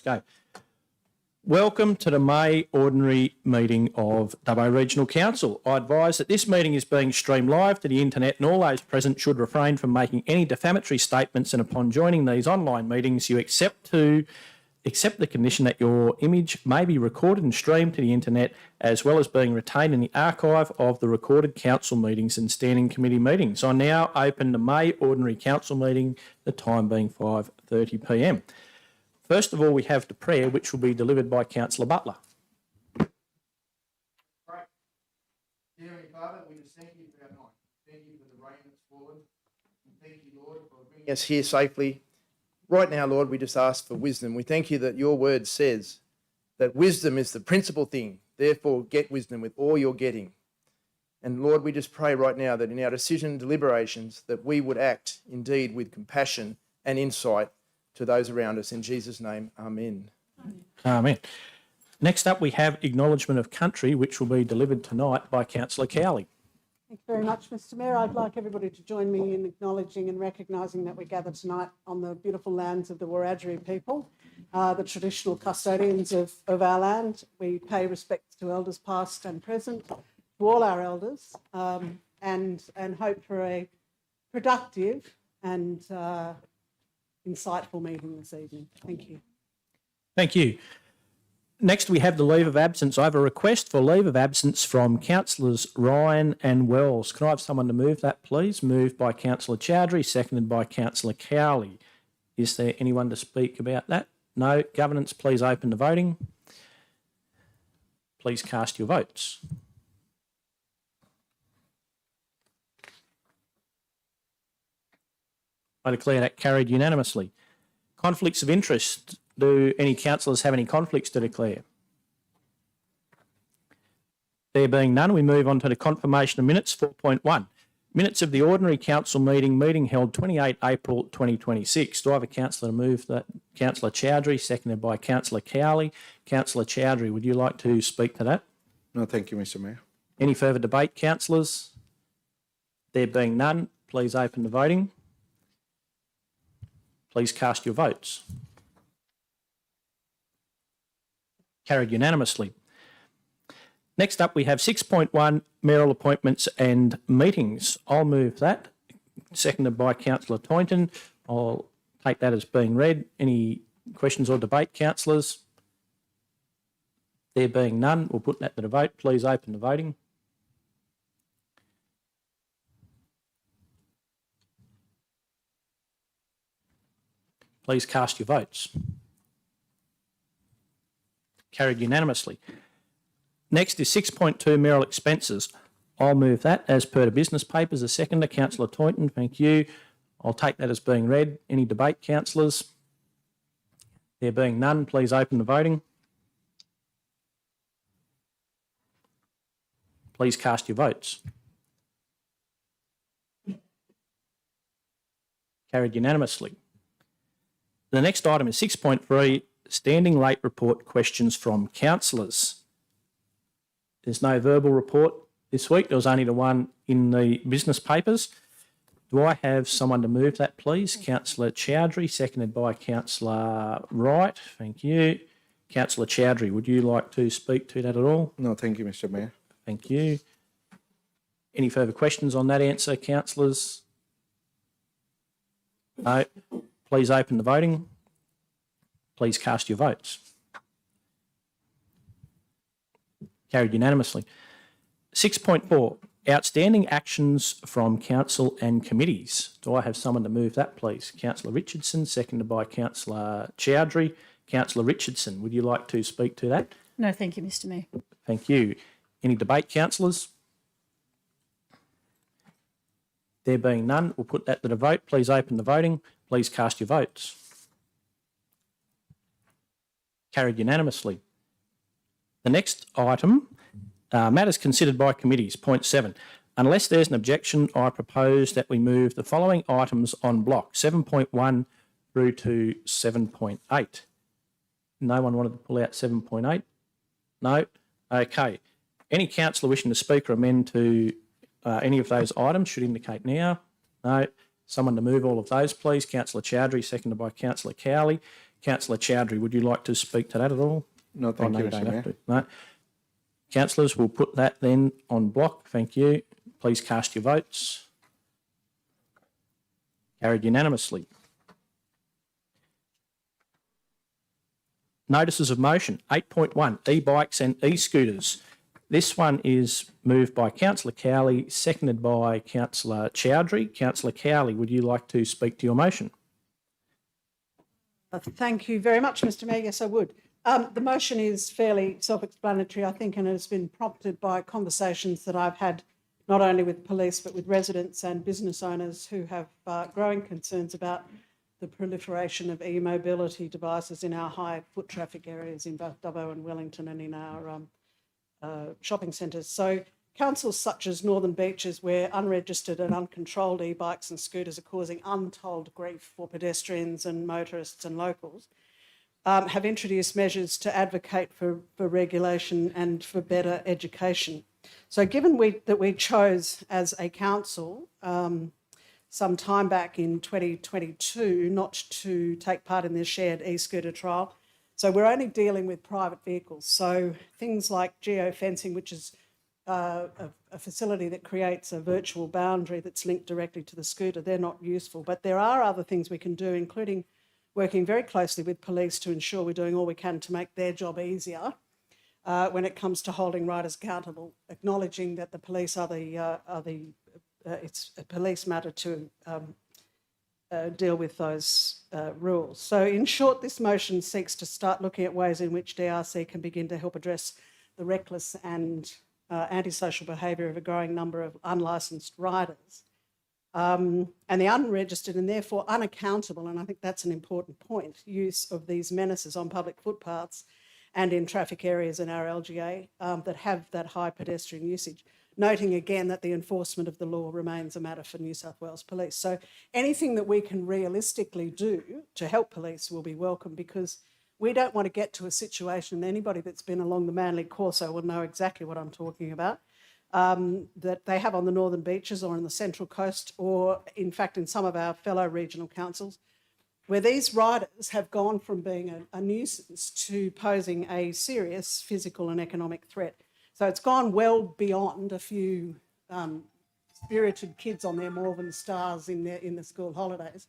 go. Welcome to the May Ordinary Meeting of Dubbo Regional Council. I advise that this meeting is being streamed live to the internet and all those present should refrain from making any defamatory statements, and upon joining these online meetings you accept the condition that your image may be recorded and streamed to the internet, as well as being retained in the archive of the recorded council meetings and standing committee meetings. I now open the May Ordinary Council meeting, the time being 5:30 p.m. First of all, we have the prayer, which will be delivered by Councillor Butler. Right. Dear Heavenly Father, we just thank you for our night. Thank you for the rain that's fallen. And thank you, Lord, for bringing us here safely. Right now, Lord, we just ask for wisdom. We thank you that your word says that wisdom is the principal thing. Therefore, get wisdom with all you're getting. And Lord, we just pray right now that in our decision deliberations that we would act indeed with compassion and insight to those around us. In Jesus' name, amen. Amen. Next up, we have Acknowledgement of Country, which will be delivered tonight by Councillor Cowley. Thank you very much, Mr Mayor. I'd like everybody to join me in acknowledging and recognising that we gather tonight on the beautiful lands of the Wiradjuri people, the traditional custodians of our land. We pay respects to elders past and present, to all our elders, and hope for a productive and insightful meeting this evening. Thank you. Thank you. Next, we have the leave of absence. I have a request for leave of absence from Councillors Ryan and Wells. Can I have someone to move that, please? Moved by Councillor Chowdhury, seconded by Councillor Cowley. Is there anyone to speak about that? No. Governance, please open the voting. Please cast your votes. I declare that carried unanimously. Conflicts of interest. Do any councillors have any conflicts to declare? There being none, we move on to the confirmation of minutes 4.1. Minutes of the ordinary council meeting held 28 April 2026. Do I have a councillor to move that? Councillor Chowdhury, seconded by Councillor Cowley. Councillor Chowdhury, would you like to speak to that? No, thank you, Mr Mayor. Any further debate, councillors? There being none, please open the voting. Please cast your votes. Carried unanimously. Next up, we have 6.1, mayoral appointments and meetings. I'll move that, seconded by Councillor Toynton. I'll take that as being read. Any questions or debate, councillors? There being none, we'll put that to the vote. Please open the voting. Please cast your votes. Carried unanimously. Next is 6.2, mayoral expenses. I'll move that as per the business papers. A seconder, Councillor Toynton, thank you. I'll take that as being read. Any debate, councillors? There being none, please open the voting. Please cast your votes. Carried unanimously. The next item is 6.3, standing late report questions from councillors. There's no verbal report this week. There was only the one in the business papers. Do I have someone to move that, please? Councillor Chowdhury, seconded by Councillor Wright. Thank you. Councillor Chowdhury, would you like to speak to that at all? No, thank you, Mr Mayor. Thank you. Any further questions on that answer, councillors? No. Please open the voting. Please cast your votes. Carried unanimously. 6.4, outstanding actions from council and committees. Do I have someone to move that, please? Councillor Richardson, seconded by Councillor Chowdhury. Councillor Richardson, would you like to speak to that? No, thank you, Mr Mayor. Thank you. Any debate, councillors? There being none, we'll put that to the vote. Please open the voting. Please cast your votes. Carried unanimously. The next item, matters considered by committees, point 7. Unless there's an objection, I propose that we move the following items on block, 7.1 through to 7.8. No one wanted to pull out 7.8? No? Okay. Any councillor wishing to speak or amend to any of those items should indicate now. No. Someone to move all of those, please. Councillor Chowdhury, seconded by Councillor Cowley. Councillor Chowdhury, would you like to speak to that at all? No, thank no, you, you don't Mr. have Mayor. to. No. Councillors, we'll put that then on block. Thank you. Please cast your votes. Carried unanimously. Notices of motion, 8.1, e-bikes and e-scooters. This one is moved by Councillor Cowley, seconded by Councillor Chowdhury. Councillor Cowley, would you like to speak to your motion? Thank you very much, Mr. Mayor. Yes, I would. The motion is fairly self-explanatory, I think, and has been prompted by conversations that I've had not only with police but with residents and business owners who have growing concerns about the proliferation of e-mobility devices in our high foot traffic areas in both Dubbo and Wellington and in our shopping centres. So councils such as Northern Beaches, where unregistered and uncontrolled e-bikes and scooters are causing untold grief for pedestrians and motorists and locals, have introduced measures to advocate for regulation and for better education. So given that we chose as a council some time back in 2022 not to take part in this shared e-scooter trial, so we're only dealing with private vehicles. So things like geofencing, which is a facility that creates a virtual boundary that's linked directly to the scooter, they're not useful. But there are other things we can do, including working very closely with police to ensure we're doing all we can to make their job easier when it comes to holding riders accountable, acknowledging that the police it's a police matter to deal with those rules. So in short, this motion seeks to start looking at ways in which DRC can begin to help address the reckless and antisocial behaviour of a growing number of unlicensed riders and the unregistered and therefore unaccountable, and I think that's an important point, use of these menaces on public footpaths and in traffic areas in our LGA that have that high pedestrian usage, noting again that the enforcement of the law remains a matter for New South Wales Police. So anything that we can realistically do to help police will be welcome, because we don't want to get to a situation, and anybody that's been along the Manly Corso will know exactly what I'm talking about, that they have on the Northern Beaches or on the Central Coast, or in fact in some of our fellow regional councils, where these riders have gone from being a nuisance to posing a serious physical and economic threat. So it's gone well beyond a few spirited kids on their Morven Stars in the school holidays.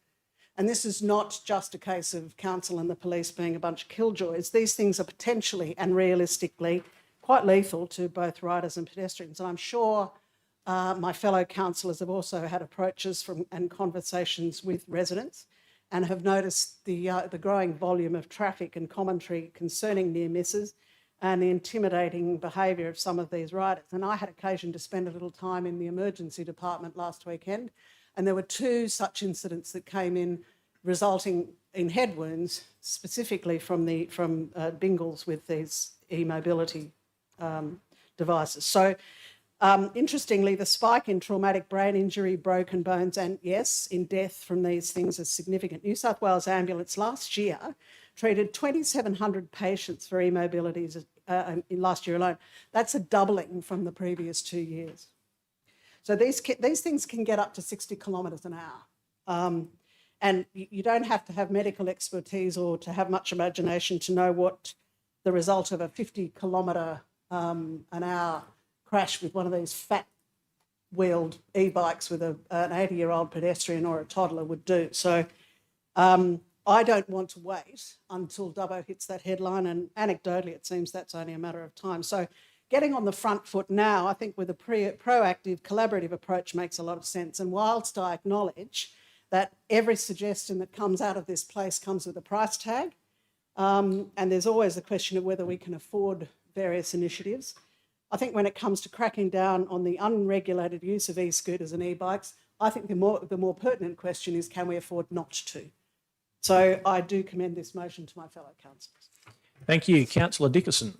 And this is not just a case of council and the police being a bunch of killjoys. These things are potentially and realistically quite lethal to both riders and pedestrians. And I'm sure my fellow councillors have also had approaches and conversations with residents and have noticed the growing volume of traffic and commentary concerning near misses and the intimidating behaviour of some of these riders. And I had occasion to spend a little time in the emergency department last weekend, and there were 2 such incidents that came in resulting in head wounds, specifically from Bingles with these e-mobility devices. So interestingly, the spike in traumatic brain injury, broken bones, and yes, in death from these things is significant. New South Wales Ambulance last year treated 2,700 patients for e-mobilities last year alone. That's a doubling from the previous 2 years. So these things can get up to 60 kilometres an hour. And you don't have to have medical expertise or to have much imagination to know what the result of a 50 kilometre an hour crash with one of these fat-wheeled e-bikes with an 80-year-old pedestrian or a toddler would do. So I don't want to wait until Dubbo hits that headline, and anecdotally it seems that's only a matter of time. So getting on the front foot now, I think with a proactive, collaborative approach makes a lot of sense. And whilst I acknowledge that every suggestion that comes out of this place comes with a price tag, and there's always the question of whether we can afford various initiatives, I think when it comes to cracking down on the unregulated use of e-scooters and e-bikes, I think the more pertinent question is, can we afford not to? So I do commend this motion to my fellow councillors. Thank you. Councillor Dickerson.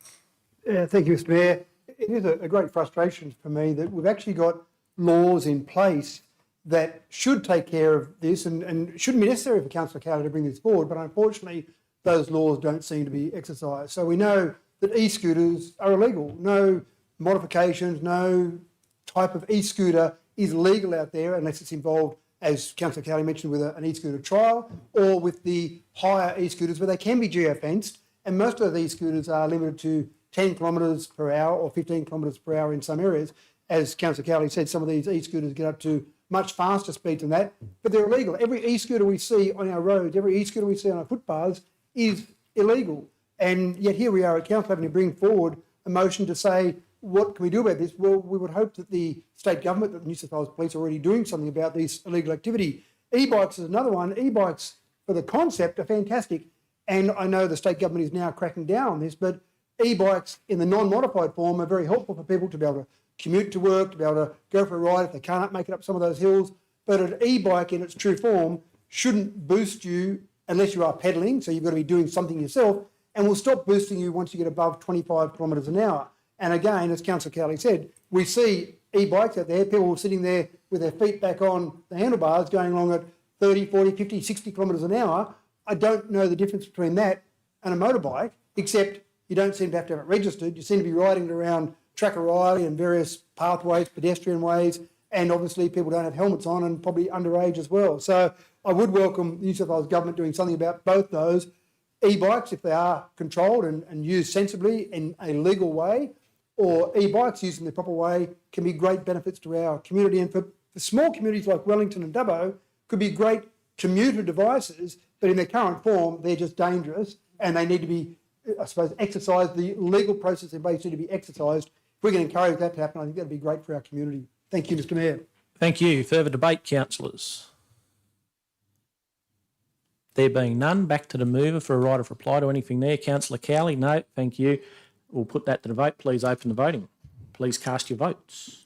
Thank you, Mr. Mayor. It is a great frustration for me that we've actually got laws in place that should take care of this and shouldn't be necessary for Councillor Cowley to bring this forward, but unfortunately those laws don't seem to be exercised. So we know that e-scooters are illegal. No modifications, no type of e-scooter is legal out there unless it's involved as Councillor Cowley mentioned, with an e-scooter trial, or with the higher e-scooters where they can be geofenced. And most of these scooters are limited to 10 kilometres per hour or 15 kilometres per hour in some areas. As Councillor Cowley said, some of these e-scooters get up to much faster speeds than that, but they're illegal. Every e-scooter we see on our roads, every e-scooter we see on our footpaths is illegal. And yet here we are at council having to bring forward a motion to say, what can we do about this? Well, we would hope that the state government, that the New South Wales Police are already doing something about this illegal activity. E-bikes is another one. E-bikes, for the concept, are fantastic. And I know the state government is now cracking down on this, but e-bikes in the non-modified form are very helpful for people to be able to commute to work, to be able to go for a ride if they can't make it up some of those hills. But an e-bike in its true form shouldn't boost you unless you are pedalling, so you've got to be doing something yourself, and will stop boosting you once you get above 25 kilometres an hour. And again, as Councillor Cowley said, we see e-bikes out there, people sitting there with their feet back on the handlebars going along at 30, 40, 50, 60 kilometres an hour. I don't know the difference between that and a motorbike, except you don't seem to have it registered. You seem to be riding it around Track O'Reilly and various pathways, pedestrian ways, and obviously people don't have helmets on and probably underage as well. So I would welcome the New South Wales government doing something about both those. E-bikes, if they are controlled and used sensibly in a legal way, or e-bikes used in the proper way, can be great benefits to our community. And for small communities like Wellington and Dubbo, could be great commuter devices, but in their current form, they're just dangerous and they need to be, I suppose, exercised. The legal process in place need to be exercised. If we can encourage that to happen, I think that'd be great for our community. Thank you, Mr Mayor. Thank you. Further debate, councillors? There being none, back to the mover for a right of reply to anything there. Councillor Cowley, no, thank you. We'll put that to the vote. Please open the voting. Please cast your votes.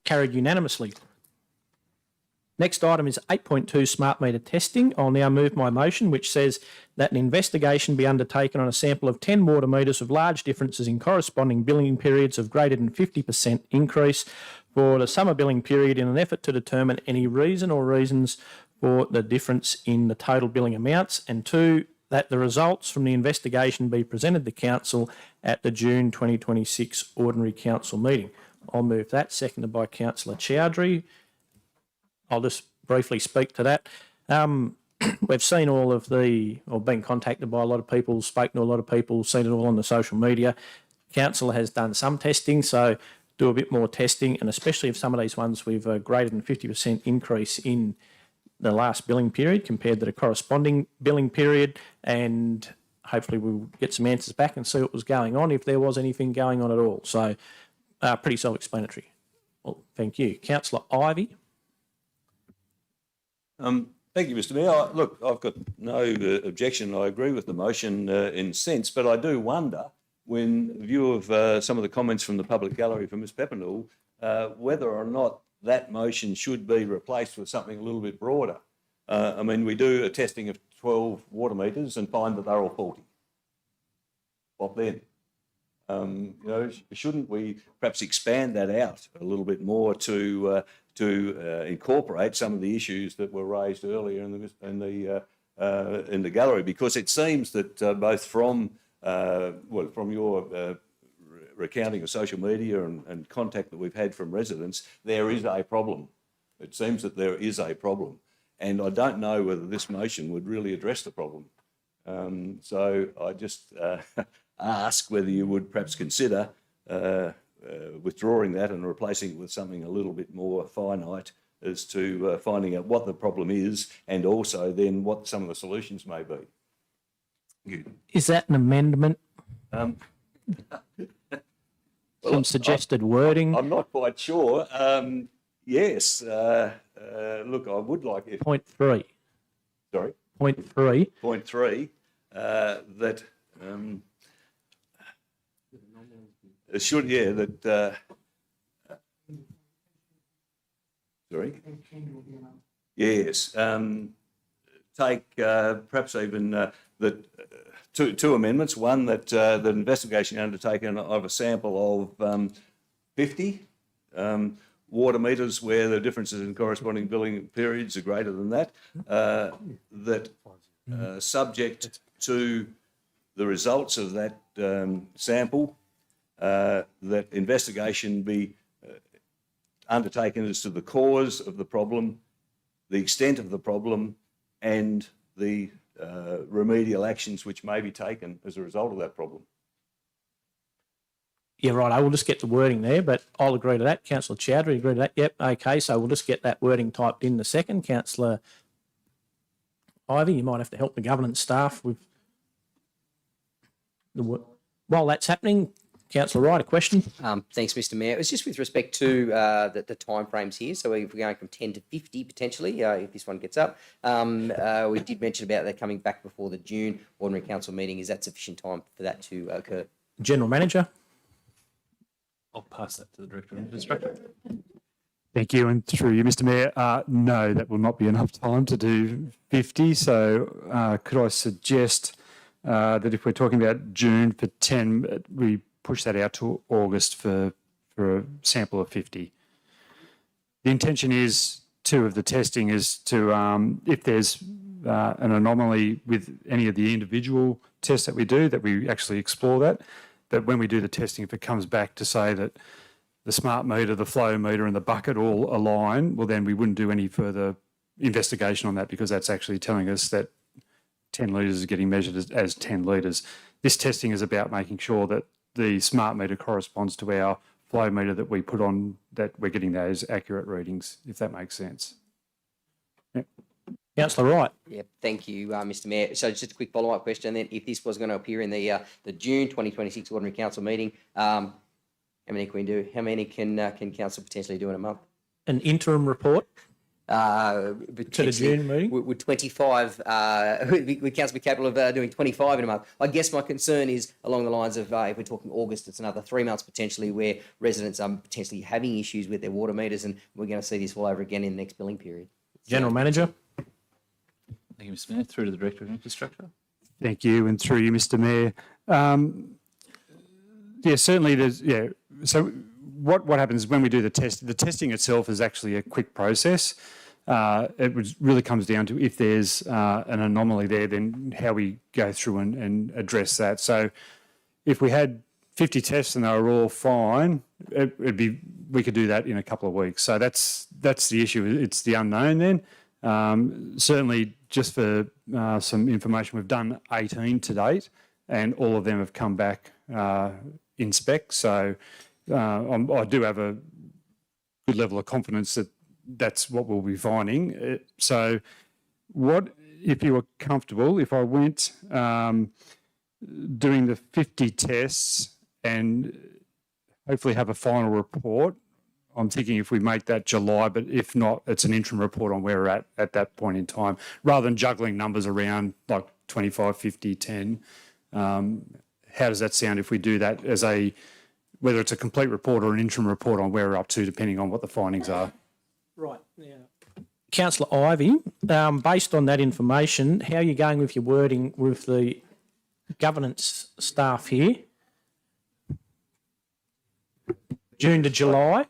Carried unanimously. Next item is 8.2 smart meter testing. I'll now move my motion, which says that an investigation be undertaken on a sample of 10 water meters with large differences in corresponding billing periods of greater than 50% increase for the summer billing period in an effort to determine any reason or reasons for the difference in the total billing amounts. And 2, that the results from the investigation be presented to Council at the June 2026 Ordinary Council meeting. I'll move that, seconded by Councillor Chowdhury. I'll just briefly speak to that. We've seen all of or been contacted by a lot of people, spoken to a lot of people, seen it all on the social media. Council has done some testing, so do a bit more testing, and especially if some of these ones with a greater than 50% increase in the last billing period compared to the corresponding billing period, and hopefully we'll get some answers back and see what was going on, if there was anything going on at all. So pretty self-explanatory. Well, thank you. Councillor Ivey. Thank you, Mr Mayor. Look, I've got no objection. I agree with the motion in sense, but I do wonder, in view of some of the comments from the public gallery from Ms Peppernell, whether or not that motion should be replaced with something a little bit broader. I mean, we do a testing of 12 water meters and find that they're all faulty. What then? You know, shouldn't we perhaps expand that out a little bit more to incorporate some of the issues that were raised earlier in the gallery? Because it seems that both from your recounting of social media and contact that we've had from residents, there is a problem. It seems that there is a problem, and I don't know whether this motion would really address the problem. So I just ask whether you would perhaps consider withdrawing that and replacing it with something a little bit more finite as to finding out what the problem is and also then what some of the solutions may be. Is that an amendment? Some suggested wording? I'm not quite sure. Yes. Look, I would like it. Point 3. Sorry? Point 3. Point 3, that should, yeah, that, sorry? Yes. Take perhaps even that two amendments. One, that the investigation undertaken of a sample of 50 water meters where the differences in corresponding billing periods are greater than that, that subject to the results of that sample, that investigation be undertaken as to the cause of the problem, the extent of the problem, and the remedial actions which may be taken as a result of that problem. Yeah, right. I will just get the wording there, but I'll agree to that. Councillor Chowdhury, agree to that? Yep. Okay, so we'll just get that wording typed in the second. Councillor Ivy, you might have to help the governance staff with while that's happening. Councillor Wright, a question? Thanks, Mr. Mayor. It was just with respect to the timeframes here. So if we're going from 10 to 50 potentially, if this one gets up, we did mention about that coming back before the June ordinary council meeting. Is that sufficient time for that to occur? General Manager. I'll pass that to the Director of Infrastructure. Thank you. And through you, Mr. Mayor, no, that will not be enough time to do 50. So could I suggest that if we're talking about June for 10, we push that out to August for a sample of 50. The intention is of the testing is to, if there's an anomaly with any of the individual tests that we actually explore that when we do the testing, if it comes back to say that the smart meter, the flow meter and the bucket all align, well, then we wouldn't do any further investigation on that because that's actually telling us that 10 litres is getting measured as 10 litres. This testing is about making sure that the smart meter corresponds to our flow meter that we put on, that we're getting those accurate readings, if that makes sense. Yep. Councillor Wright. Yep, thank you, Mr. Mayor. So just a quick follow-up question then. If this was going to appear in the June 2026 ordinary council meeting, how many can we do? How many can council potentially do in a month? An interim report to the June meeting? Would 25, would council be capable of doing 25 in a month? I guess my concern is along the lines of if we're talking August, it's another 3 months potentially where residents are potentially having issues with their water meters, and we're going to see this all over again in the next billing period. General Manager. Thank you, Mr. Mayor. Through to the Director of Infrastructure. Thank you, and through you, Mr. Mayor. Yeah, certainly there's, yeah. So what happens when we do the test? The testing itself is actually a quick process. Really comes down to if there's an anomaly there, then how we go through and address that. So if we had 50 tests and they were all fine, we could do that in a couple of weeks. So that's the issue. It's the unknown then. Certainly, just for some information, we've done 18 to date, and all of them have come back in spec. So I do have a good level of confidence that that's what we'll be finding. So what, if you were comfortable, if I went doing the 50 tests and hopefully have a final report, I'm thinking if we make that July, but if not, it's an interim report on where we're at that point in time, rather than juggling numbers around like 25, 50, 10. How does that sound if we do that as whether it's a complete report or an interim report on where we're up to, depending on what the findings are? Right. Yeah. Councillor Ivy, based on that information, how are you going with your wording with the governance staff here? June to July?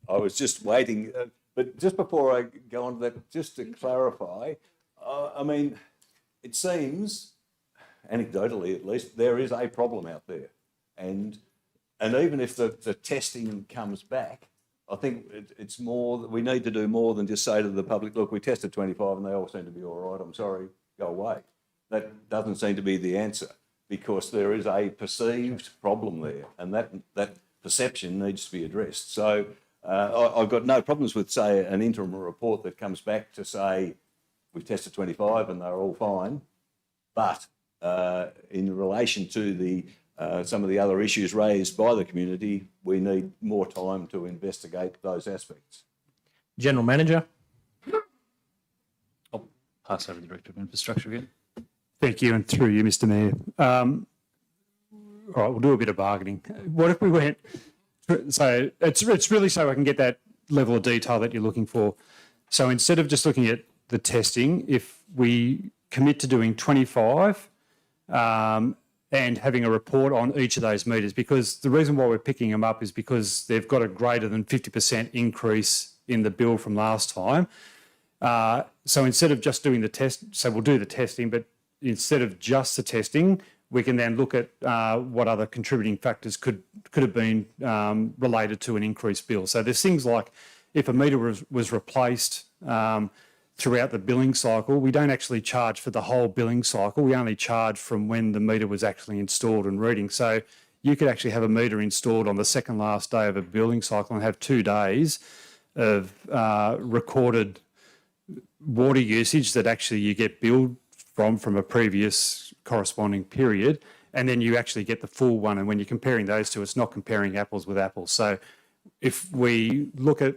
I was just waiting, but just before I go on to that, just to clarify, I mean, it seems, anecdotally at least, there is a problem out there. And even if the testing comes back, I think it's more that we need to do more than just say to the public, look, we tested 25 and they all seem to be all right, I'm sorry, go away. That doesn't seem to be the answer, because there is a perceived problem there, and that perception needs to be addressed. So I've got no problems with, say, an interim report that comes back to say we've tested 25 and they're all fine, but in relation to the some of the other issues raised by the community, we need more time to investigate those aspects. General Manager. I'll pass over to the Director of Infrastructure again. Thank you, and through you, Mr. Mayor. All right, we'll do a bit of bargaining. What if we went, so it's really so I can get that level of detail that you're looking for. So instead of just looking at the testing, if we commit to doing 25 and having a report on each of those meters, because the reason why we're picking them up is because they've got a greater than 50% increase in the bill from last time. So instead of just doing the test, so we'll do the testing, but instead of just the testing, we can then look at what other contributing factors could have been related to an increased bill. So there's things like if a meter was replaced throughout the billing cycle, we don't actually charge for the whole billing cycle. We only charge from when the meter was actually installed and reading. So you could actually have a meter installed on the second last day of a billing cycle and have 2 days of recorded water usage that actually you get billed from a previous corresponding period, and then you actually get the full one. And when you're comparing those two, it's not comparing apples with apples. So if we look at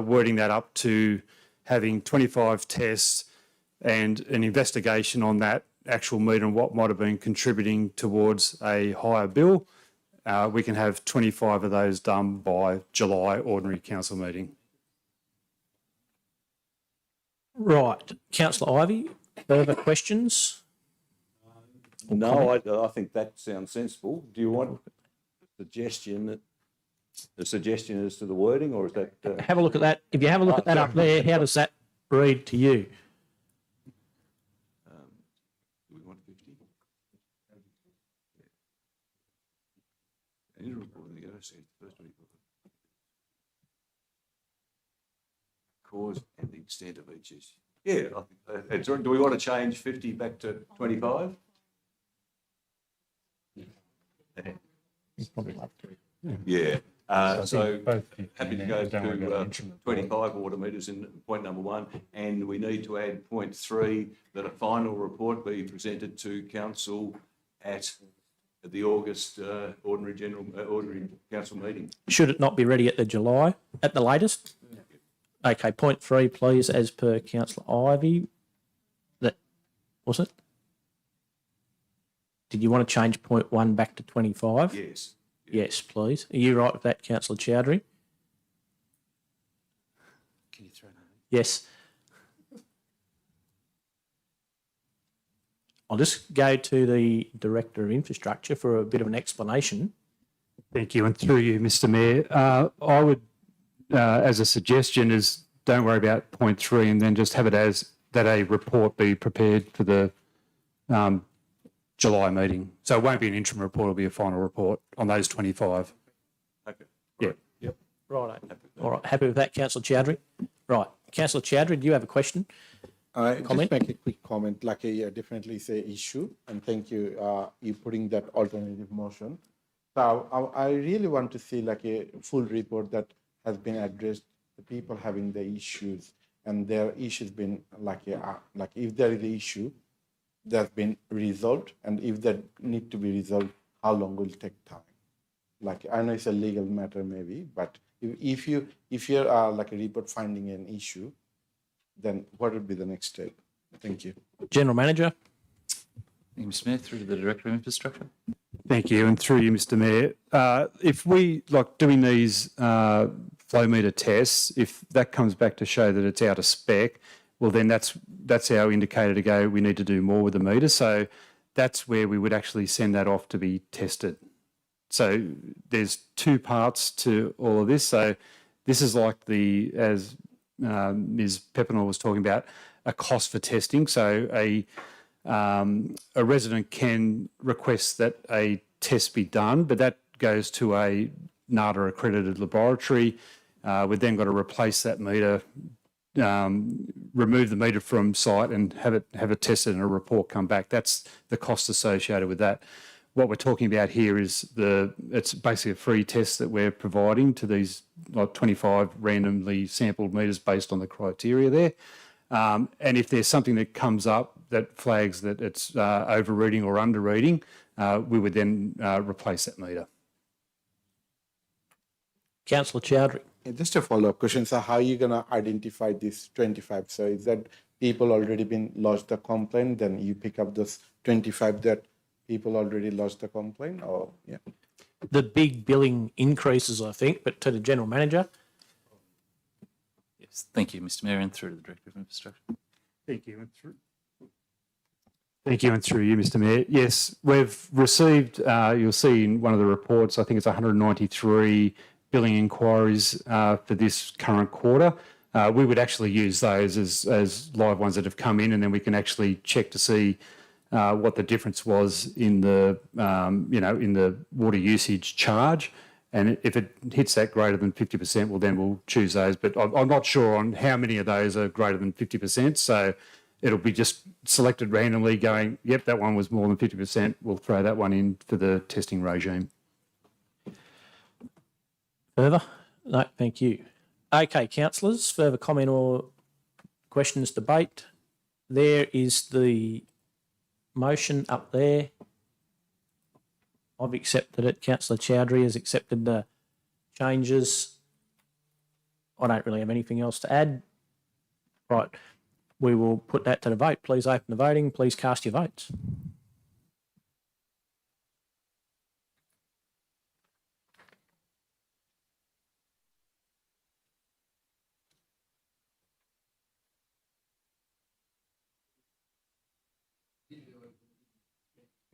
wording that up to having 25 tests and an investigation on that actual meter and what might have been contributing towards a higher bill, we can have 25 of those done by July ordinary council meeting. Right. Councillor Ivey, further questions? No, I think that sounds sensible. Do you want a suggestion as to the wording, or is that? Have a look at that. If you have a look at that up there, how does that read to you? Do we want 50? Any report in the OC, first report. Cause and the extent of each issue. Yeah, I think do we want to change 50 back to 25? Yeah. So happy to go to 25 water metres in point number 1, and we need to add point 3 that a final report be presented to council at the August ordinary council meeting. Should it not be ready at the July, at the latest? Okay, point 3, please, as per Councillor Ivey. That was it? Did you want to change point 1 back to 25? Yes. Yes, please. Are you right with that, Councillor Chowdhury? Can you throw that? Yes. I'll just go to the Director of Infrastructure for a bit of an explanation. Thank you. And through you, Mr Mayor, I would, as a suggestion, is don't worry about point 3 and then just have it as that a report be prepared for the July meeting. So it won't be an interim report, it'll be a final report on those 25. Okay. Yeah. Yep. Right. All right. Happy with that, Councillor Chowdhury? Right. Councillor Chowdhury, do you have a question? Just make a quick comment, like yeah, definitely it's a issue, and thank you, you putting that alternative motion. So I really want to see like a full report that has been addressed, the people having the issues, and their issues been like if there is an issue that's been resolved, and if that need to be resolved, how long will it take time? Like I know it's a legal matter maybe, but if you're like a report finding an issue, then what would be the next step? Thank you. General Manager? Thank you, Mr Mayor. Through to the Director of Infrastructure. Thank you. And through you, Mr Mayor, if we like doing these flow meter tests, if that comes back to show that it's out of spec, well then that's our indicator to go, we need to do more with the meter. So that's where we would actually send that off to be tested. So there's 2 parts to all of this. So this is like as Ms Pepinall was talking about, a cost for testing. So a resident can request that a test be done, but that goes to a NATA accredited laboratory. We've then got to replace that meter, remove the meter from site and have it tested and a report come back. That's the cost associated with that. What we're talking about here is it's basically a free test that we're providing to these like 25 randomly sampled meters based on the criteria there. And if there's something that comes up that flags that it's overreading or underreading, we would then replace that meter. Councillor Chowdhury? Just a follow-up question. So how are you going to identify this 25? So is that people already been lodged the complaint, then you pick up those 25 that people already lodged the complaint, or yeah? The big billing increases, I think, but to the General Manager? Yes. Thank you, Mr Mayor, and through to the Director of Infrastructure. Thank you. Thank you, and through you, Mr Mayor. Yes, we've received, you'll see in one of the reports, I think it's 193 billing inquiries for this current quarter. We would actually use those as live ones that have come in, and then we can actually check to see what the difference was in the, in the water usage charge. And if it hits that greater than 50%, well, then we'll choose those. But I'm not sure on how many of those are greater than 50%. So it'll be just selected randomly going, yep, that one was more than 50%. We'll throw that one in for the testing regime. Further? No, thank you. Okay, councillors, further comment or questions, debate? There is the motion up there. I've accepted it. Councillor Chowdhury has accepted the changes. I don't really have anything else to add. Right, we will put that to the vote. Please open the voting. Please cast your votes.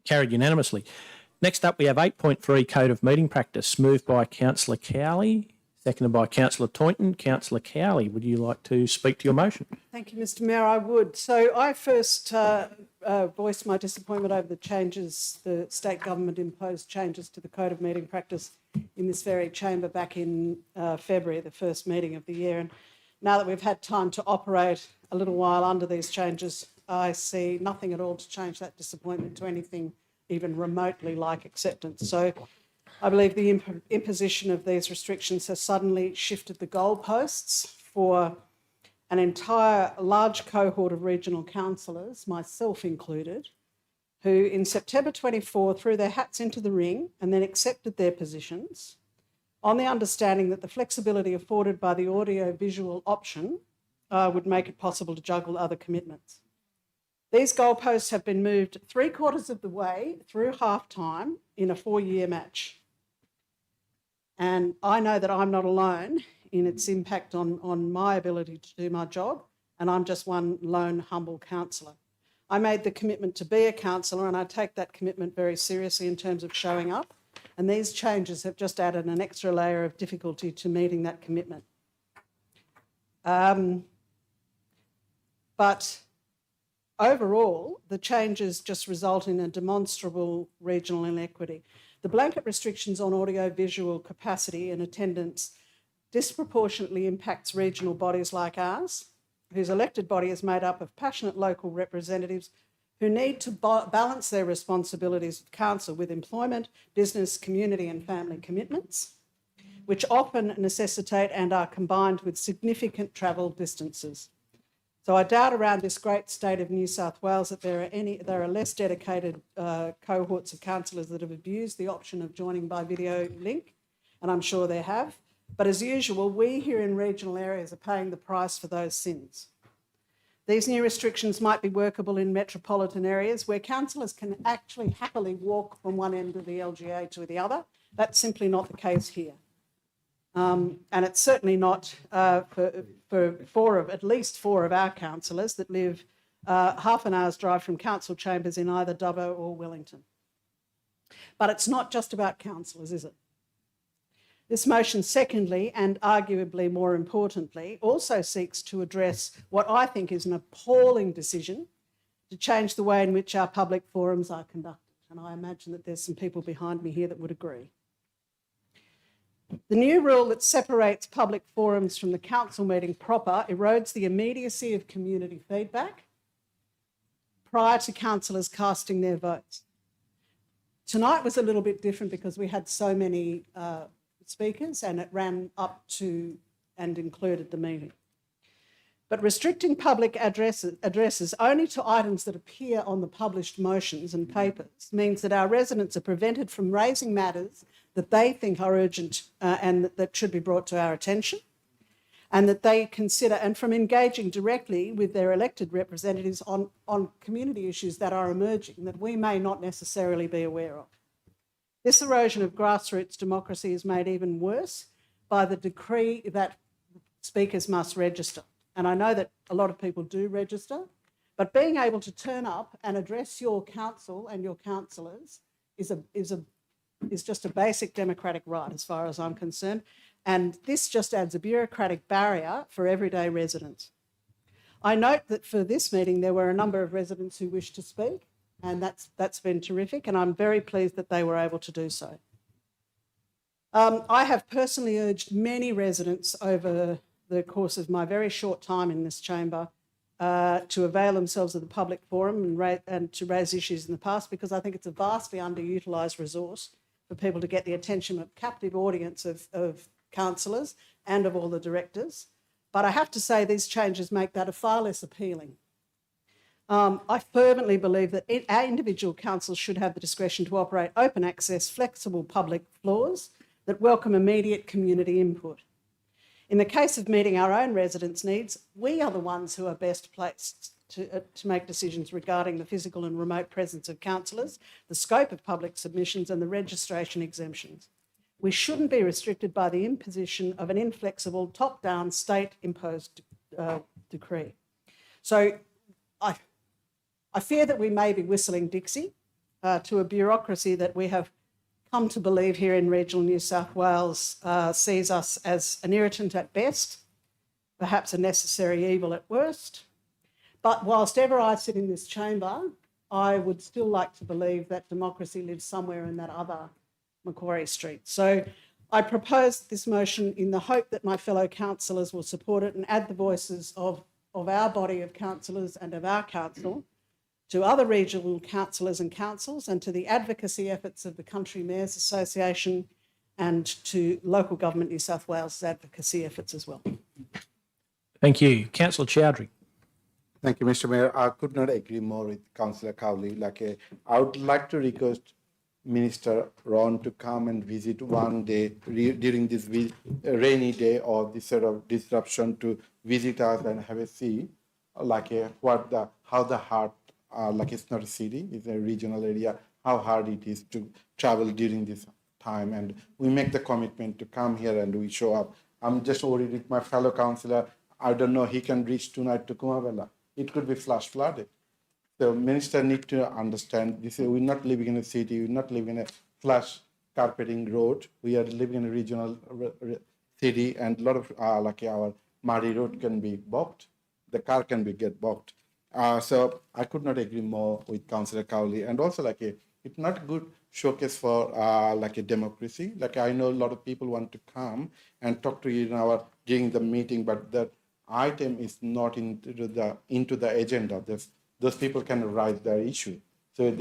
Carried unanimously. Next up, we have 8.3 Code of Meeting Practice, moved by Councillor Cowley, seconded by Councillor Toynton. Councillor Cowley, would you like to speak to your motion? Thank you, Mr Mayor. I would. So I first voiced my disappointment over the changes, the state government imposed changes to the Code of Meeting Practice in this very chamber back in February, the first meeting of the year. And now that we've had time to operate a little while under these changes, I see nothing at all to change that disappointment to anything even remotely like acceptance. So I believe the imposition of these restrictions has suddenly shifted the goalposts for an entire large cohort of regional councillors, myself included, who in September 24 threw their hats into the ring and then accepted their positions on the understanding that the flexibility afforded by the audio-visual option would make it possible to juggle other commitments. These goalposts have been moved 3/4 of the way through half-time in a 4-year match. And I know that I'm not alone in its impact on my ability to do my job, and I'm just one lone, humble councillor. I made the commitment to be a councillor, and I take that commitment very seriously in terms of showing up, and these changes have just added an extra layer of difficulty to meeting that commitment. But overall, the changes just result in a demonstrable regional inequity. The blanket restrictions on audio-visual capacity and attendance disproportionately impacts regional bodies like ours, whose elected body is made up of passionate local representatives who need to balance their responsibilities of council with employment, business, community and family commitments, which often necessitate and are combined with significant travel distances. So I doubt around this great state of New South Wales that there are less dedicated cohorts of councillors that have abused the option of joining by video link, and I'm sure there have. But as usual, we here in regional areas are paying the price for those sins. These new restrictions might be workable in metropolitan areas where councillors can actually happily walk from one end of the LGA to the other. That's simply not the case here. And it's certainly not for at least four of our councillors that live half an hour's drive from council chambers in either Dubbo or Wellington. But it's not just about councillors, is it? This motion, secondly, and arguably more importantly, also seeks to address what I think is an appalling decision to change the way in which our public forums are conducted. And I imagine that there's some people behind me here that would agree. The new rule that separates public forums from the council meeting proper erodes the immediacy of community feedback prior to councillors casting their votes. Tonight was a little bit different because we had so many speakers and it ran up to and included the meeting. But restricting public addresses only to items that appear on the published motions and papers means that our residents are prevented from raising matters that they think are urgent and that should be brought to our attention, and that they consider, and from engaging directly with their elected representatives on community issues that are emerging that we may not necessarily be aware of. This erosion of grassroots democracy is made even worse by the decree that speakers must register. And I know that a lot of people do register, but being able to turn up and address your council and your councillors is just a basic democratic right as far as I'm concerned. And this just adds a bureaucratic barrier for everyday residents. I note that for this meeting, there were a number of residents who wished to speak. And that's been terrific, and I'm very pleased that they were able to do so. I have personally urged many residents over the course of my very short time in this chamber to avail themselves of the public forum and to raise issues in the past, because I think it's a vastly underutilised resource for people to get the attention of a captive audience of councillors and of all the directors. But I have to say these changes make that a far less appealing. I fervently believe that our individual councils should have the discretion to operate open access, flexible public floors that welcome immediate community input. In the case of meeting our own residents' needs, we are the ones who are best placed to make decisions regarding the physical and remote presence of councillors, the scope of public submissions and the registration exemptions. We shouldn't be restricted by the imposition of an inflexible top-down state-imposed decree. So I fear that we may be whistling Dixie to a bureaucracy that we have come to believe here in regional New South Wales sees us as an irritant at best, perhaps a necessary evil at worst. But whilst ever I sit in this chamber, I would still like to believe that democracy lives somewhere in that other Macquarie Street. So I propose this motion in the hope that my fellow councillors will support it and add the voices of our body of councillors and of our council to other regional councillors and councils, and to the advocacy efforts of the Country Mayors Association and to Local Government New South Wales' advocacy efforts as well. Thank you. Councillor Chowdhury. Thank you, Mr. Mayor. I could not agree more with Councillor Cowley. I would like to request Minister Ron to come and visit one day during this rainy day or this sort of disruption, to visit us and have a see, how the hard, it's not a city, it's a regional area, how hard it is to travel during this time. And we make the commitment to come here and we show up. I'm just worried with my fellow councillor. I don't know, he can reach tonight to Kumabella. It could be flash flooded. The minister need to understand this. We're not living in a city. We're not living in a flash carpeting road. We are living in a regional city, and a lot of our muddy road can be blocked. The car can get blocked. So I could not agree more with Councillor Cowley. And also it's not good showcase for a democracy. I know a lot of people want to come and talk to you during the meeting, but that item is not into the agenda. Those people can raise their issue. So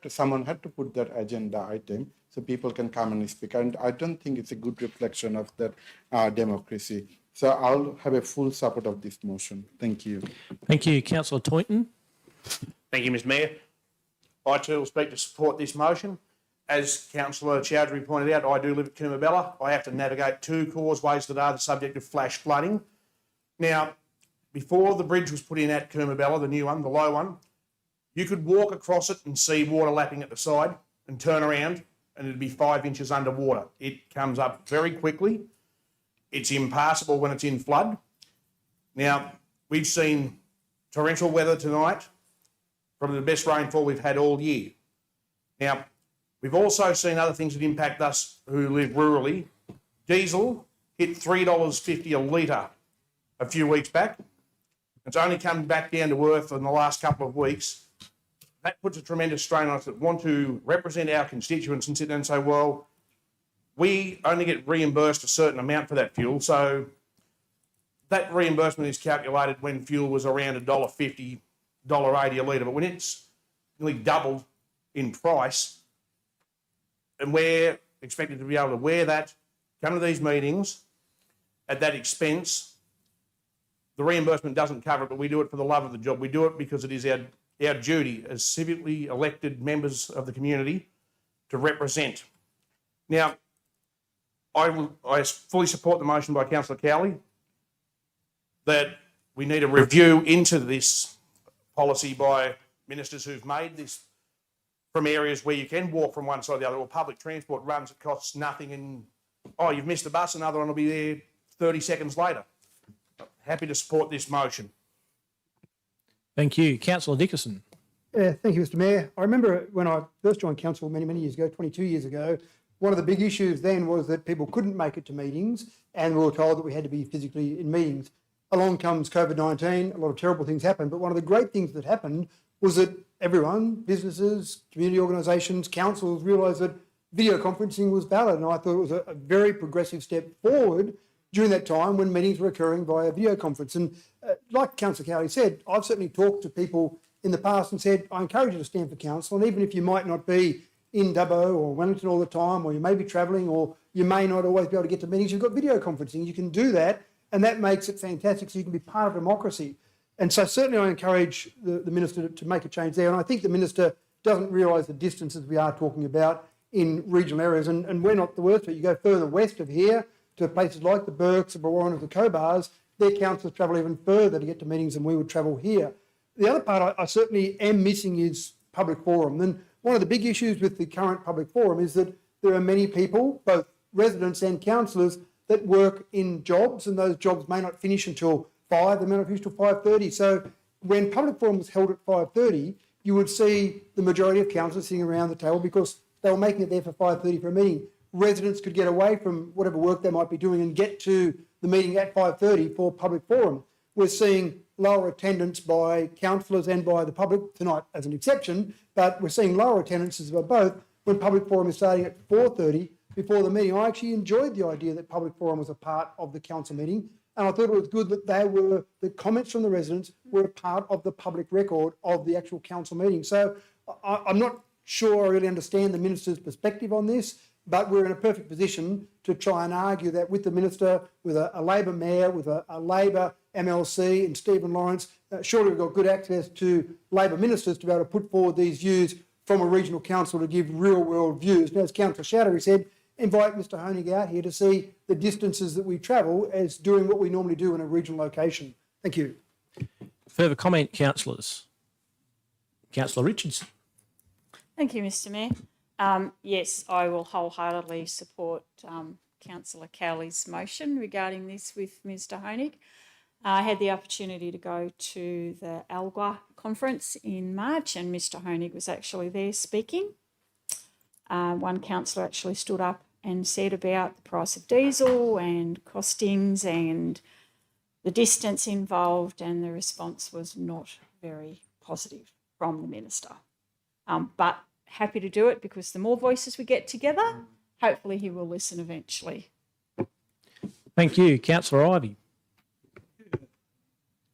someone had to put that agenda item so people can come and speak. And I don't think it's a good reflection of that democracy. So I'll have a full support of this motion. Thank you. Thank you. Councillor Toynton. Thank you, Mr. Mayor. I too will speak to support this motion. As Councillor Chowdhury pointed out, I do live at Kumabella. I have to navigate two causeways that are the subject of flash flooding. Now, before the bridge was put in at Kumabella, the new one, the low one, you could walk across it and see water lapping at the side and turn around and it'd be 5 inches underwater. It comes up very quickly. It's impassable when it's in flood. Now, we've seen torrential weather tonight, probably the best rainfall we've had all year. Now, we've also seen other things that impact us who live rurally. Diesel hit $3.50 a litre a few weeks back. It's only come back down to earth in the last couple of weeks. That puts a tremendous strain on us that want to represent our constituents and sit there and say, well, we only get reimbursed a certain amount for that fuel. So that reimbursement is calculated when fuel was around $1.50, $1.80 a litre. But when it's nearly doubled in price, and we're expected to be able to wear that, come to these meetings at that expense, the reimbursement doesn't cover it, but we do it for the love of the job. We do it because it is our duty as civically elected members of the community to represent. Now, I fully support the motion by Councillor Cowley that we need a review into this policy by ministers who've made this from areas where you can walk from one side to the other, or public transport runs, it costs nothing, and, oh, you've missed the bus, another one will be there 30 seconds later. Happy to support this motion. Thank you. Councillor Dickerson. Thank you, Mr. Mayor. I remember when I first joined council many, many years ago, 22 years ago, one of the big issues then was that people couldn't make it to meetings, and we were told that we had to be physically in meetings. Along comes COVID-19, a lot of terrible things happened, but one of the great things that happened was that everyone, businesses, community organisations, councils, realised that video conferencing was valid. And I thought it was a very progressive step forward during that time when meetings were occurring via video conference. And like Councillor Cowley said, I've certainly talked to people in the past and said, I encourage you to stand for council. And even if you might not be in Dubbo or Wellington all the time, or you may be travelling, or you may not always be able to get to meetings, you've got video conferencing. You can do that, and that makes it fantastic, so you can be part of democracy. And so certainly I encourage the Minister to make a change there. And I think the Minister doesn't realise the distances we are talking about in regional areas. And we're not the worst, but you go further west of here to places like the Burks, the Warren, the Cobars, their councillors travel even further to get to meetings than we would travel here. The other part I certainly am missing is public forum. And one of the big issues with the current public forum is that there are many people, both residents and councillors, that work in jobs, and those jobs may not finish until 5, they may not finish till 5:30. So when public forum was held at 5:30, you would see the majority of councillors sitting around the table because they were making it there for 5:30 for a meeting. Residents could get away from whatever work they might be doing and get to the meeting at 5:30 for public forum. We're seeing lower attendance by councillors and by the public tonight as an exception, but we're seeing lower attendances by both when public forum is starting at 4:30 before the meeting. I actually enjoyed the idea that public forum was a part of the council meeting, and I thought it was good that the comments from the residents were a part of the public record of the actual council meeting. So I'm not sure I really understand the Minister's perspective on this, but we're in a perfect position to try and argue that with the Minister, with a Labor Mayor, with a Labor MLC and Stephen Lawrence, surely we've got good access to Labor ministers to be able to put forward these views from a regional council to give real-world views. Now, as Councillor Shattery said, invite Mr Honig out here to see the distances that we travel as doing what we normally do in a regional location. Thank you. Further comment, councillors? Councillor Richardson. Thank you, Mr Mayor. Yes, I will wholeheartedly support Councillor Cowley's motion regarding this with Mr Honig. I had the opportunity to go to the ALGA conference in March, and Mr Honig was actually there speaking. One councillor actually stood up and said about the price of diesel and costings and the distance involved, and the response was not very positive from the Minister. But happy to do it because the more voices we get together, hopefully he will listen eventually. Thank you. Councillor Ivey.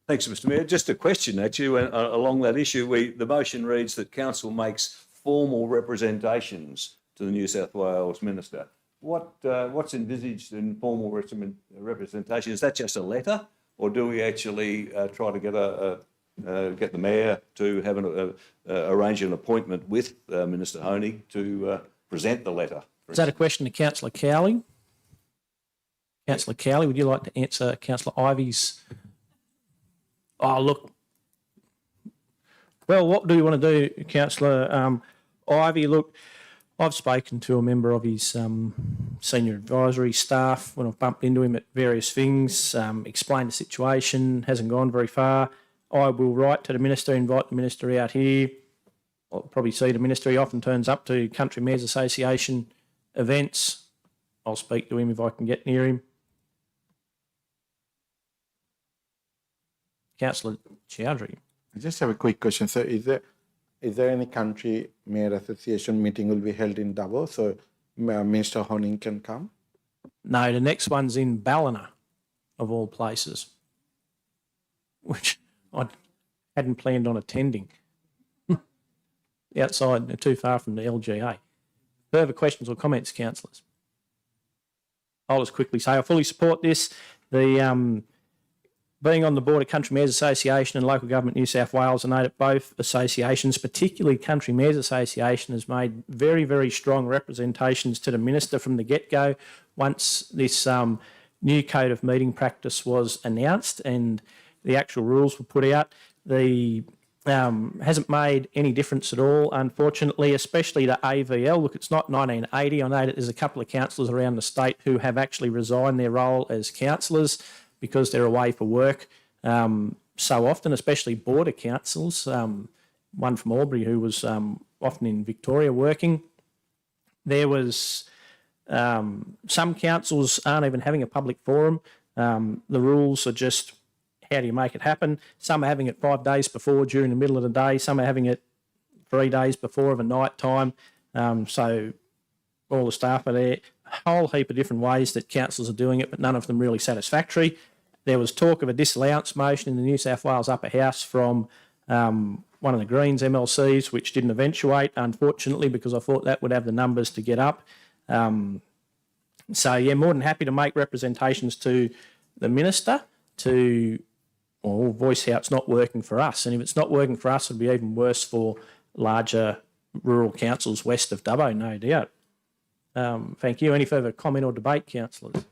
Thanks, Mr Mayor. Just a question, actually, along that issue. The motion reads that council makes formal representations to the New South Wales Minister. What's envisaged in formal representation? Is that just a letter, or do we actually try to get the Mayor to have arrange an appointment with Minister Honig to present the letter? Is that a question to Councillor Cowley? Councillor Cowley, would you like to answer Councillor Ivey's? Oh, look. Well, what do you want to do, Councillor Ivey? Look, I've spoken to a member of his senior advisory staff when I've bumped into him at various things, explained the situation, hasn't gone very far. I will write to the Minister, invite the Minister out here. I'll probably see the Minister. He often turns up to Country Mayors Association events. I'll speak to him if I can get near him. Councillor Chowdhury. I just have a quick question. So is there any country mayor association meeting will be held in Dubbo so Minister Honig can come? No, the next one's in Ballina, of all places, which I hadn't planned on attending. Outside, too far from the LGA. Further questions or comments, councillors? I'll just quickly say I fully support this. Being on the board of Country Mayors Association and Local Government New South Wales, I know that both associations, particularly Country Mayors Association, has made very, very strong representations to the Minister from the get-go. Once this new code of meeting practice was announced and the actual rules were put out, the hasn't made any difference at all, unfortunately, especially to AVL. Look, it's not 1980. I know that there's a couple of councillors around the state who have actually resigned their role as councillors because they're away for work so often, especially border councils. One from Albury who was often in Victoria working. There was some councils aren't even having a public forum. The rules are just how do you make it happen? Some are having it 5 days before during the middle of the day. Some are having it 3 days before of a night time. So all the staff are there. A whole heap of different ways that councils are doing it, but none of them really satisfactory. There was talk of a disallowance motion in the New South Wales Upper House from one of the Greens MLCs, which didn't eventuate, unfortunately, because I thought that would have the numbers to get up. So, yeah, more than happy to make representations to the Minister to voice how it's not working for us. And if it's not working for us, it'll be even worse for larger rural councils west of Dubbo, no doubt. Thank you. Any further comment or debate, councillors?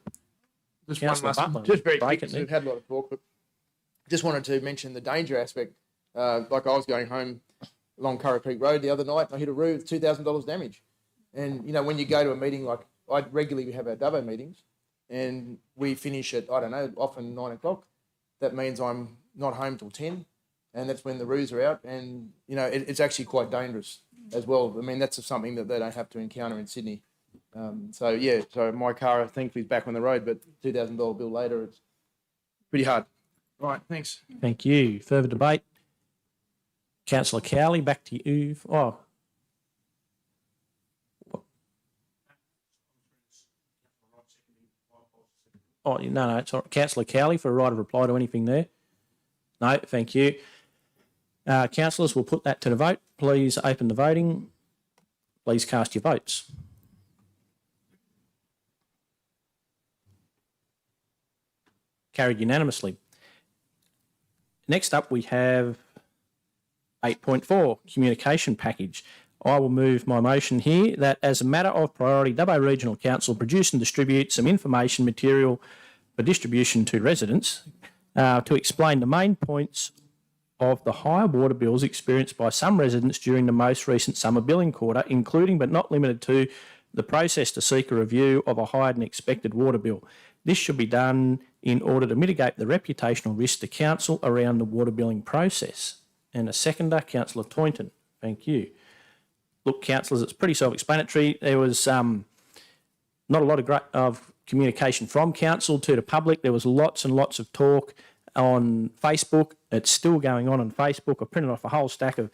Just Councillor one last, Butler. just very quick, Break it, 'cause Nick. we've had a lot of talk, but just wanted to mention the danger aspect. Like I was going home along Curra Creek Road the other night, and I hit a roof, $2,000 damage. And, you know, when you go to a meeting, like I regularly have our Dubbo meetings, and we finish at, I don't know, often 9 o'clock. That means I'm not home till 10, and that's when the roofs are out. And, you know, it's actually quite dangerous as well. I mean, that's something that they don't have to encounter in Sydney. So my car, thankfully, is back on the road, but $2,000 bill later, it's pretty hard. Right, thanks. Thank you. Further debate? Councillor Cowley, back to you. No, it's all right. Councillor Cowley for a right of reply to anything there? No, thank you. Councillors, we'll put that to the vote. Please open the voting. Please cast your votes. Carried unanimously. Next up, we have 8.4, communication package. I will move my motion here that as a matter of priority, Dubbo Regional Council produce and distribute some information material for distribution to residents to explain the main points of the higher water bills experienced by some residents during the most recent summer billing quarter, including but not limited to the process to seek a review of a higher than expected water bill. This should be done in order to mitigate the reputational risk to council around the water billing process. And a seconder, Councillor Toynton. Thank you. Look, councillors, it's pretty self-explanatory. There was not a lot of communication from council to the public. There was lots and lots of talk on Facebook. It's still going on Facebook. I printed off a whole stack of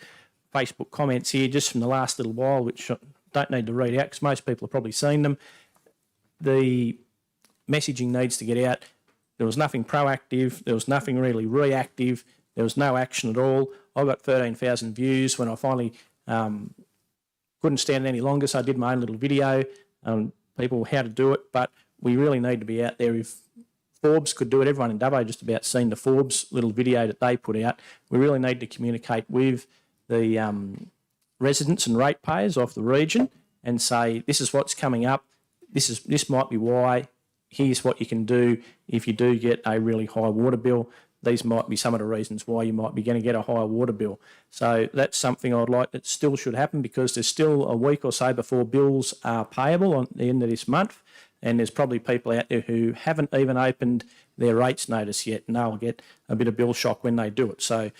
Facebook comments here just from the last little while, which I don't need to read out because most people have probably seen them. The messaging needs to get out. There was nothing proactive. There was nothing really reactive. There was no action at all. I got 13,000 views when I finally couldn't stand it any longer, so I did my own little video on people how to do it. But we really need to be out there. If Forbes could do it, everyone in Dubbo just about seen the Forbes little video that they put out. We really need to communicate with the residents and ratepayers of the region and say, this is what's coming up. This might be why. Here's what you can do if you do get a really high water bill. These might be some of the reasons why you might be going to get a higher water bill. So that's something I'd like that still should happen because there's still a week or so before bills are payable on the end of this month. And there's probably people out there who haven't even opened their rates notice yet, and they'll get a bit of bill shock when they do it. So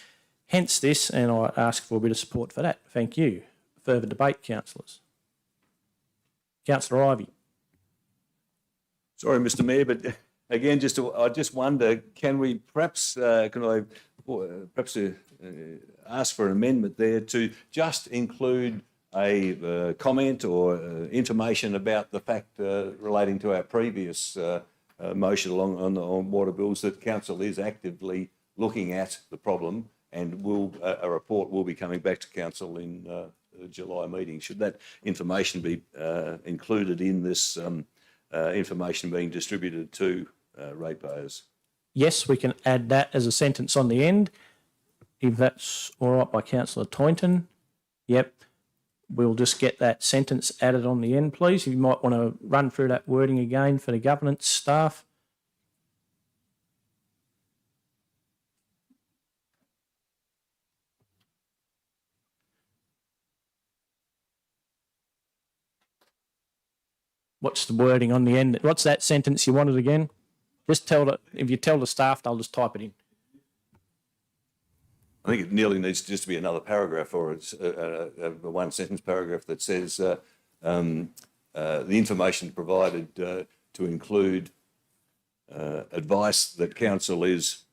hence this, and I ask for a bit of support for that. Thank you. Further debate, councillors. Councillor Ivey. Sorry, Mr. Mayor, but again, I just wonder, can we perhaps, ask for an amendment there to just include a comment or information about the fact relating to our previous motion on water bills that council is actively looking at the problem and a report will be coming back to council in the July meeting. Should that information be included in this information being distributed to ratepayers? Yes, we can add that as a sentence on the end, if that's all right by Councillor Toynton. Yep, we'll just get that sentence added on the end, please. You might want to run through that wording again for the governance staff. What's the wording on the end? What's that sentence you wanted again? Just if you tell the staff, they'll just type it in. I think it nearly needs just to be another paragraph, or it's a one sentence paragraph that says the information provided to include advice that council is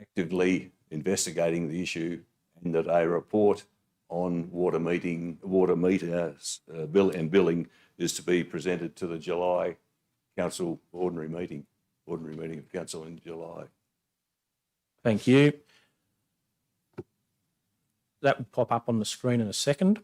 actively investigating the issue, and that a report on water meters bill and billing is to be presented to the July council ordinary meeting of council in July. Thank you. That will pop up on the screen in a second.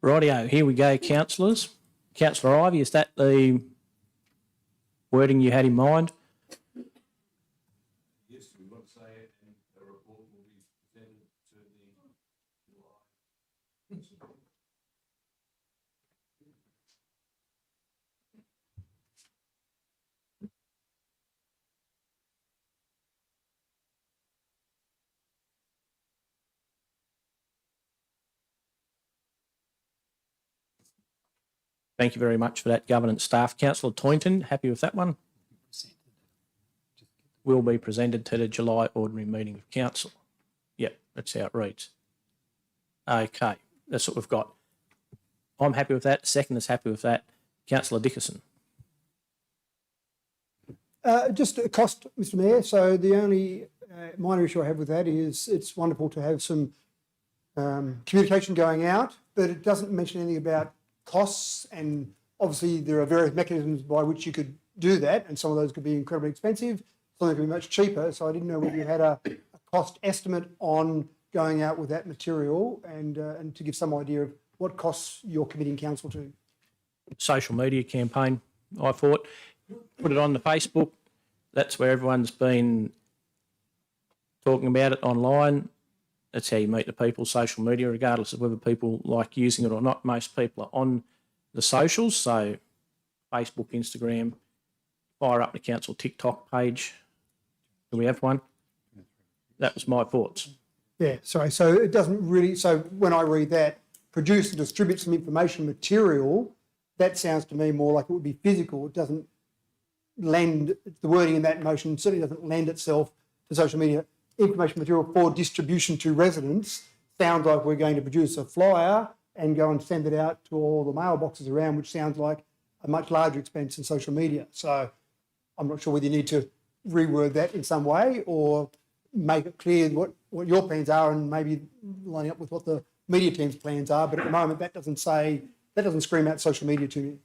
Rightio, here we go, councillors. Councillor Ivey, is that the wording you had in mind? Yes, we want to say it, and the report will be presented to the July. Thank you very much for that, governance staff. Councillor Toynton, happy with that one? Will be presented to the July ordinary meeting of council. Yep, that's how it reads. Okay, that's what we've got. I'm happy with that. Second is happy with that. Councillor Dickerson. Just a cost, Mr Mayor. So the only minor issue I have with that is it's wonderful to have some communication going out, but it doesn't mention anything about costs, and obviously there are various mechanisms by which you could do that, and some of those could be incredibly expensive, some could be much cheaper. So I didn't know whether you had a cost estimate on going out with that material, and to give some idea of what costs you're committing council to. Social media campaign, I thought. Put it on the Facebook. That's where everyone's been talking about it online. That's how you meet the people, social media, regardless of whether people like using it or not. Most people are on the socials, so Facebook, Instagram, fire up the council TikTok page. Do we have one? That was my thoughts. Yeah, sorry. So it doesn't really, so when I read that, produce and distribute some information material, that sounds to me more like it would be physical. It doesn't lend, the wording in that motion certainly doesn't lend itself to social media. Information material for distribution to residents sounds like we're going to produce a flyer and go and send it out to all the mailboxes around, which sounds like a much larger expense than social media. So I'm not sure whether you need to reword that in some way or make it clear what your plans are and maybe lining up with what the media team's plans are. But at the moment, that doesn't scream out social media to me.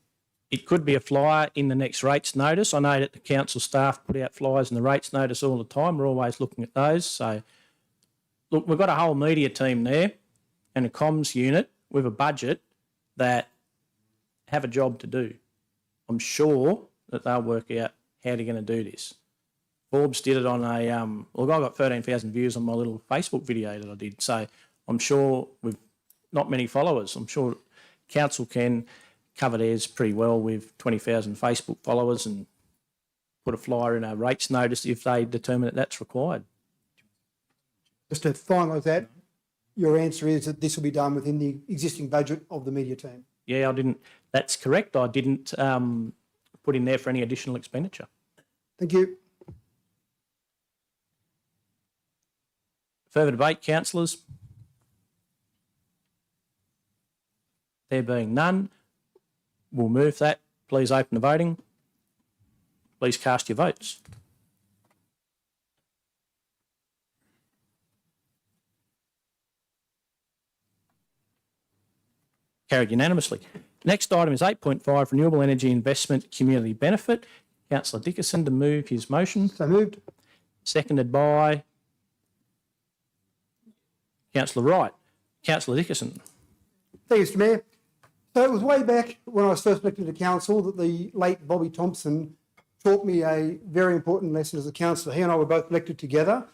It could be a flyer in the next rates notice. I know that the council staff put out flyers in the rates notice all the time. We're always looking at those. So, look, we've got a whole media team there and a comms unit with a budget that have a job to do. I'm sure that they'll work out how they're going to do this. Forbes did it on a, look, I got 13,000 views on my little Facebook video that I did. So I'm sure with not many followers, I'm sure council can cover theirs pretty well with 20,000 Facebook followers and put a flyer in a rates notice if they determine that that's required. Just to finalise that, your answer is that this will be done within the existing budget of the media team. Yeah, that's correct. I didn't put in there for any additional expenditure. Thank you. Further debate, councillors? There being none, we'll move that. Please open the voting. Please cast your votes. Carried unanimously. Next item is 8.5, Renewable Energy Investment Community Benefit. Councillor Dickerson to move his motion. So moved. Seconded by Councillor Wright. Councillor Dickerson. Thank you, Mr Mayor. So it was way back when I was first elected to council that the late Bobby Thompson taught me a very important lesson as a councillor. He and I were both elected together,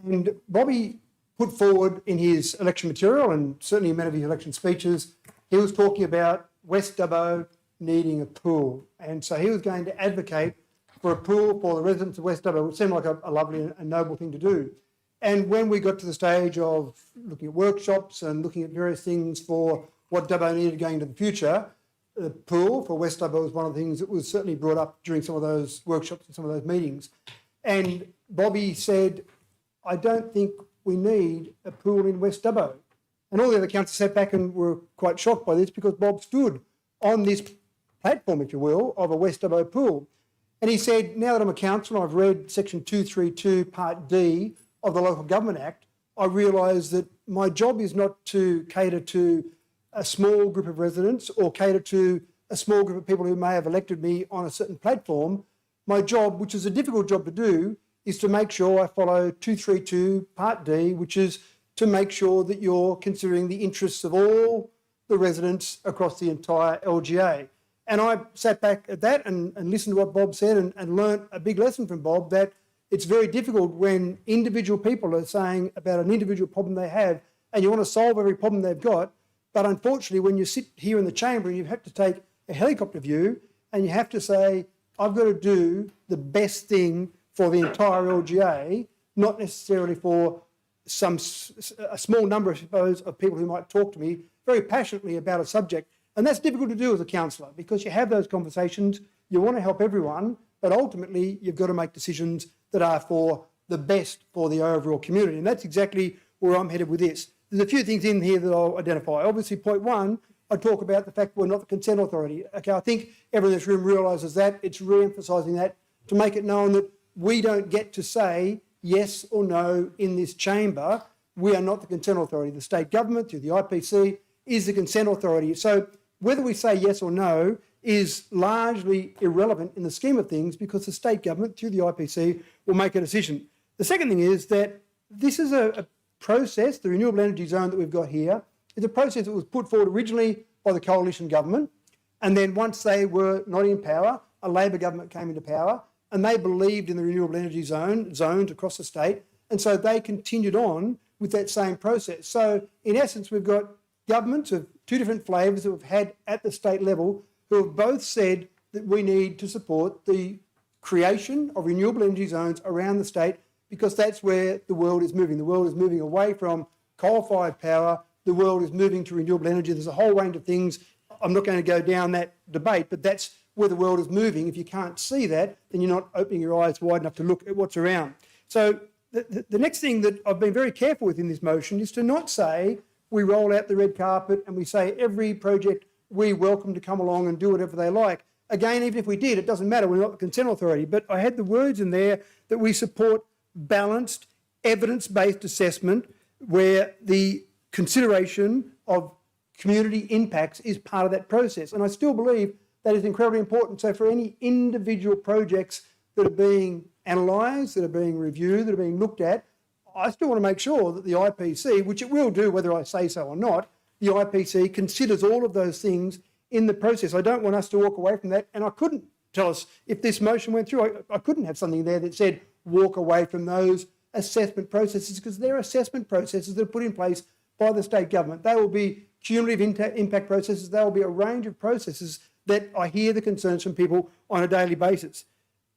and Bobby put forward in his election material, and certainly in many of his election speeches, he was talking about West Dubbo needing a pool. And so he was going to advocate for a pool for the residents of West Dubbo, which seemed like a lovely and noble thing to do. And when we got to the stage of looking at workshops and looking at various things for what Dubbo needed going into the future, the pool for West Dubbo was one of the things that was certainly brought up during some of those workshops and some of those meetings. And Bobby said, I don't think we need a pool in West Dubbo. And all the other councillors sat back and were quite shocked by this because Bob stood on this platform, if you will, of a West Dubbo pool. And he said, now that I'm a councillor, I've read section 232 part D of the Local Government Act, I realise that my job is not to cater to a small group of residents or cater to a small group of people who may have elected me on a certain platform. My job, which is a difficult job to do, is to make sure I follow 232 part D, which is to make sure that you're considering the interests of all the residents across the entire LGA. And I sat back at that and listened to what Bob said and learnt a big lesson from Bob that it's very difficult when individual people are saying about an individual problem they have and you want to solve every problem they've got. But unfortunately, when you sit here in the chamber and you have to take a helicopter view and you have to say, I've got to do the best thing for the entire LGA, not necessarily for a small number, I suppose, of people who might talk to me very passionately about a subject. And that's difficult to do as a councillor because you have those conversations, you want to help everyone, but ultimately you've got to make decisions that are for the best for the overall community. And that's exactly where I'm headed with this. There's a few things in here that I'll identify. Obviously, point one, I talk about the fact we're not the consent authority. Okay, I think everyone in this room realises that. It's re-emphasising that to make it known that we don't get to say yes or no in this chamber. We are not the consent authority. The state government, through the IPC, is the consent authority. So whether we say yes or no is largely irrelevant in the scheme of things because the state government, through the IPC, will make a decision. The second thing is that this is a process, the renewable energy zone that we've got here, is a process that was put forward originally by the coalition government. And then once they were not in power, a Labor government came into power and they believed in the renewable energy zones across the state. And so they continued on with that same process. So in essence, we've got governments of two different flavours that we've had at the state level who have both said that we need to support the creation of renewable energy zones around the state because that's where the world is moving. The world is moving away from coal-fired power. The world is moving to renewable energy. There's a whole range of things. I'm not going to go down that debate, but that's where the world is moving. If you can't see that, then you're not opening your eyes wide enough to look at what's around. So the next thing that I've been very careful with in this motion is to not say we roll out the red carpet and we say every project we welcome to come along and do whatever they like. Again, even if we did, it doesn't matter. We're not the consent authority. But I had the words in there that we support balanced, evidence-based assessment where the consideration of community impacts is part of that process. And I still believe that is incredibly important. So for any individual projects that are being analysed, that are being reviewed, that are being looked at, I still want to make sure that the IPC, which it will do whether I say so or not, the IPC considers all of those things in the process. I don't want us to walk away from that. And I couldn't tell us if this motion went through, I couldn't have something there that said walk away from those assessment processes because they're assessment processes that are put in place by the state government. They will be cumulative impact processes. There will be a range of processes that I hear the concerns from people on a daily basis.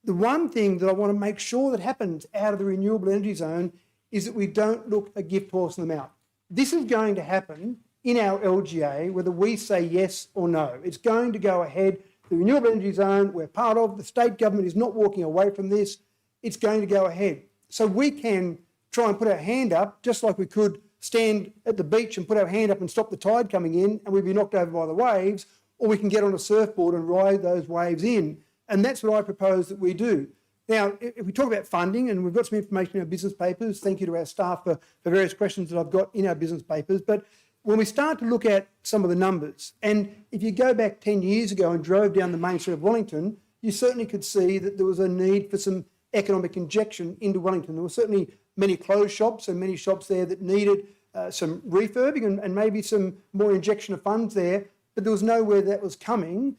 The one thing that I want to make sure that happens out of the renewable energy zone is that we don't look a gift horse in the mouth. This is going to happen in our LGA, whether we say yes or no. It's going to go ahead. The renewable energy zone we're part of, the state government is not walking away from this. It's going to go ahead. So we can try and put our hand up, just like we could stand at the beach and put our hand up and stop the tide coming in and we'd be knocked over by the waves, or we can get on a surfboard and ride those waves in. And that's what I propose that we do. Now, if we talk about funding, and we've got some information in our business papers, thank you to our staff for various questions that I've got in our business papers, but when we start to look at some of the numbers, and if you go back 10 years ago and drove down the main street of Wellington, you certainly could see that there was a need for some economic injection into Wellington. There were certainly many closed shops and many shops there that needed some refurbing and maybe some more injection of funds there, but there was nowhere that was coming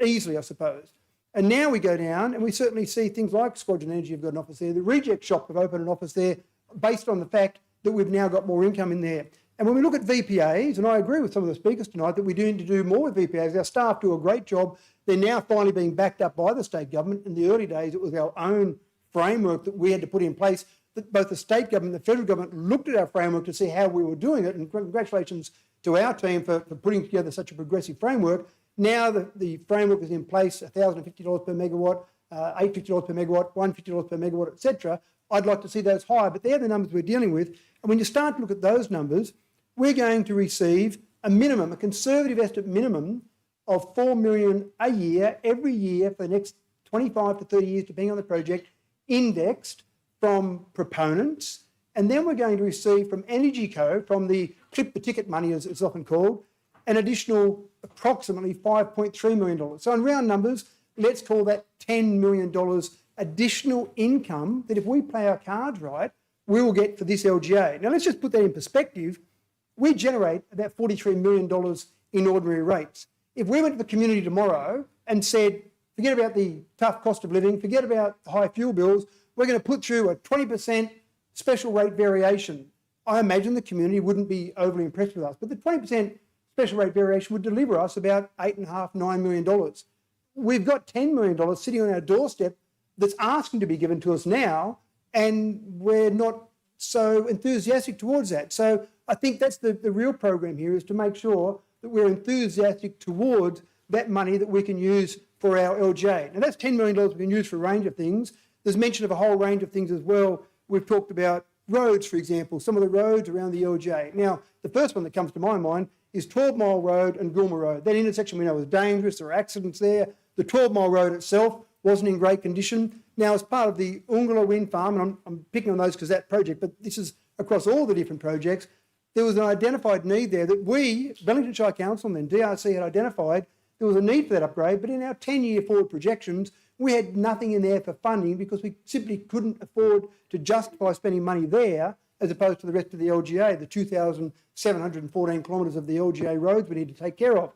easily, I suppose. And now we go down and we certainly see things like Squadron Energy have got an office there. The Reject Shop have opened an office there based on the fact that we've now got more income in there. And when we look at VPAs, and I agree with some of the speakers tonight that we do need to do more with VPAs, our staff do a great job. They're now finally being backed up by the state government. In the early days, it was our own framework that we had to put in place, that both the state government and the federal government looked at our framework to see how we were doing it. And congratulations to our team for putting together such a progressive framework. Now the framework is in place, $1,050 per megawatt, $850 per megawatt, $150 per megawatt, etc. I'd like to see those higher, but they're the numbers we're dealing with. And when you start to look at those numbers, we're going to receive a minimum, a conservative estimate minimum of $4 million a year, every year for the next 25 to 30 years, depending on the project, indexed from proponents. And then we're going to receive from Energy Co, from the clip the ticket money, as it's often called, an additional approximately $5.3 million. So in round numbers, let's call that $10 million additional income that if we play our cards right, we will get for this LGA. Now let's just put that in perspective. We generate about $43 million in ordinary rates. If we went to the community tomorrow and said, forget about the tough cost of living, forget about the high fuel bills, we're going to put through a 20% special rate variation, I imagine the community wouldn't be overly impressed with us. But the 20% special rate variation would deliver us about $8.5, $9 million. We've got $10 million sitting on our doorstep that's asking to be given to us now, and we're not so enthusiastic towards that. So I think that's the real program here, is to make sure that we're enthusiastic towards that money that we can use for our LGA. Now that's $10 million we can use for a range of things. There's mention of a whole range of things as well. We've talked about roads, for example, some of the roads around the LGA. Now, the first one that comes to my mind is 12 Mile Road and Goulmer Road. That intersection we know is dangerous, there are accidents there. The 12 Mile Road itself wasn't in great condition. Now, as part of the Ungala Wind Farm, and I'm picking on those because that project, but this is across all the different projects, there was an identified need there that we, Wellington Shire Council and then DRC had identified. There was a need for that upgrade, but in our 10-year forward projections, we had nothing in there for funding because we simply couldn't afford to justify spending money there as opposed to the rest of the LGA, the 2,714 kilometres of the LGA roads we need to take care of.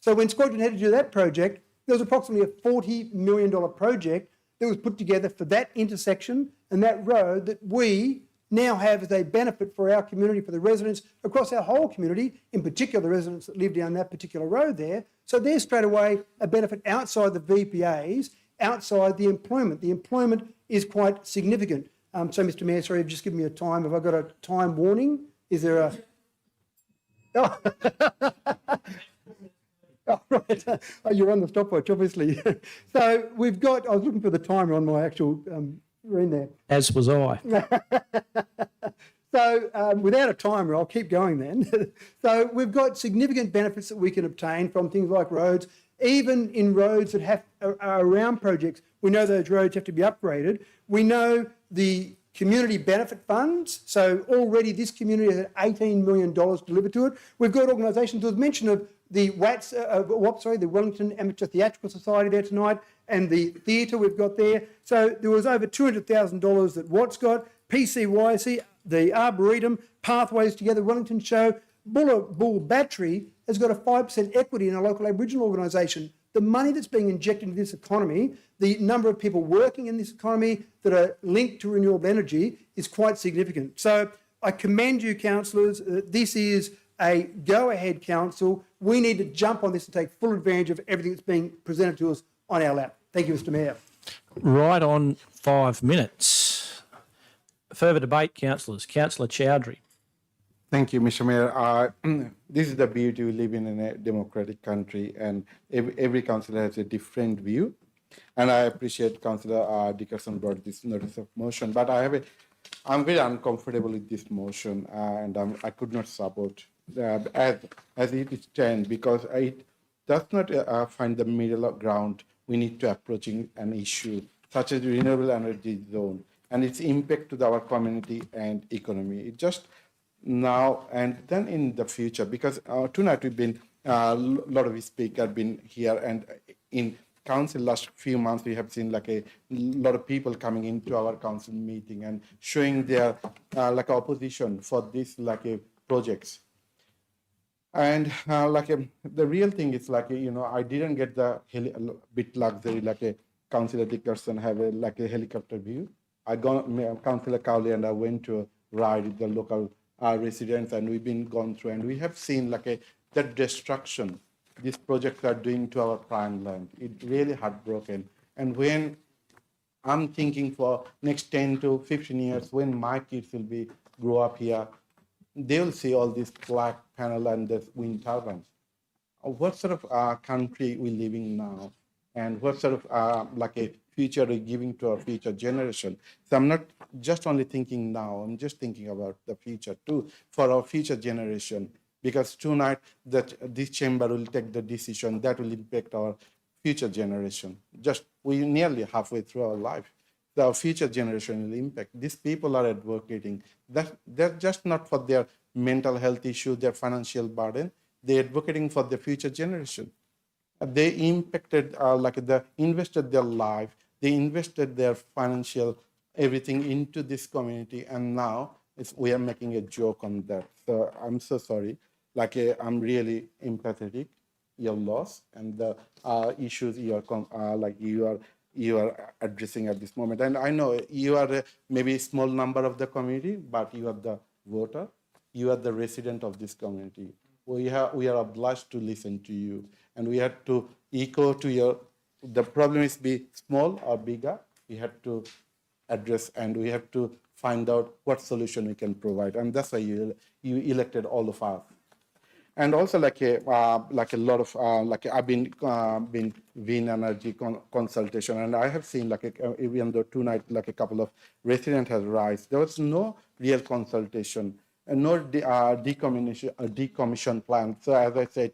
So when Squadron had to do that project, there was approximately a $40 million project that was put together for that intersection and that road that we now have as a benefit for our community, for the residents across our whole community, in particular the residents that live down that particular road there. So there's straight away a benefit outside the VPAs, outside the employment. The employment is quite significant. So, Mr. Mayor, sorry, you've just given me a time. Have I got a time warning? Is there a... Oh, oh right. Oh, you're on the stopwatch, obviously. So we've got... I was looking for the timer on my actual screen there. As was I. So without a timer, I'll keep going then. So we've got significant benefits that we can obtain from things like roads. Even in roads that are around projects, we know those roads have to be upgraded. We know the community benefit funds. So already this community has had $18 million delivered to it. We've got organisations, there was mention of the the Wellington Amateur Theatrical Society there tonight, and the theatre we've got there. So there was over $200,000 that Watts got, PCYC, the Arboretum, Pathways Together, Wellington Show, Bull Battery has got a 5% equity in a local Aboriginal organisation. The money that's being injected into this economy, the number of people working in this economy that are linked to renewable energy is quite significant. So I commend you, councillors. This is a go-ahead council. We need to jump on this and take full advantage of everything that's being presented to us on our lap. Thank you, Mr. Mayor. Right on 5 minutes. Further debate, councillors. Councillor Chowdhury. Thank you, Mr. Mayor. This is the beauty we live in a democratic country, and every councillor has a different view. And I appreciate Councillor Dickerson brought this notice of motion. But I have I'm very uncomfortable with this motion, and I could not support as it stands because it does not find the middle ground. We need to approaching an issue such as renewable energy zone and its impact to our community and economy. It just now and then in the future, because tonight we've been a lot of speakers been here, and in council last few months we have seen like a lot of people coming into our council meeting and showing their like opposition for this like a projects. And the real thing is like I didn't get the bit luxury like a Councillor Dickerson have a like a helicopter view. Councillor Cowley and I went to a ride with the local residents, and we've been gone through, and we have seen like that destruction these projects are doing to our prime land. It really heartbroken. And when I'm thinking for next 10 to 15 years, when my kids will be grow up here, they will see all this black panel and the wind turbines. What sort of country we living now, and what sort of like a future we're giving to our future generation? So I'm not just only thinking now, I'm just thinking about the future too, for our future generation. Because tonight that this chamber will take the decision that will impact our future generation. Just we nearly halfway through our life. The future generation will impact. These people are advocating that they're just not for their mental health issue, their financial burden. They're advocating for the future generation. They impacted invested their life. They invested their financial everything into this community, and now we are making a joke on that. So I'm so sorry. I'm really empathetic, your loss and the issues you are addressing at this moment. And I know you are maybe a small number of the community, but you are the voter, you are the resident of this community. We are obliged to listen to you, and we have to echo to your. The problem is be small or bigger. We have to address, and we have to find out what solution we can provide, and that's why you elected all of us. And also like a lot of I've been wind energy consultation, and I have seen even though tonight a couple of residents has raised, there was no real consultation and no decommission plan. So as I said,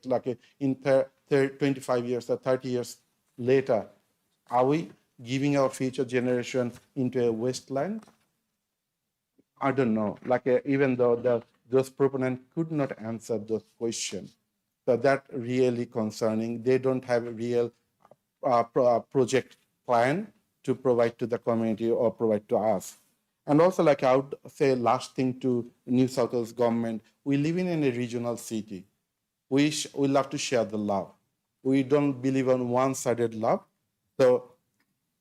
in 25 years or 30 years later, are we giving our future generation into a wasteland? I don't know. Even though those proponents could not answer those questions. So that really concerning. They don't have a real project plan to provide to the community or provide to us. And also I would say last thing to New South Wales government, we live in a regional city. We love to share the love. We don't believe on one-sided love. So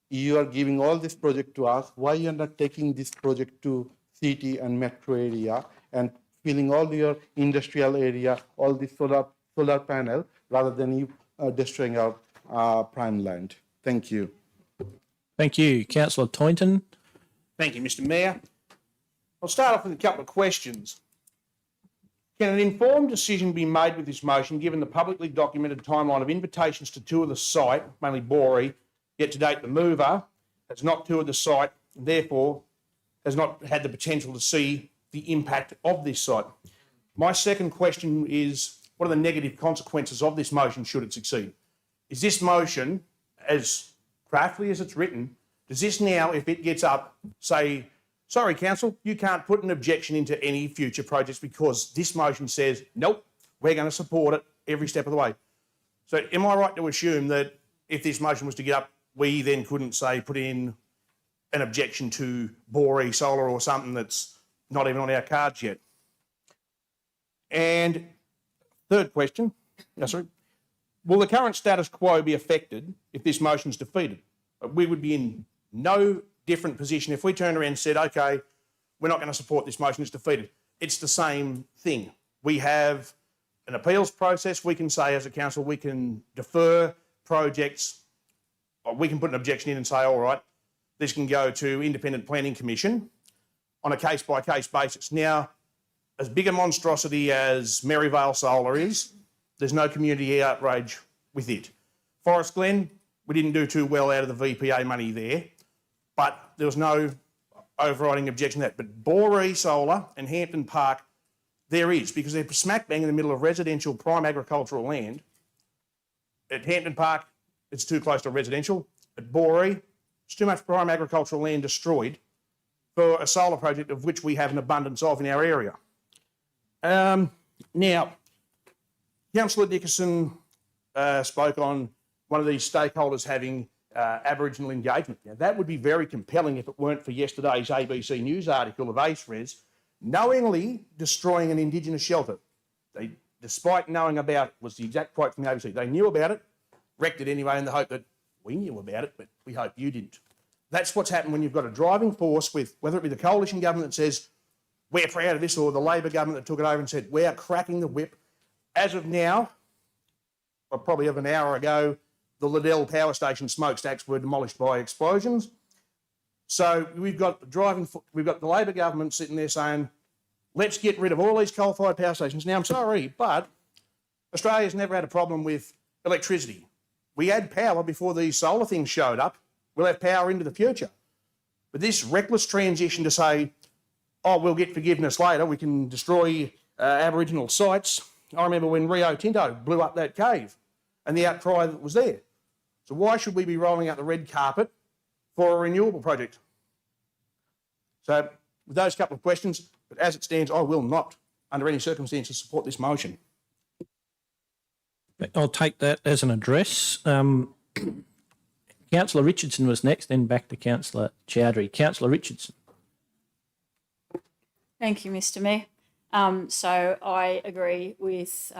you are giving all this project to us. Why you are not taking this project to city and metro area and filling all your industrial area, all the solar panel, rather than you destroying our prime land? Thank you. Thank you. Councillor Toynton. Thank you, Mr. Mayor. I'll start off with a couple of questions. Can an informed decision be made with this motion, given the publicly documented timeline of invitations to tour the site, mainly Boree, yet to date the mover has not toured the site, and therefore has not had the potential to see the impact of this site? My second question is, what are the negative consequences of this motion should it succeed? Is this motion, as craftily as it's written, does this now, if it gets up, say, sorry, council, you can't put an objection into any future projects because this motion says, nope, we're going to support it every step of the way? So am I right to assume that if this motion was to get up, we then couldn't, say, put in an objection to Boree Solar or something that's not even on our cards yet? And third question, will the current status quo be affected if this motion is defeated? We would be in no different position if we turned around and said, okay, we're not going to support this motion, it's defeated. It's the same thing. We have an appeals process. We can say as a council, we can defer projects, or we can put an objection in and say, all right, this can go to Independent Planning Commission on a case-by-case basis. Now, as big a monstrosity as Maryvale Solar is, there's no community outrage with it. Forest Glen, we didn't do too well out of the VPA money there, but there was no overriding objection to that. But Boree Solar and Hampton Park, there is, because they're smack bang in the middle of residential prime agricultural land. At Hampton Park, it's too close to residential. At Boree, it's too much prime agricultural land destroyed for a solar project of which we have an abundance of in our area. Now, Councillor Dickinson spoke on one of these stakeholders having Aboriginal engagement. Now, that would be very compelling if it weren't for yesterday's ABC News article of ACERES knowingly destroying an Indigenous shelter. They, despite knowing about it, was the exact quote from the ABC, they knew about it, wrecked it anyway in the hope that we knew about it, but we hope you didn't. That's what's happened when you've got a driving force with, whether it be the coalition government that says, we're proud of this, or the Labor government that took it over and said, we are cracking the whip. As of now, or probably of an hour ago, the Liddell Power Station smokestacks were demolished by explosions. So we've got the Labor government sitting there saying, let's get rid of all these coal-fired power stations. Now, I'm sorry, but Australia's never had a problem with electricity. We had power before these solar things showed up. We'll have power into the future. But this reckless transition to say, oh, we'll get forgiveness later, we can destroy Aboriginal sites. I remember when Rio Tinto blew up that cave and the outcry that was there. So why should we be rolling out the red carpet for a renewable project? So with those couple of questions, but as it stands, I will not, under any circumstances, support this motion. I'll take that as an address. Councillor Richardson was next, then back to Councillor Chowdhury. Councillor Richardson. Thank you, Mr Mayor. So I agree with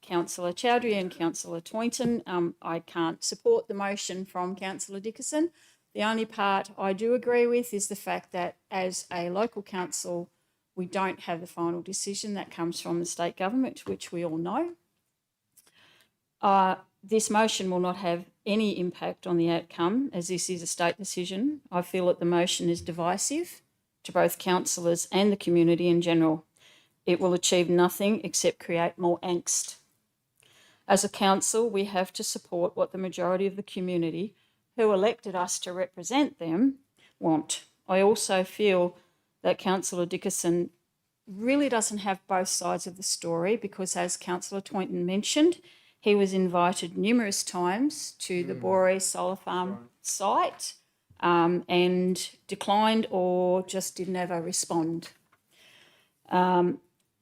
Councillor Chowdhury and Councillor Toynton. I can't support the motion from Councillor Dickinson. The only part I do agree with is the fact that as a local council, we don't have the final decision. That comes from the state government, which we all know. This motion will not have any impact on the outcome, as this is a state decision. I feel that the motion is divisive to both councillors and the community in general. It will achieve nothing except create more angst. As a council, we have to support what the majority of the community who elected us to represent them want. I also feel that Councillor Dickinson really doesn't have both sides of the story because, as Councillor Toynton mentioned, he was invited numerous times to the Boree Solar Farm site and declined or just didn't ever respond.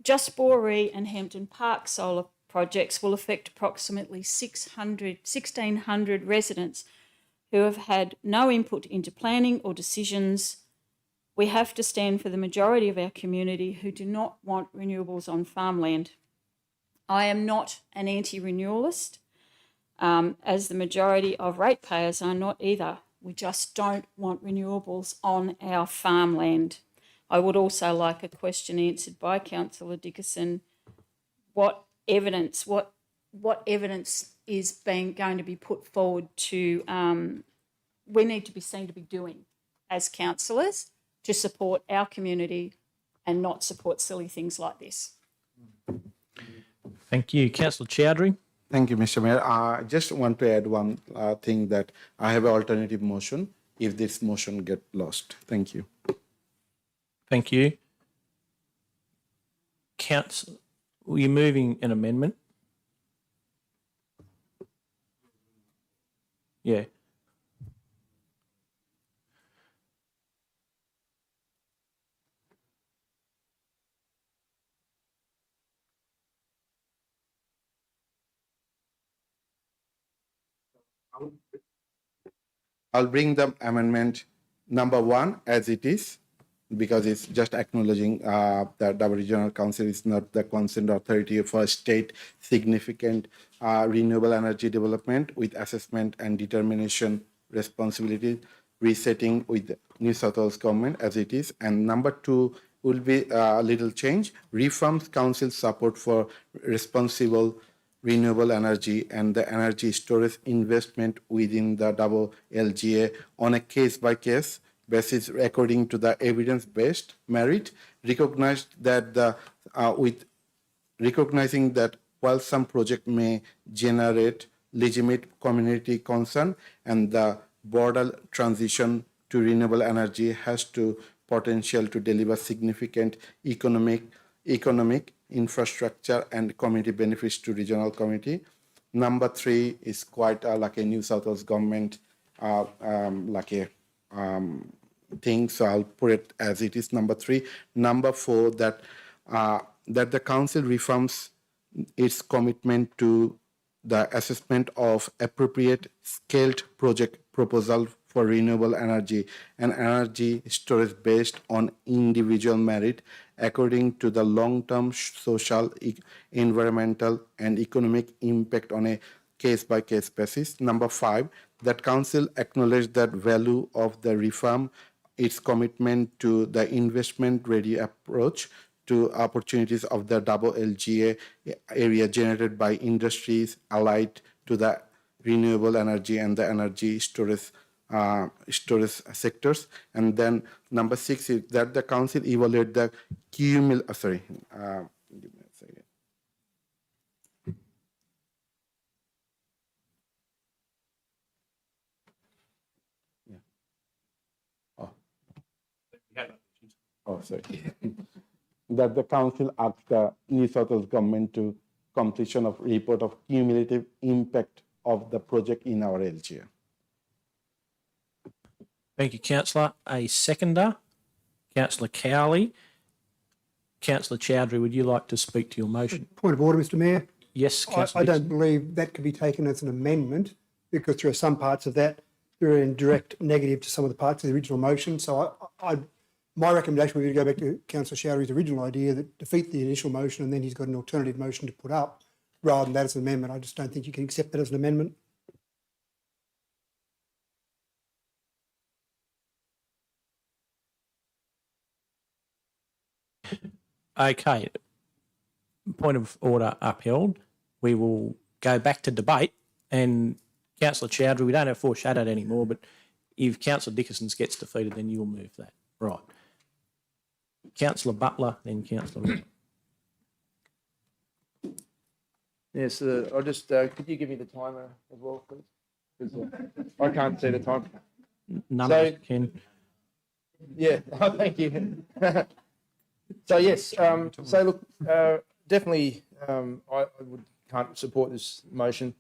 Just Boree and Hampton Park solar projects will affect approximately 1,600 residents who have had no input into planning or decisions. We have to stand for the majority of our community who do not want renewables on farmland. I am not an anti-renewalist, as the majority of ratepayers are not either. We just don't want renewables on our farmland. I would also like a question answered by Councillor Dickinson. What evidence is going to be put forward to we need to be seen to be doing as councillors to support our community and not support silly things like this? Thank you. Councillor Chowdhury. Thank you, Mr. Mayor. I just want to add one thing, that I have an alternative motion if this motion gets lost. Thank you. Thank you. Council, were you moving an amendment? Yeah. I'll bring the amendment number 1 as it is, because it's just acknowledging that the Regional Council is not the concerned authority for state significant renewable energy development with assessment and determination responsibility, resetting with New South Wales government as it is. And number 2 will be a little change, reforms council support for responsible renewable energy and the energy storage investment within the LGA on a case-by-case basis according to the evidence-based merit, recognized that recognizing that while some project may generate legitimate community concern and the broader transition to renewable energy has to potential to deliver significant economic, infrastructure and community benefits to regional community. Number 3 is quite like a New South Wales government thing, so I'll put it as it is, number 3. Number 4, that the council reaffirms its commitment to the assessment of appropriate scaled project proposal for renewable energy and energy storage based on individual merit according to the long-term social, environmental and economic impact on a case-by-case basis. Number 5, that council acknowledge that value of the reform, its commitment to the investment-ready approach to opportunities of the double LGA area generated by industries allied to the renewable energy and the energy storage sectors. And then number 6 is that the council evaluate the give me a second. Yeah. Oh, sorry. That the council asked the New South Wales government to completion of report of cumulative impact of the project in our LGA. Thank you, councillor. A seconder, councillor Cowley. Councillor Chowdhury, would you like to speak to your motion? Point of order, Mr Mayor. Yes, I councillor. don't believe that can be taken as an amendment because there are some parts of that that are in direct negative to some of the parts of the original motion. So my recommendation would be to go back to Councillor Chowdhury's original idea that defeat the initial motion and then he's got an alternative motion to put up rather than that as an amendment. I just don't think you can accept that as an amendment. Okay. Point of order upheld. We will go back to debate. And councillor Chowdhury, we don't have foreshadowed anymore, but if councillor Dickinson gets defeated, then you'll move that. Right. Councillor Butler, then councillor Roy. Yes, I'll just, could you give me the timer as well, please? Because I can't see the time. None So- of us can. Yeah, thank you. So yes, so look, definitely, can't support this motion.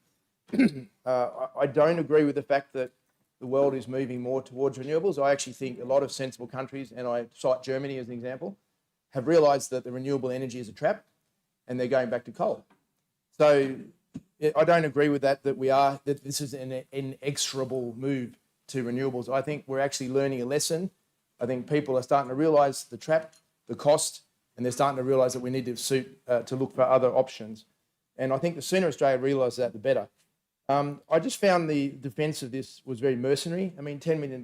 I don't agree with the fact that the world is moving more towards renewables. I actually think a lot of sensible countries, and I cite Germany as an example, have realised that the renewable energy is a trap, and they're going back to coal. So I don't agree with that that this is an inexorable move to renewables. I think we're actually learning a lesson. I think people are starting to realise the trap, the cost, and they're starting to realise that we need to look for other options. And I think the sooner Australia realises that, the better. I just found the defence of this was very mercenary. I mean, $10 million,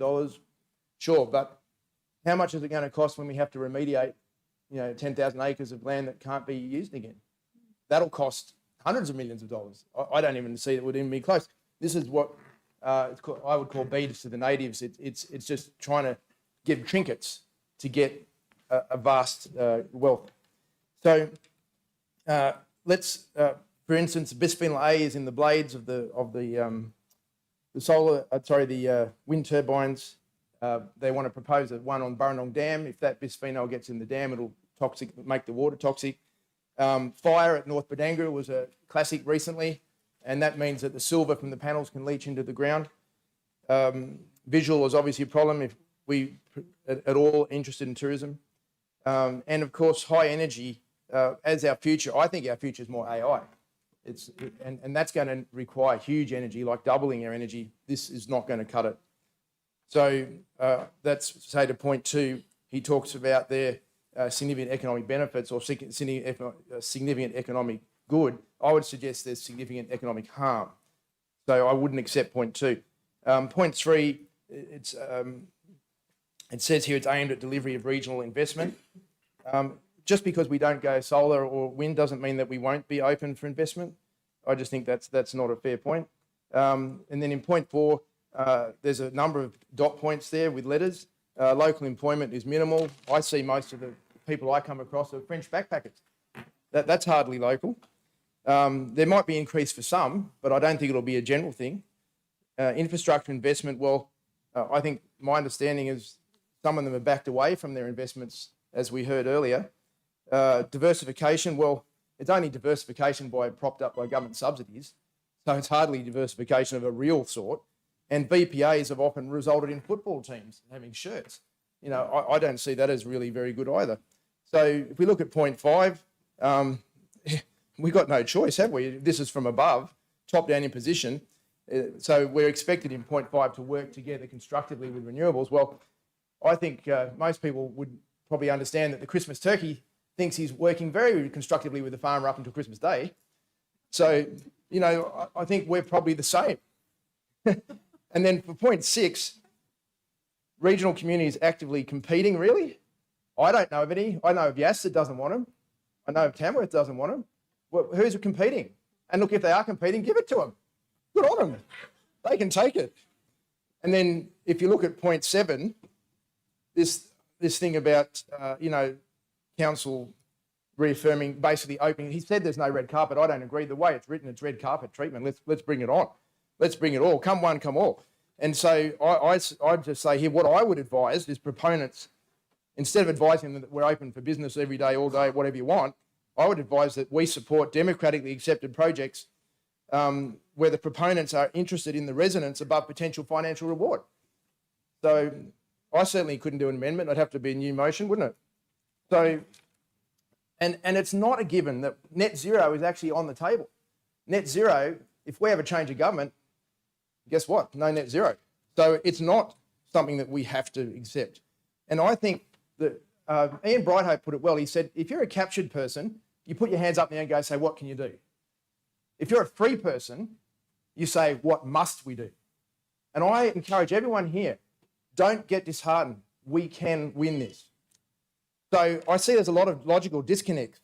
sure, but how much is it going to cost when we have to remediate, 10,000 acres of land that can't be used again? That'll cost hundreds of millions of dollars. I don't even see it would even be close. This is what I would call beads to the natives. It's just trying to give trinkets to get a vast wealth. So let's, for instance, bisphenol A is in the blades of the wind turbines. They want to propose one on Burrendong Dam. If that bisphenol gets in the dam, it'll make the water toxic. Fire at North Badangaroo was a classic recently, and that means that the silver from the panels can leach into the ground. Visual is obviously a problem if we at all interested in tourism. And of course, high energy as our future. I think our future is more AI. And that's going to require huge energy, like doubling our energy. This is not going to cut it. So that's, say, to point 2, he talks about their significant economic benefits or significant economic good. I would suggest there's significant economic harm. So I wouldn't accept point 2. Point 3, it says here it's aimed at delivery of regional investment. Just because we don't go solar or wind doesn't mean that we won't be open for investment. I just think that's not a fair point. And then in point 4, there's a number of dot points there with letters. Local employment is minimal. I see most of the people I come across are French backpackers. That's hardly local. There might be increase for some, but I don't think it'll be a general thing. Infrastructure investment, well, I think my understanding is Some of them have backed away from their investments, as we heard earlier. Diversification, well, it's only diversification propped up by government subsidies, so it's hardly diversification of a real sort. And VPAs have often resulted in football teams having shirts. You know, I don't see that as really very good either. So if we look at point 5, we've got no choice, have we? This is from above, top-down imposition. So we're expected in point 5 to work together constructively with renewables. Well, I think most people would probably understand that the Christmas turkey thinks he's working very constructively with the farmer up until Christmas Day. So, you know, I think we're probably the same. And then for point 6, regional communities actively competing, really? I don't know of any. I know of Yass that doesn't want them. I know of Tamworth doesn't want them. Well, who's competing? And look, if they are competing, give it to them. Good on them. They can take it. And then if you look at point 7, this thing about, you know, council reaffirming, basically opening. He said there's no red carpet. I don't agree. The way it's written, it's red carpet treatment. Let's bring it on. Let's bring it all. Come one, come all. And so I'd just say here, what I would advise is proponents, instead of advising them that we're open for business every day, all day, whatever you want, I would advise that we support democratically accepted projects where the proponents are interested in the residents above potential financial reward. So I certainly couldn't do an amendment. It'd have to be a new motion, wouldn't it? So, and it's not a given that net zero is actually on the table. Net zero, if we have a change of government, guess what? No net zero. So it's not something that we have to accept. And I think that Ian Brightope put it well. He said, if you're a captured person, you put your hands up in the air and go, say, what can you do? If you're a free person, you say, what must we do? And I encourage everyone here, don't get disheartened. We can win this. So I see there's a lot of logical disconnects.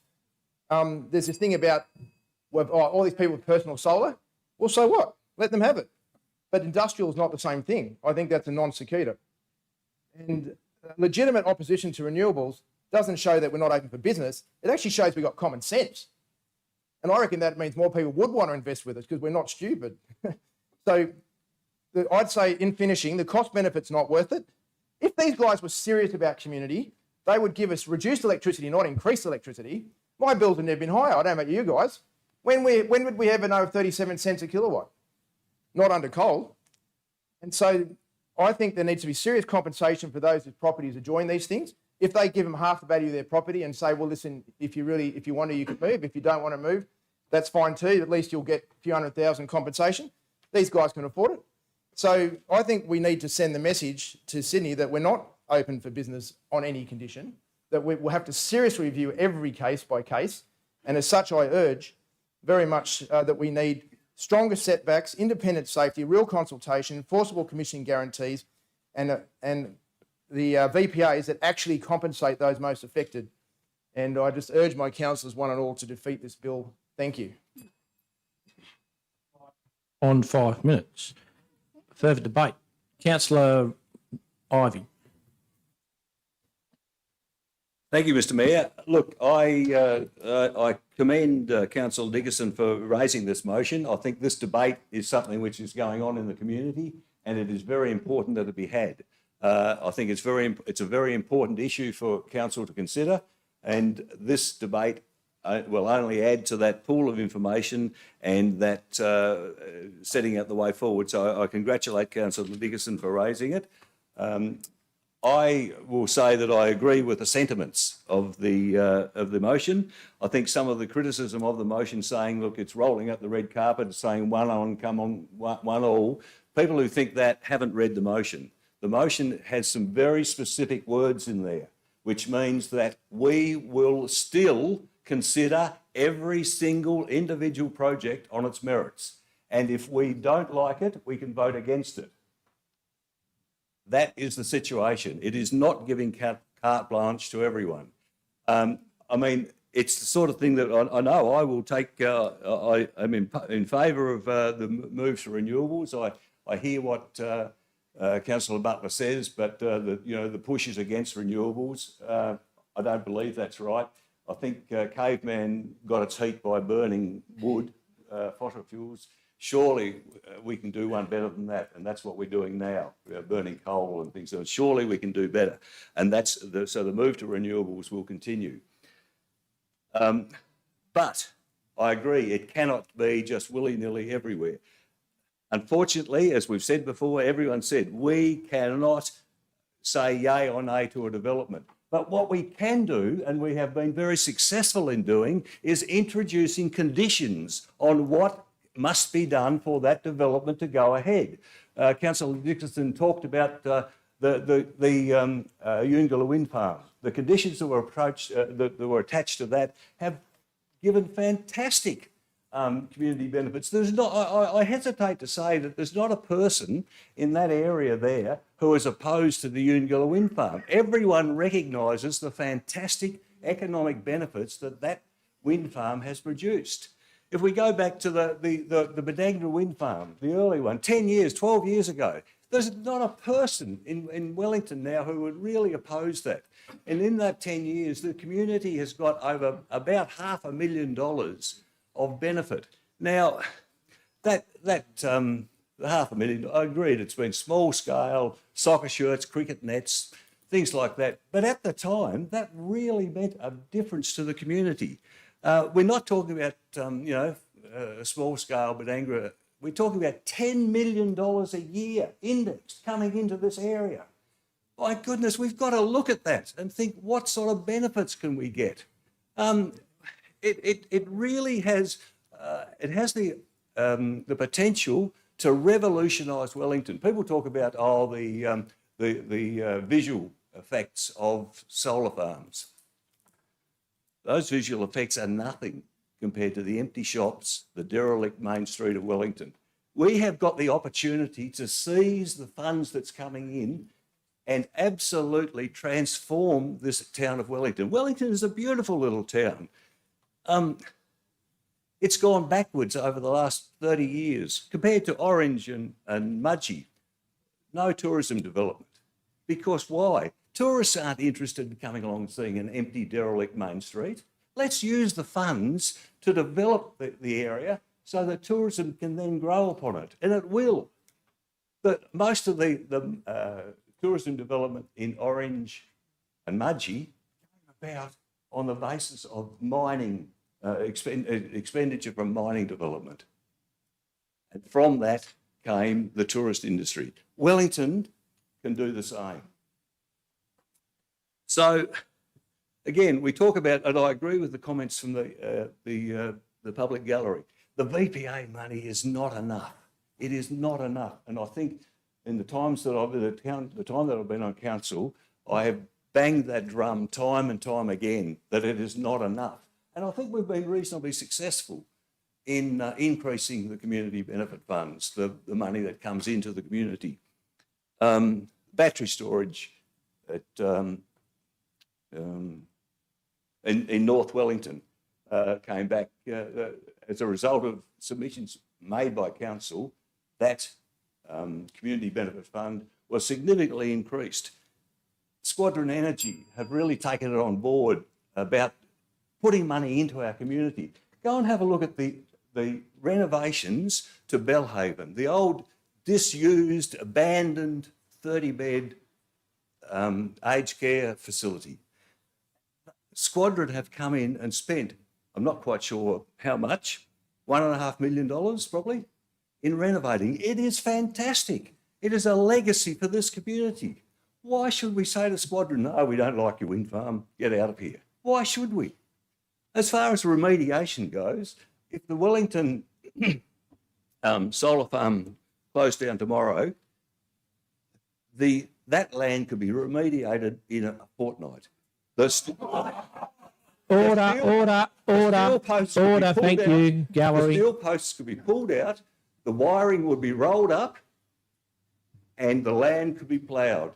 There's this thing about all these people with personal solar. Well, so what? Let them have it. But industrial is not the same thing. I think that's a non sequitur. And legitimate opposition to renewables doesn't show that we're not open for business. It actually shows we've got common sense. And I reckon that means more people would want to invest with us because we're not stupid. So I'd say in finishing, the cost benefit's not worth it. If these guys were serious about community, they would give us reduced electricity, not increased electricity. My bills have never been higher. I don't know about you guys. When would we ever know 37 cents a kilowatt? Not under coal. And so I think there needs to be serious compensation for those whose properties adjoin these things. If they give them half the value of their property and say, well, listen, if you want to, you can move. If you don't want to move, that's fine too. At least you'll get a few $100,000 compensation. These guys can afford it. So I think we need to send the message to Sydney that we're not open for business on any condition, that we will have to seriously review every case by case. And as such, I urge very much that we need stronger setbacks, independent safety, real consultation, enforceable commissioning guarantees, and the VPAs that actually compensate those most affected. And I just urge my councillors one and all to defeat this bill. Thank you. On 5 minutes. Further debate. Councillor Ivey. Thank you, Mr. Mayor. Look, I commend Councillor Dickerson for raising this motion. I think this debate is something which is going on in the community, and it is very important that it be had. I think it's a very important issue for council to consider, and this debate will only add to that pool of information and that setting out the way forward. So I congratulate Councillor Dickerson for raising it. I will say that I agree with the sentiments of the motion. I think some of the criticism of the motion saying, look, it's rolling out the red carpet, saying one on, come on, one all. People who think that haven't read the motion. The motion has some very specific words in there, which means that we will still consider every single individual project on its merits. And if we don't like it, we can vote against it. That is the situation. It is not giving carte blanche to everyone. I mean, it's the sort of thing that I know I will take. I am in favour of the moves to renewables. I hear what Councillor Butler says, but the push is against renewables. I don't believe that's right. I think Caveman got its heat by burning wood, fossil fuels. surely we can do one better than that. And that's what we're doing now. We're burning coal and things. So surely we can do better. And so the move to renewables will continue. But I agree, it cannot be just willy-nilly everywhere. Unfortunately, as we've said before, everyone said, we cannot say yay or nay to a development. But what we can do, and we have been very successful in doing, is introducing conditions on what must be done for that development to go ahead. Councillor Dickinson talked about the Yungala wind farm. The conditions that were attached to that have given fantastic community benefits. I hesitate to say that there's not a person in that area there who is opposed to the Yungala wind farm. Everyone recognises the fantastic economic benefits that wind farm has produced. If we go back to the Badangra wind farm, the early one, 10 years, 12 years ago, there's not a person in Wellington now who would really oppose that. And in that 10 years, the community has got over about $500,000 of benefit. Now, that $500,000, I agreed, it's been small scale, soccer shirts, cricket nets, things like that. But at the time, that really meant a difference to the community. We're not talking about, a small scale Badangra. We're talking about $10 million a year indexed coming into this area. My goodness, we've got to look at that and think, what sort of benefits can we get? It really has, the potential to revolutionise Wellington. People talk about the visual effects of solar farms. Those visual effects are nothing compared to the empty shops, the derelict main street of Wellington. We have got the opportunity to seize the funds that's coming in and absolutely transform this town of Wellington. Wellington is a beautiful little town. It's gone backwards over the last 30 years compared to Orange and Mudgee. No tourism development. Because why? Tourists aren't interested in coming along and seeing an empty, derelict main street. Let's use the funds to develop the area so that tourism can then grow upon it, and it will. But most of the tourism development in Orange and Mudgee came about on the basis of mining, expenditure from mining development. And from that came the tourist industry. Wellington can do the same. So, again, we talk about, and I agree with the comments from the public gallery, the VPA money is not enough. It is not enough. And I think in the times that I've been on council, I have banged that drum time and time again that it is not enough. And I think we've been reasonably successful in increasing the community benefit funds, the money that comes into the community. Battery storage in North Wellington came back as a result of submissions made by council. That community benefit fund was significantly increased. Squadron Energy have really taken it on board about putting money into our community. Go and have a look at the renovations to Bellhaven, the old disused, abandoned 30-bed aged care facility. Squadron have come in and spent, I'm not quite sure how much, $1.5 million probably, in renovating. It is fantastic. It is a legacy for this community. Why should we say to Squadron, no, we don't like your wind farm, get out of here? Why should we? As far as remediation goes, if the Wellington solar farm closed down tomorrow, that land could be remediated in a fortnight. Order, thank you, gallery. The steel posts could be pulled out, the wiring would be rolled up, and the land could be ploughed,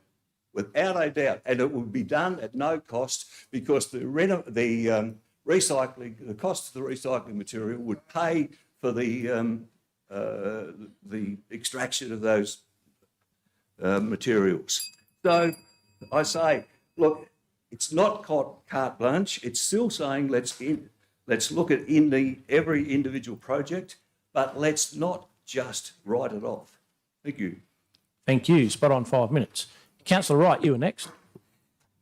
without a doubt. And it would be done at no cost because the cost of the recycling material would pay for the extraction of those materials. So I say, look, it's not carte blanche. It's still saying let's look at every individual project, but let's not just write it off. Thank you. Thank you. Spot on 5 minutes. Councillor Wright, you are next.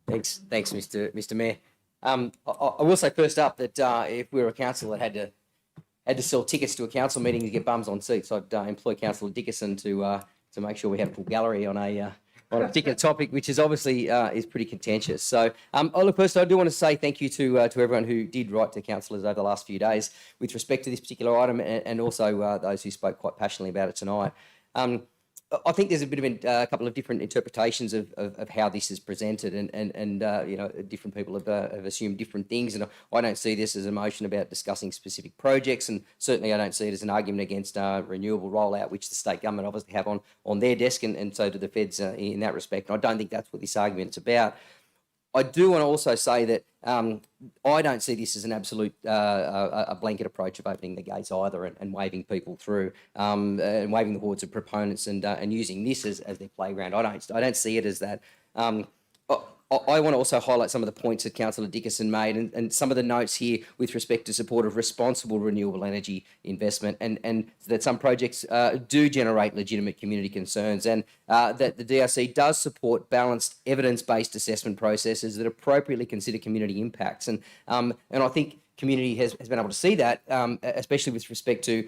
Thanks, Mr. Mayor. I will say first up that if we were a council that had to sell tickets to a council meeting to get bums on seats, I'd employ Councillor Dickerson to make sure we had a full gallery on a particular topic, which is obviously is pretty contentious. So, look, first I do want to say thank you to everyone who did write to councillors over the last few days with respect to this particular item, and also those who spoke quite passionately about it tonight. I think there's a bit of a couple of different interpretations of how this is presented, and you know, different people have assumed different things. And I don't see this as a motion about discussing specific projects, and certainly I don't see it as an argument against renewable rollout, which the state government obviously have on their desk, and so do the feds in that respect. And I don't think that's what this argument's about. I do want to also say that I don't see this as an absolute a blanket approach of opening the gates either, and waving people through, and waving the hordes of proponents, and using this as their playground. I don't see it as that. I want to also highlight some of the points that Councillor Dickerson made, and some of the notes here with respect to support of responsible renewable energy investment, and that some projects do generate legitimate community concerns, and that the DRC does support balanced evidence-based assessment processes that appropriately consider community impacts. And I think community has been able to see that, especially with respect to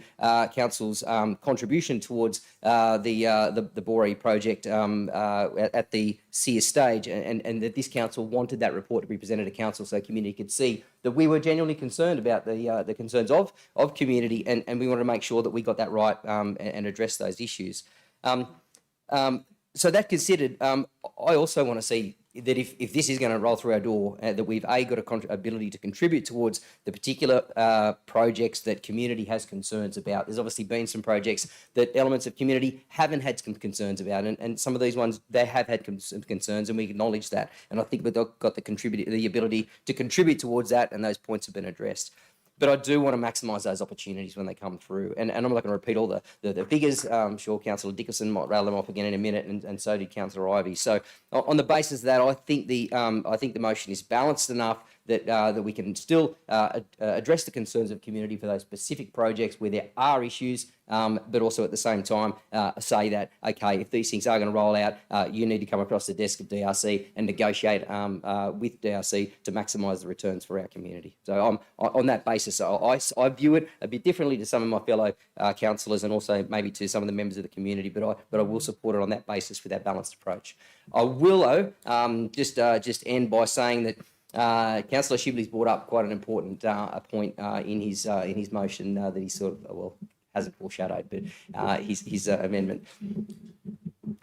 council's contribution towards the Boree project at the SEER stage, and that this council wanted that report to be presented to council so community could see that we were genuinely concerned about the concerns of community, and we wanted to make sure that we got that right and address those issues. So that considered, I also want to see that if this is going to roll through our door, that we've got ability to contribute towards the particular projects that community has concerns about. There's obviously been some projects that elements of community haven't had some concerns about, and some of these ones they have had some concerns, and we acknowledge that. And I think we've got the ability to contribute towards that, and those points have been addressed. But I do want to maximise those opportunities when they come through. And I'm not going to repeat all the figures. I'm sure Councillor Dickerson might rattle them off again in a minute, and so did Councillor Ivey. So on the basis of that, I think the motion is balanced enough that we can still address the concerns of community for those specific projects where there are issues, but also at the same time say that, okay, if these things are going to roll out, you need to come across the desk of DRC and negotiate with DRC to maximise the returns for our community. So on that basis, I view it a bit differently to some of my fellow councillors, and also maybe to some of the members of the community, but I will support it on that basis with that balanced approach. I will, though, just end by saying that Councillor Shibley's brought up quite an important point in his motion that he sort of, hasn't foreshadowed, but his amendment.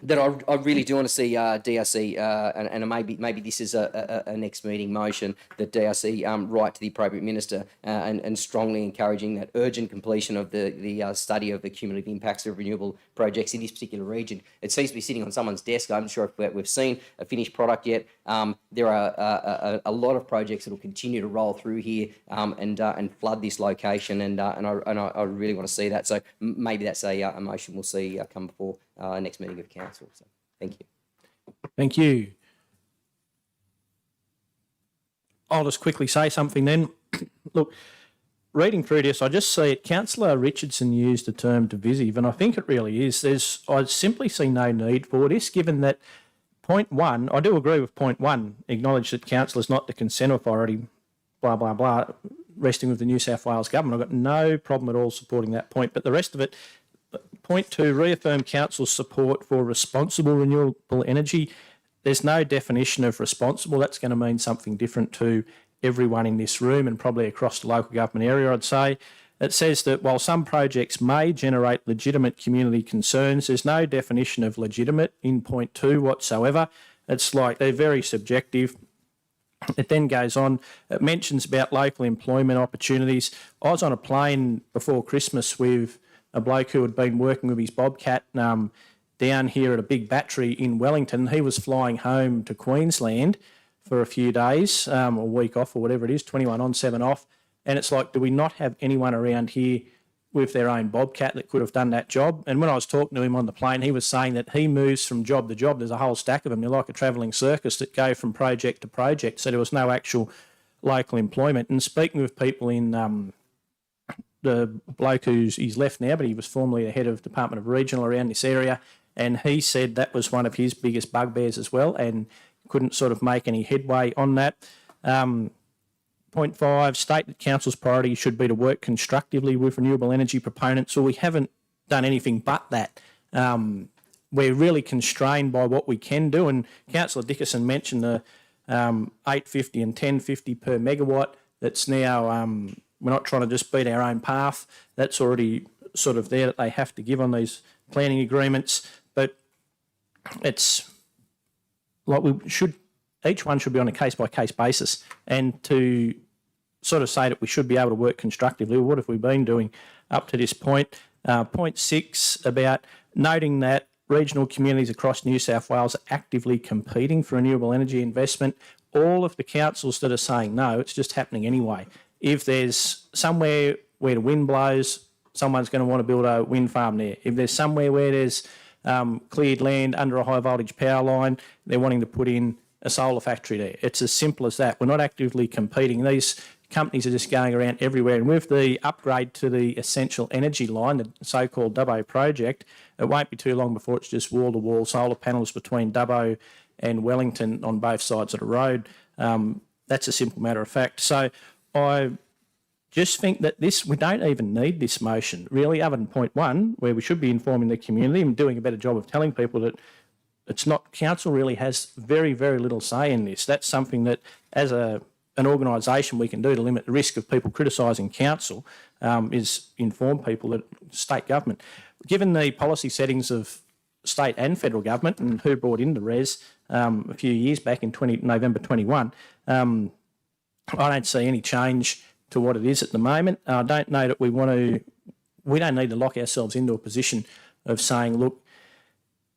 That I really do want to see DRC, and maybe this is a next meeting motion, that DRC write to the appropriate minister and strongly encouraging that urgent completion of the study of the cumulative impacts of renewable projects in this particular region. It seems to be sitting on someone's desk. I'm not sure if we've seen a finished product yet. There are a lot of projects that will continue to roll through here and flood this location, and I really want to see that. So maybe that's a motion we'll see come before next meeting of council. So thank you. Thank you. I'll just quickly say something then. Look, reading through this, I just see it. Councillor Richardson used the term divisive, and I think it really is. I simply see no need for this, given that point one, I do agree with point one, acknowledge that council is not the consent authority, blah, blah, blah, resting with the New South Wales government. I've got no problem at all supporting that point, but the rest of it, point two, reaffirm council's support for responsible renewable energy. There's no definition of responsible. That's going to mean something different to everyone in this room and probably across the local government area, I'd say. It says that while some projects may generate legitimate community concerns, there's no definition of legitimate in point two whatsoever. It's like they're very subjective. It then goes on, it mentions about local employment opportunities. I was on a plane before Christmas with a bloke who had been working with his Bobcat down here at a big battery in Wellington. He was flying home to Queensland for a few days, a week off or whatever it is, 21 on, 7 off. And it's like, do we not have anyone around here with their own Bobcat that could have done that job? And when I was talking to him on the plane, he was saying that he moves from job to job. There's a whole stack of them. They're like a travelling circus that go from project to project. So there was no actual local employment. And speaking with people in the bloke he's left now, but he was formerly the head of Department of Regional around this area, and he said that was one of his biggest bugbears as well, and couldn't sort of make any headway on that. Point 5, state that council's priority should be to work constructively with renewable energy proponents. Well, we haven't done anything but that. We're really constrained by what we can do, and Councillor Dickerson mentioned the 850 and 1050 per megawatt. That's now, we're not trying to just beat our own path. That's already sort of there that they have to give on these planning agreements. But it's like each one should be on a case-by-case basis. And to sort of say that we should be able to work constructively, well, what have we been doing up to this point? Point 6, about noting that regional communities across New South Wales are actively competing for renewable energy investment. All of the councils that are saying no, it's just happening anyway. If there's somewhere where the wind blows, someone's going to want to build a wind farm there. If there's somewhere where there's cleared land under a high voltage power line, they're wanting to put in a solar factory there. It's as simple as that. We're not actively competing. These companies are just going around everywhere. And with the upgrade to the essential energy line, the so-called Dubbo project, it won't be too long before it's just wall-to-wall solar panels between Dubbo and Wellington on both sides of the road. That's a simple matter of fact. So I just think that we don't even need this motion, really, other than point 1, where we should be informing the community and doing a better job of telling people that it's not, council really has very, very little say in this. That's something that as an organisation we can do to limit the risk of people criticising council, is inform people that state government, given the policy settings of state and federal government and who brought in the RES a few years back in November 21, I don't see any change to what it is at the moment. I don't know that we don't need to lock ourselves into a position of saying, look,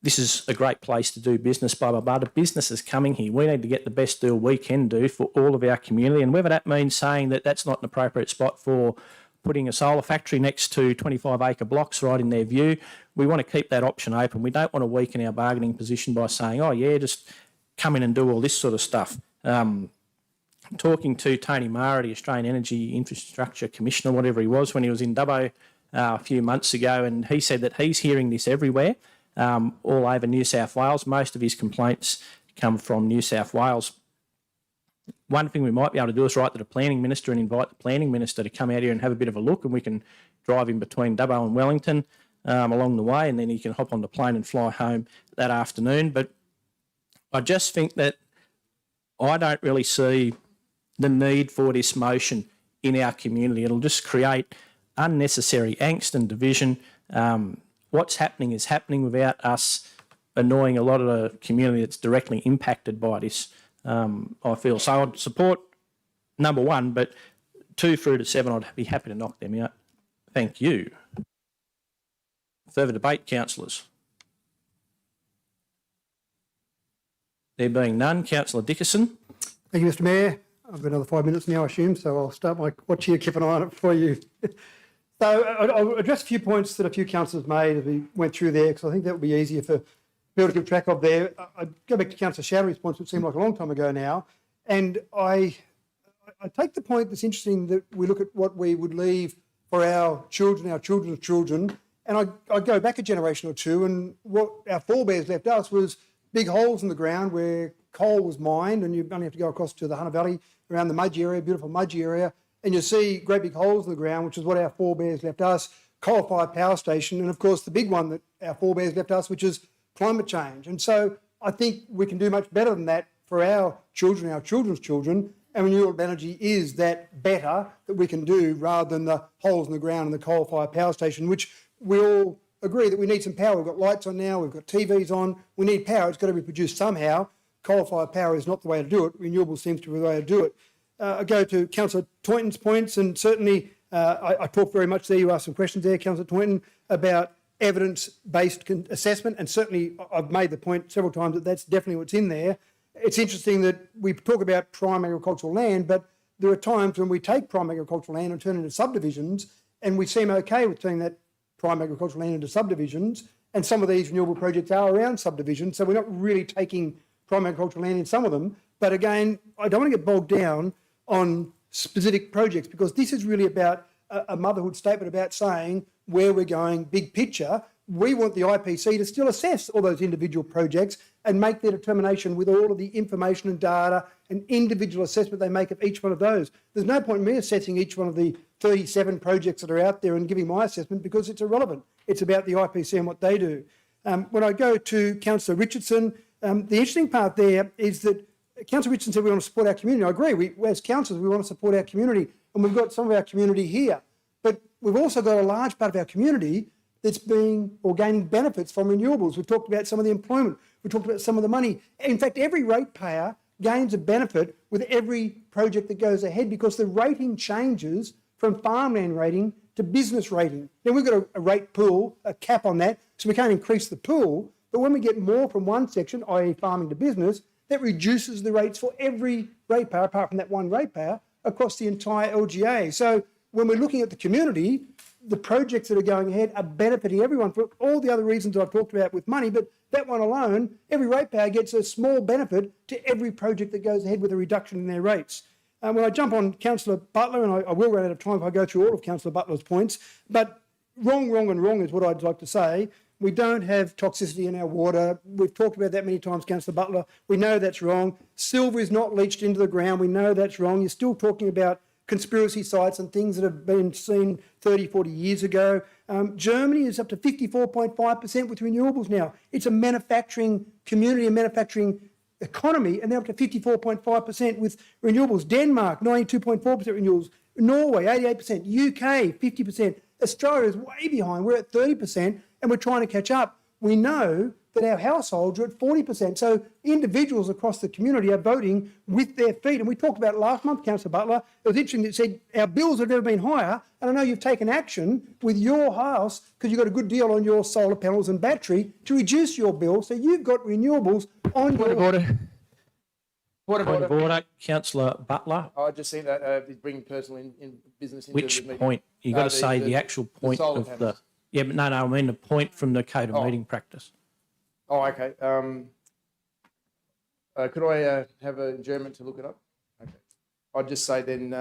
this is a great place to do business, blah, blah, blah. The business is coming here. We need to get the best deal we can do for all of our community. And whether that means saying that that's not an appropriate spot for putting a solar factory next to 25-acre blocks right in their view, we want to keep that option open. We don't want to weaken our bargaining position by saying, oh, yeah, just come in and do all this sort of stuff. Talking to Tony Mara, the Australian Energy Infrastructure Commissioner, whatever he was, when he was in Dubbo a few months ago, and he said that he's hearing this everywhere. All over New South Wales. Most of his complaints come from New South Wales. One thing we might be able to do is write to the planning minister and invite the planning minister to come out here and have a bit of a look, and we can drive in between Dubbo and Wellington along the way, and then he can hop on the plane and fly home that afternoon. But I just think that I don't really see the need for this motion in our community. It'll just create unnecessary angst and division. What's happening is happening without us annoying a lot of the community that's directly impacted by this, I feel. So I'd support number 1, but 2 through to 7, I'd be happy to knock them out. Thank you. Further debate, councillors? There being none, Councillor Dickerson. Thank you, Mr Mayor. I've got another 5 minutes now, I assume, so I'll start my watch here, keep an eye on it for you. So I'll address a few points that a few councillors made as we went through there, because I think that would be easier for people to keep track of there. I go back to Councillor Showery's points, which seemed like a long time ago now, and I take the point that's interesting that we look at what we would leave for our children, our children's children, and I go back a generation or two, and what our forebears left us was big holes in the ground where coal was mined, and you only have to go across to the Hunter Valley around the Mudgee area, beautiful Mudgee area, and you see great big holes in the ground, which is what our forebears left us, coal-fired power station, and of course the big one that our forebears left us, which is climate change. And so I think we can do much better than that for our children, our children's children, and renewable energy is that better that we can do rather than the holes in the ground and the coal-fired power station, which we all agree that we need some power. We've got lights on now, we've got TVs on, we need power, it's got to be produced somehow. Coal-fired power is not the way to do it, renewable seems to be the way to do it. I go to Councillor Toynton's points, and certainly I talked very much there, you asked some questions there, Councillor Toynton, about evidence-based assessment, and certainly I've made the point several times that that's definitely what's in there. It's interesting that we talk about prime agricultural land, but there are times when we take prime agricultural land and turn it into subdivisions, and we seem okay with turning that prime agricultural land into subdivisions, and some of these renewable projects are around subdivisions, so we're not really taking prime agricultural land in some of them. But again, I don't want to get bogged down on specific projects, because this is really about a motherhood statement about saying where we're going, big picture. We want the IPC to still assess all those individual projects and make their determination with all of the information and data and individual assessment they make of each one of those. There's no point in me assessing each one of the 37 projects that are out there and giving my assessment because it's irrelevant. It's about the IPC and what they do. When I go to Councillor Richardson, the interesting part there is that Councillor Richardson said we want to support our community. I agree. We, as councillors, we want to support our community, and we've got some of our community here. But we've also got a large part of our community that's being or gaining benefits from renewables. We've talked about some of the employment. We've talked about some of the money. In fact, every ratepayer gains a benefit with every project that goes ahead because the rating changes from farmland rating to business rating. Now, we've got a rate pool, a cap on that, so we can't increase the pool. But when we get more from one section, i.e. farming to business, that reduces the rates for every ratepayer, apart from that one ratepayer, across the entire LGA. So when we're looking at the community, the projects that are going ahead are benefiting everyone for all the other reasons I've talked about with money, but that one alone, every ratepayer gets a small benefit to every project that goes ahead with a reduction in their rates. When I jump on Councillor Butler, and I will run out of time if I go through all of Councillor Butler's points, but wrong is what I'd like to say. We don't have toxicity in our water. We've talked about that many times, Councillor Butler. We know that's wrong. Silver is not leached into the ground. We know that's wrong. You're still talking about conspiracy sites and things that have been seen 30, 40 years ago. Germany is up to 54.5% with renewables now. It's a manufacturing community, a manufacturing economy, and they're up to 54.5% with renewables. Denmark, 92.4% renewables. Norway, 88%. UK, 50%. Australia is way behind. We're at 30%, and we're trying to catch up. We know that our households are at 40%. So individuals across the community are voting with their feet. And we talked about it last month, Councillor Butler. It was interesting that it said our bills have never been higher. And I know you've taken action with your house because you've got a good deal on your solar panels and battery to reduce your bill. So you've got renewables on your... Point of order, Councillor Butler. I just think that bringing personal in business into Which the meeting. point? You've got to say the actual point solar of the... panels. Yeah, but no, I mean the point from the code of meeting practice. Oh, okay. Could I have an adjournment to look it up? Okay. I'd just say then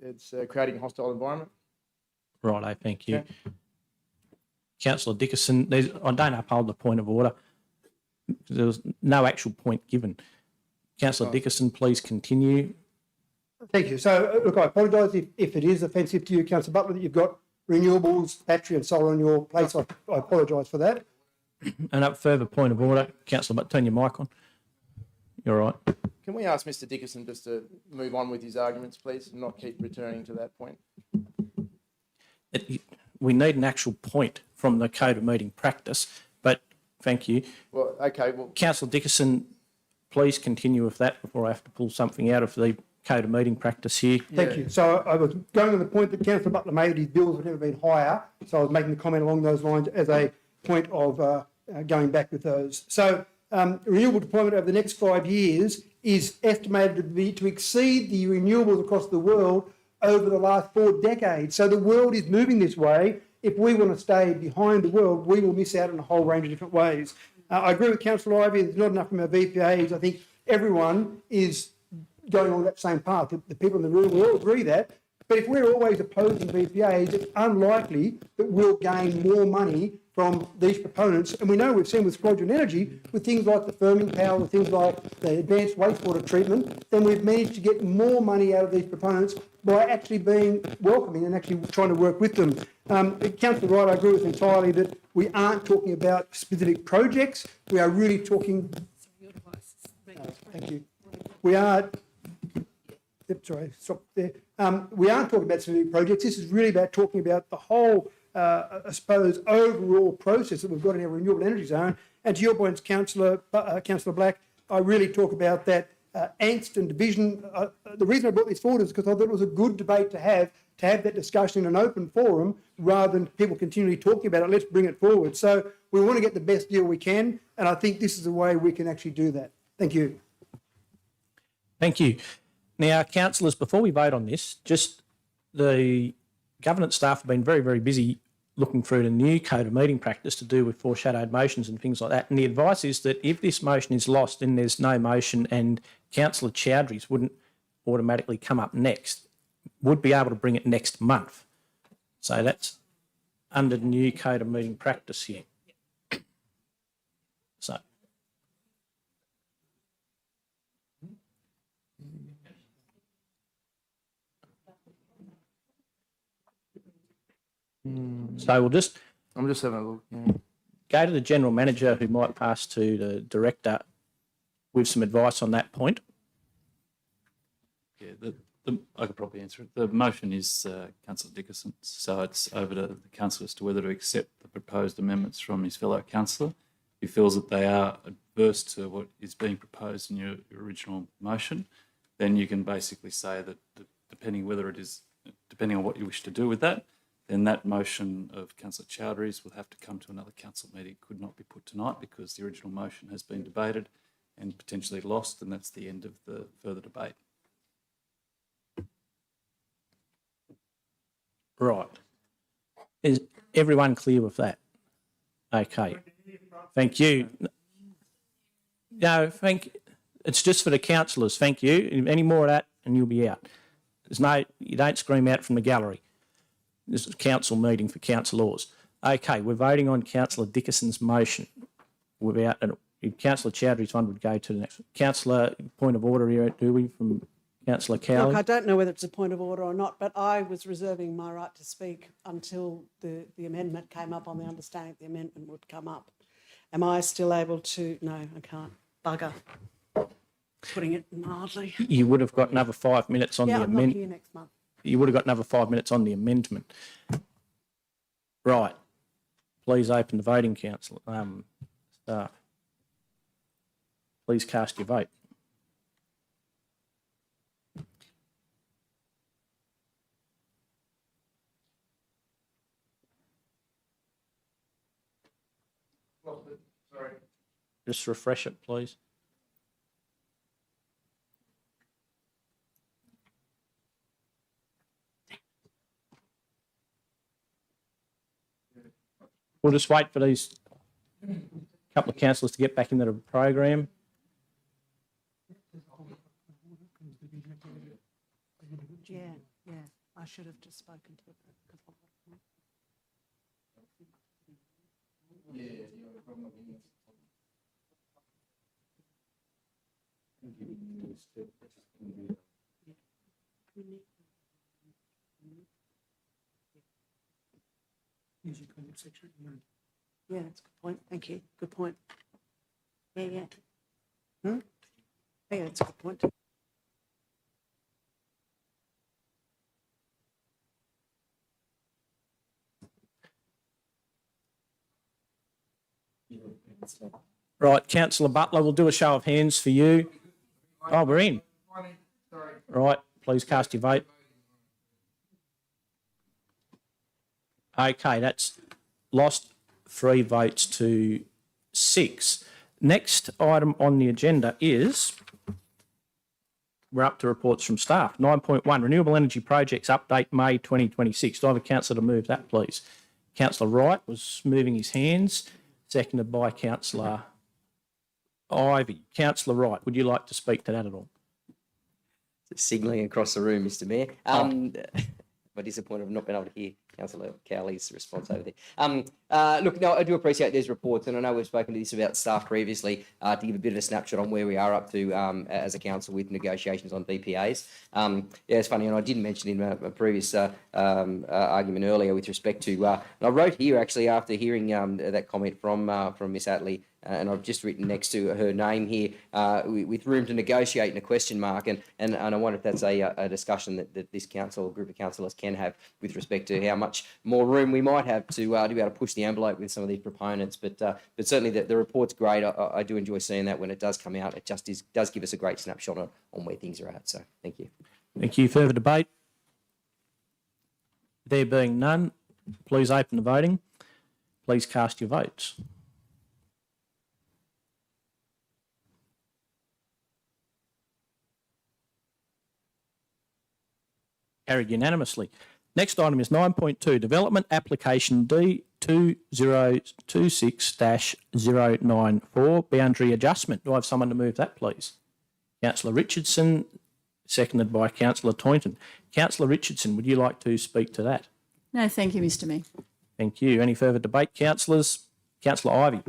it's creating a hostile environment. Righto, thank you. Okay. Councillor Dickerson, I don't uphold the point of order. There was no actual point given. Councillor Dickerson, please continue. Thank you. So, look, I apologise if it is offensive to you, Councillor Butler, that you've got renewables, battery and solar on your place. I apologise for that. And a further point of order, Councillor, but turn your mic on. You're all right. Can we ask Mr. Dickerson just to move on with his arguments, please, and not keep returning to that point? We need an actual point from the code of meeting practice, but thank you. Well, okay. Well, Councillor Dickerson, please continue with that before I have to pull something out of the code of meeting practice here. Thank you. So I was going to the point that Councillor Butler made that his bills have never been higher. So I was making the comment along those lines as a point of going back with those. So renewable deployment over the next 5 years is estimated to exceed the renewables across the world over the last 4 decades. So the world is moving this way. If we want to stay behind the world, we will miss out in a whole range of different ways. I agree with Councillor Ivey, there's not enough from our VPAs. I think everyone is going on that same path. The people in the room will all agree that. But if we're always opposing VPAs, it's unlikely that we'll gain more money from these proponents. And we know we've seen with Squadron Energy, with things like the firming power, with things like the advanced wastewater treatment, then we've managed to get more money out of these proponents by actually being welcoming and actually trying to work with them. Councillor Wright, I agree with entirely that we aren't talking about specific projects. We are really talking... thank you. We are... Sorry, stop there. We aren't talking about specific projects. This is really about talking about the whole, I suppose, overall process that we've got in our renewable energy zone. And to your points, Councillor Black, I really talk about that angst and division. The reason I brought this forward is because I thought it was a good debate to have that discussion in an open forum rather than people continually talking about it. Let's bring it forward. So we want to get the best deal we can, and I think this is the way we can actually do that. Thank you. Thank you. Now, councillors, before we vote on this, just the governance staff have been very, very busy looking through the new code of meeting practice to do with foreshadowed motions and things like that. And the advice is that if this motion is lost, then there's no motion, and Councillor Chowdhury's wouldn't automatically come up next, would be able to bring it next month. So that's under the new code of meeting practice here. So. So we'll just I'm just having a look. Yeah. go to the general manager, who might pass to the director with some advice on that point. Yeah, I could probably answer it. The motion is Councillor Dickinson's, so it's over to the councillor as to whether to accept the proposed amendments from his fellow councillor. If he feels that they are adverse to what is being proposed in your original motion, then you can basically say that depending on what you wish to do with that, then that motion of Councillor Chowdhury's will have to come to another council meeting. It could not be put tonight because the original motion has been debated and potentially lost, and that's the end of the further debate. Right. Is everyone clear with that? Okay. Thank you. No, it's just for the councillors. Thank you. Any more of that and you'll be out. You don't scream out from the gallery. This is a council meeting for councillors. Okay, we're voting on Councillor Dickinson's motion. If Councillor Chowdhury's one would go to the next. Councillor, point of order here, do we, from Councillor Cowley? Look, I don't know whether it's a point of order or not, but I was reserving my right to speak until the amendment came up, on the understanding the amendment would come up. Am I still able to? No, I can't. Bugger. Putting it mildly. You would have got another 5 minutes on the I'm not amendment. here next month. You would have got another 5 minutes on the amendment. Right. Please open the voting, councillor. Staff. Please cast your vote. Sorry. Just refresh it, please. We'll just wait for these couple of councillors to get back into the program. Yeah, I should have just spoken to it. Yeah, that's a good point. Thank you. Good point. Yeah. Yeah, that's a good point. Right, Councillor Butler, we'll do a show of hands for you. Oh, we're in. Right, please cast your vote. Okay, that's lost 3 votes to 6. Next item on the agenda is, we're up to reports from staff. 9.1, Renewable Energy Projects Update, May 2026. Do I have a councillor to move that, please? Councillor Wright was moving his hands, seconded by Councillor Ivey. Councillor Wright, would you like to speak to that at all? Signalling across the room, Mr. Mayor. But disappointed I've not been able to hear Councillor Cowley's response over there. Look, no, I do appreciate these reports, and I know we've spoken to this about staff previously to give a bit of a snapshot on where we are up to as a council with negotiations on BPAs. Yeah, it's funny, and I didn't mention in a previous argument earlier with respect to, and I wrote here actually after hearing that comment from Miss Attlee, and I've just written next to her name here, with room to negotiate and a question mark, and I wonder if that's a discussion that this council or group of councillors can have with respect to how much more room we might have to be able to push the envelope with some of these proponents. But certainly the report's great. I do enjoy seeing that when it does come out. It just does give us a great snapshot on where things are at. So thank you. Thank you. Further debate? There being none, please open the voting. Please cast your votes. Carried unanimously. Next item is 9.2, Development Application D2026-094, Boundary Adjustment. Do I have someone to move that, please? Councillor Richardson, seconded by Councillor Toynton. Councillor Richardson, would you like to speak to that? No, thank you, Mr Mayor. Thank you. Any further debate, councillors? Councillor Ivey.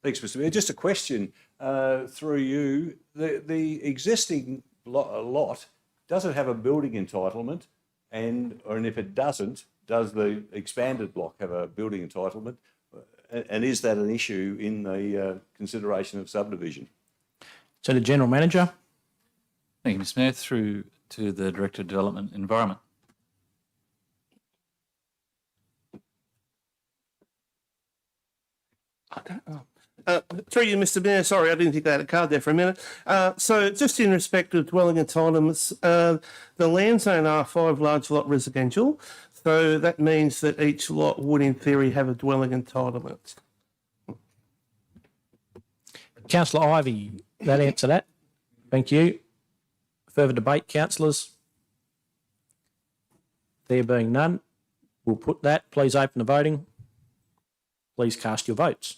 Thanks, Mr Mayor. Just a question through you. The existing lot, does it have a building entitlement? And if it doesn't, does the expanded block have a building entitlement? And is that an issue in the consideration of subdivision? To the General Manager. Thank you, Mr Mayor. Through to the Director of Development and Environment. Through you, Mr Mayor, sorry, I didn't think I had a card there for a minute. So just in respect of dwelling entitlements, the land zone R5 large lot residential, so that means that each lot would in theory have a dwelling entitlement. Councillor Ivey, that answer that? Thank you. Further debate, councillors? There being none, we'll put that. Please open the voting. Please cast your votes.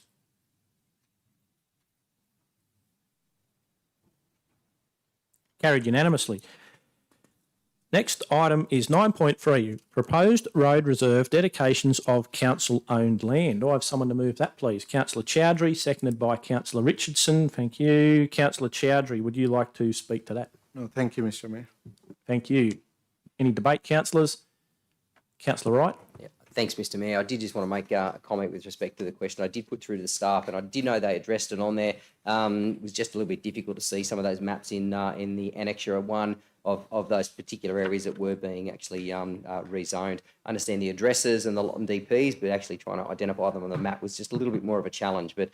Carried unanimously. Next item is 9.3, proposed road reserve dedications of council-owned land. Do I have someone to move that, please? Councillor Chowdhury, seconded by Councillor Richardson. Thank you. Councillor Chowdhury, would you like to speak to that? No, thank you, Mr Mayor. Thank you. Any debate, councillors? Councillor Wright? Yeah. Thanks, Mr Mayor. I did just want to make a comment with respect to the question I did put through to the staff, and I did know they addressed it on there. It was just a little bit difficult to see some of those maps in the annexure one of those particular areas that were being actually rezoned. I understand the addresses and the DPs, but actually trying to identify them on the map was just a little bit more of a challenge. But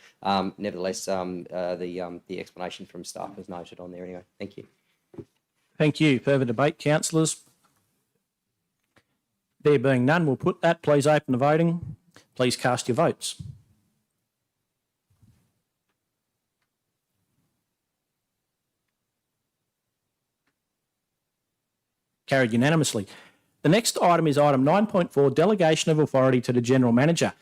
nevertheless, the explanation from staff was noted on there anyway. Thank you. Thank you. Further debate, councillors? There being none, we'll put that. Please open the voting. Please cast your votes. Carried unanimously. The next item is item 9.4, delegation of authority to the General Manager.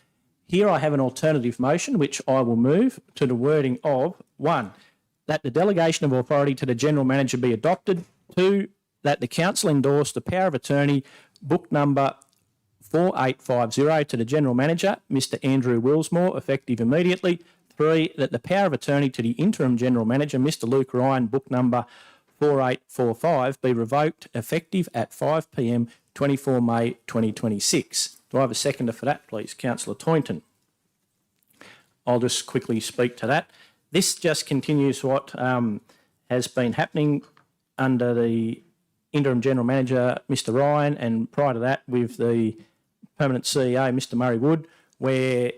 Here I have an alternative motion which I will move to the wording of 1, that the delegation of authority to the General Manager be adopted. 2, that the Council endorse the power of attorney book number 4850 to the General Manager, Mr Andrew Willsmore, effective immediately. 3, that the power of attorney to the Interim General Manager, Mr Luke Ryan, book number 4845, be revoked effective at 5 p.m. 24 May 2026. Do I have a seconder for that, please? Councillor Toynton. I'll just quickly speak to that. This just continues what has been happening under the Interim General Manager, Mr Ryan, and prior to that with the permanent CEO, Mr Murray Wood, where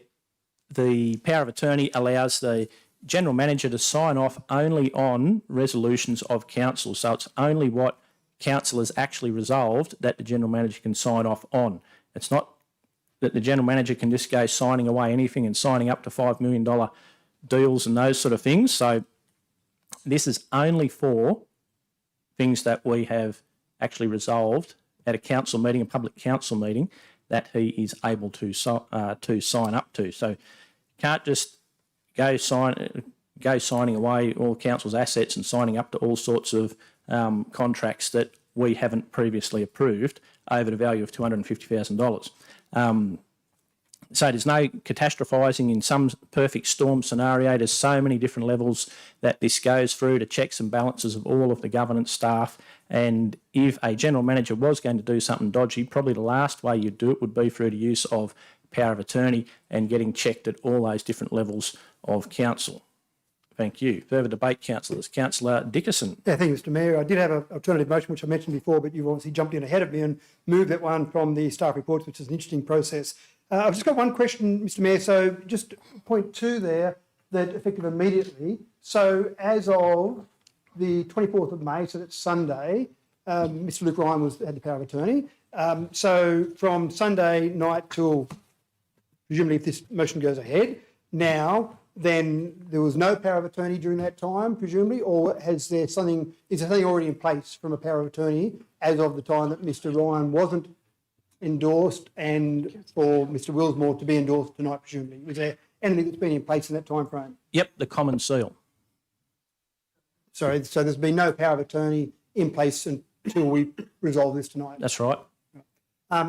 the power of attorney allows the General Manager to sign off only on resolutions of council. So it's only what council has actually resolved that the General Manager can sign off on. It's not that the General Manager can just go signing away anything and signing up to $5 million deals and those sort of things. So this is only for things that we have actually resolved at a council meeting, a public council meeting, that he is able to sign up to. So can't just go signing away all council's assets and signing up to all sorts of contracts that we haven't previously approved over the value of $250,000. So there's no catastrophising in some perfect storm scenario. There's so many different levels that this goes through to checks and balances of all of the governance staff. And if a General Manager was going to do something dodgy, probably the last way you'd do it would be through the use of power of attorney and getting checked at all those different levels of council. Thank you. Further debate, councillors. Councillor Dickerson. Yeah, thank you, Mr Mayor. I did have an alternative motion, which I mentioned before, but you've obviously jumped in ahead of me and moved that one from the staff reports, which is an interesting process. I've just got one question, Mr Mayor. So just point 2 there, that effective immediately. So as of the 24th of May, so that's Sunday, Mr Luke Ryan had the power of attorney. So from Sunday night till, presumably if this motion goes ahead, now, then there was no power of attorney during that time, presumably, or is there something already in place from a power of attorney as of the time that Mr Ryan wasn't endorsed and for Mr Willsmore to be endorsed tonight, presumably? Was there anything that's been in place in that time frame? Yep, the common seal. Sorry, so there's been no power of attorney in place until we resolve this tonight? That's right.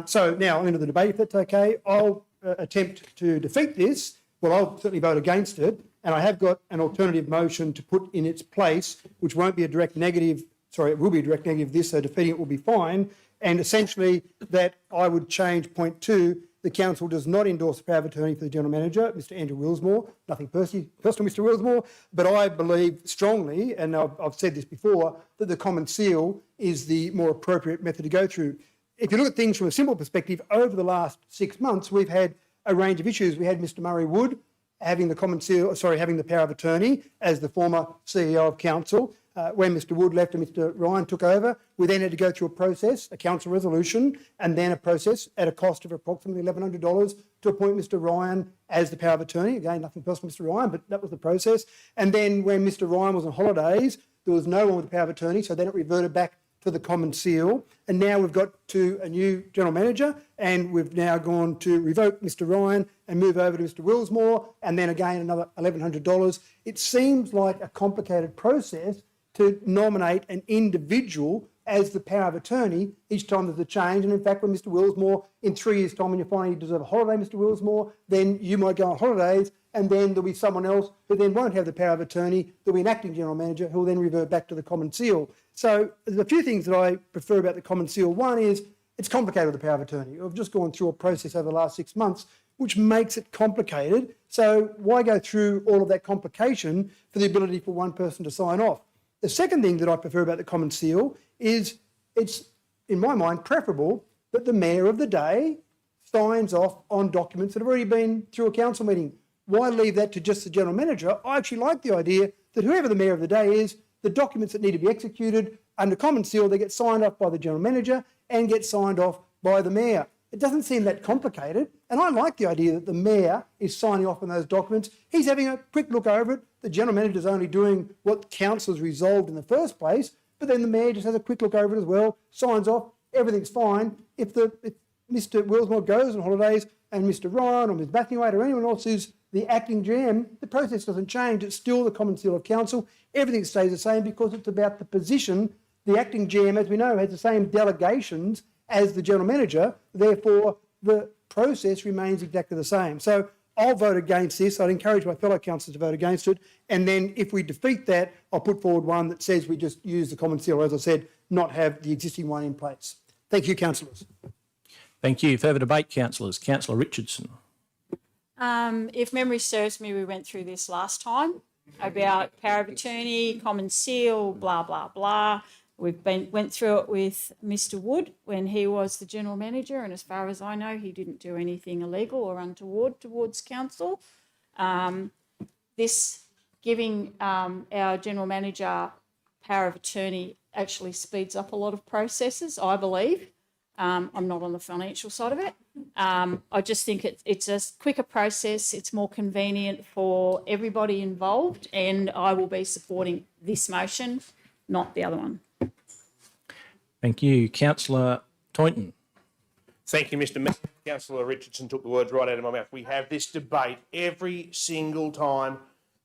So now into the debate, if that's okay. I'll attempt to defeat this. Well, I'll certainly vote against it. And I have got an alternative motion to put in its place, which won't be a direct negative. Sorry, it will be a direct negative of this, so defeating it will be fine. And essentially that I would change point 2. The council does not endorse the power of attorney for the general manager, Mr. Andrew Willsmore. Nothing personal, Mr. Willsmore, but I believe strongly, and I've said this before, that the common seal is the more appropriate method to go through. If you look at things from a simple perspective, over the last 6 months, we've had a range of issues. We had Mr. Murray Wood having the having the power of attorney as the former CEO of council. When Mr. Wood left and Mr. Ryan took over, we then had to go through a process, a council resolution, and then a process at a cost of approximately $1,100 to appoint Mr. Ryan as the power of attorney. Again, nothing personal to Mr. Ryan, but that was the process. And then when Mr. Ryan was on holidays, there was no one with the power of attorney, so then it reverted back to the common seal. And now we've got to a new general manager, and we've now gone to revoke Mr. Ryan and move over to Mr. Willsmore, and then again another $1,100. It seems like a complicated process to nominate an individual as the power of attorney each time there's a change. And in fact, when Mr. Willsmore, in 3 years' time, when you find you deserve a holiday, Mr. Willsmore, then you might go on holidays, and then there'll be someone else who then won't have the power of attorney. There'll be an acting general manager who will then revert back to the common seal. So there's a few things that I prefer about the common seal. One is it's complicated with the power of attorney. I've just gone through a process over the last 6 months which makes it complicated. So why go through all of that complication for the ability for one person to sign off? The second thing that I prefer about the common seal is it's, in my mind, preferable that the mayor of the day signs off on documents that have already been through a council meeting. Why leave that to just the general manager? I actually like the idea that whoever the mayor of the day is, the documents that need to be executed under common seal, they get signed off by the general manager and get signed off by the mayor. It doesn't seem that complicated. And I like the idea that the mayor is signing off on those documents. He's having a quick look over it. The general manager is only doing what council has resolved in the first place, but then the mayor just has a quick look over it as well, signs off, everything's fine. If Mr. Willsmore goes on holidays and Mr. Ryan or Ms. Bathwaite or anyone else is the acting GM, the process doesn't change. It's still the common seal of council. Everything stays the same because it's about the position. The acting GM, as we know, has the same delegations as the general manager. Therefore, the process remains exactly the same. So I'll vote against this. I'd encourage my fellow councillors to vote against it. And then if we defeat that, I'll put forward one that says we just use the common seal, or as I said, not have the existing one in place. Thank you, councillors. Thank you. Further debate, councillors. Councillor Richardson. If memory serves me, we went through this last time about power of attorney, common seal, blah, blah, blah. Went through it with Mr. Wood when he was the general manager, and as far as I know, he didn't do anything illegal or untoward towards council. This giving our general manager power of attorney actually speeds up a lot of processes, I believe. I'm not on the financial side of it. I just think it's a quicker process. It's more convenient for everybody involved, and I will be supporting this motion, not the other one. Thank you. Councillor Toynton. Thank you, Mr. Mayor. Councillor Richardson took the words right out of my mouth. We have this debate every single time,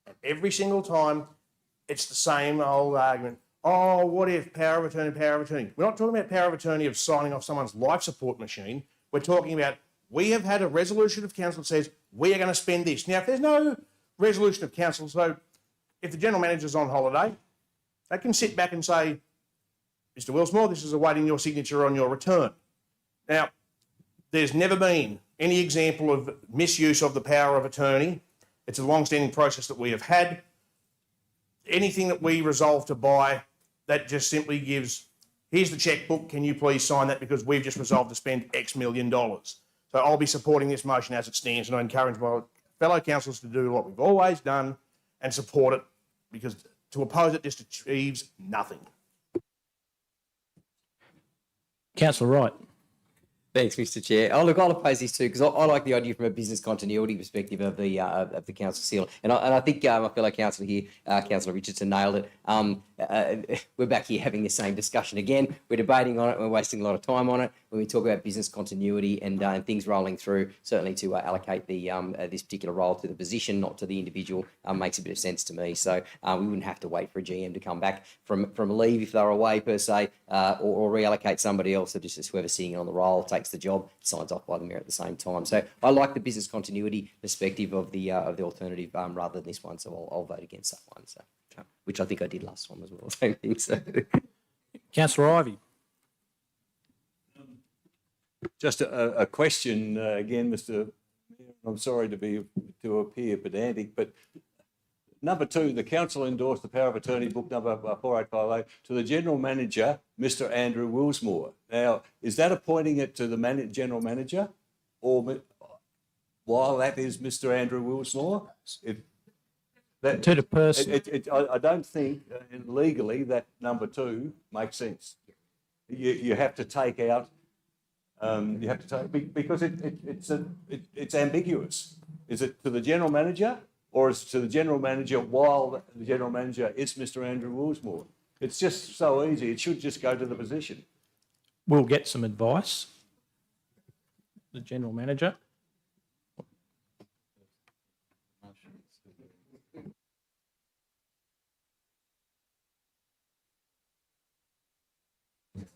and every single time it's the same old argument. Oh, what if power of attorney, power of attorney? We're not talking about power of attorney of signing off someone's life support machine. We're talking about we have had a resolution of council that says we are going to spend this. Now, if there's no resolution of council, so if the general manager's on holiday, they can sit back and say, Mr. Willsmore, this is awaiting your signature on your return. Now, there's never been any example of misuse of the power of attorney. It's a long-standing process that we have had. Anything that we resolve to buy, that just simply gives, here's the checkbook, can you please sign that because we've just resolved to spend X million dollars. So I'll be supporting this motion as it stands, and I encourage my fellow councillors to do what we've always done and support it, because to oppose it just achieves nothing. Councillor Wright. Thanks, Mr. Chair. Oh, look, I'll oppose these two because I like the idea from a business continuity perspective of the council seal, and I think my fellow councillor here, Councillor Richardson, nailed it. We're back here having the same discussion again. We're debating on it. We're wasting a lot of time on it. When we talk about business continuity and things rolling through, certainly to allocate the this particular role to the position, not to the individual, makes a bit of sense to me. So we wouldn't have to wait for a GM to come back from leave if they're away per se, or reallocate somebody else. So just whoever's sitting on the role take undertakes the job, signs off by the mayor at the same time. So I like the business continuity perspective of the alternative rather than this one. So I'll vote against that one. So, which I think I did last time as well. Same thing. So. Councillor Ivey. Just a question again, Mr. Mayor. I'm sorry to appear pedantic, but number 2, the council endorsed the power of attorney book number 4858 to the general manager, Mr. Andrew Willsmore. Now, is that appointing it to the general manager, or while that is Mr. Andrew Willsmore? To the person. I don't think legally that number 2 makes sense. You have to take out. You have to take because it's ambiguous. Is it to the general manager, or is it to the general manager while the general manager is Mr. Andrew Willsmore? It's just so easy. It should just go to the position. We'll get some advice. The general manager.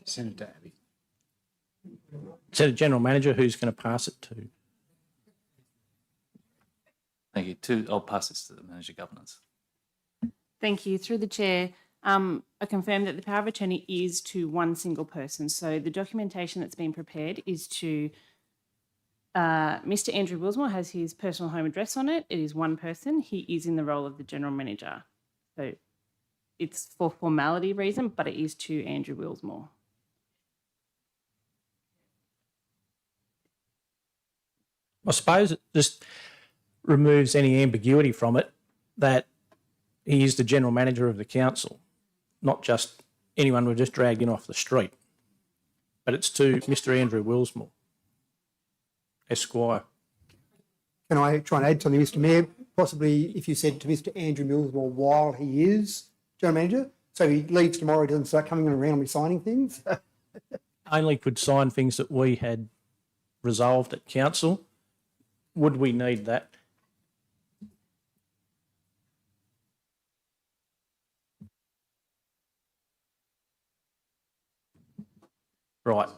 Send it to Abby. So the general manager, who's going to pass it to? Thank you. I'll pass this to the manager governance. Thank you. Through the chair, I confirm that the power of attorney is to one single person. So the documentation that's been prepared is to Mr. Andrew Willsmore has his personal home address on it. It is one person. He is in the role of the general manager. So it's for formality reason, but it is to Andrew Willsmore. I suppose it just removes any ambiguity from it that he is the general manager of the council, not just anyone we've just dragged in off the street. But it's to Mr. Andrew Willsmore, Esquire. Can I try and add something, Mr. Mayor? Possibly if you said to Mr. Andrew Millsmore while he is general manager, so he leaves tomorrow, he doesn't start coming around and signing things. Only could sign things that we had resolved at council. Would we need that? Right.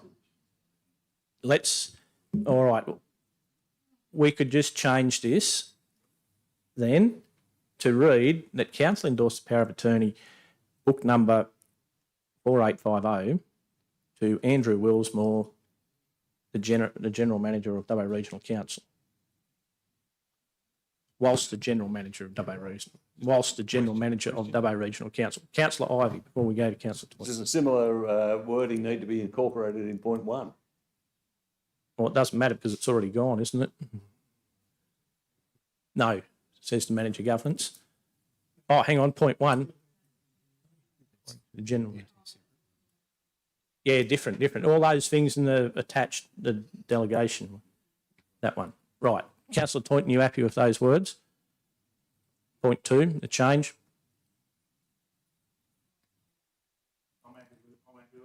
All right. We could just change this then to read that council endorsed the power of attorney book number 4850 to Andrew Willsmore, the general manager of WA Regional Council. Whilst the general manager of WA Regional Council. Councillor Ivey, before we go to Councillor Twine. Does a similar wording need to be incorporated in point 1? Well, it doesn't matter because it's already gone, isn't it? No, it says the manager governance. Oh, hang on, point 1. The general. Yeah, different. All those things in the attached, the delegation, that one. Right. Councillor Toynton, you happy with those words? Point 2, the change.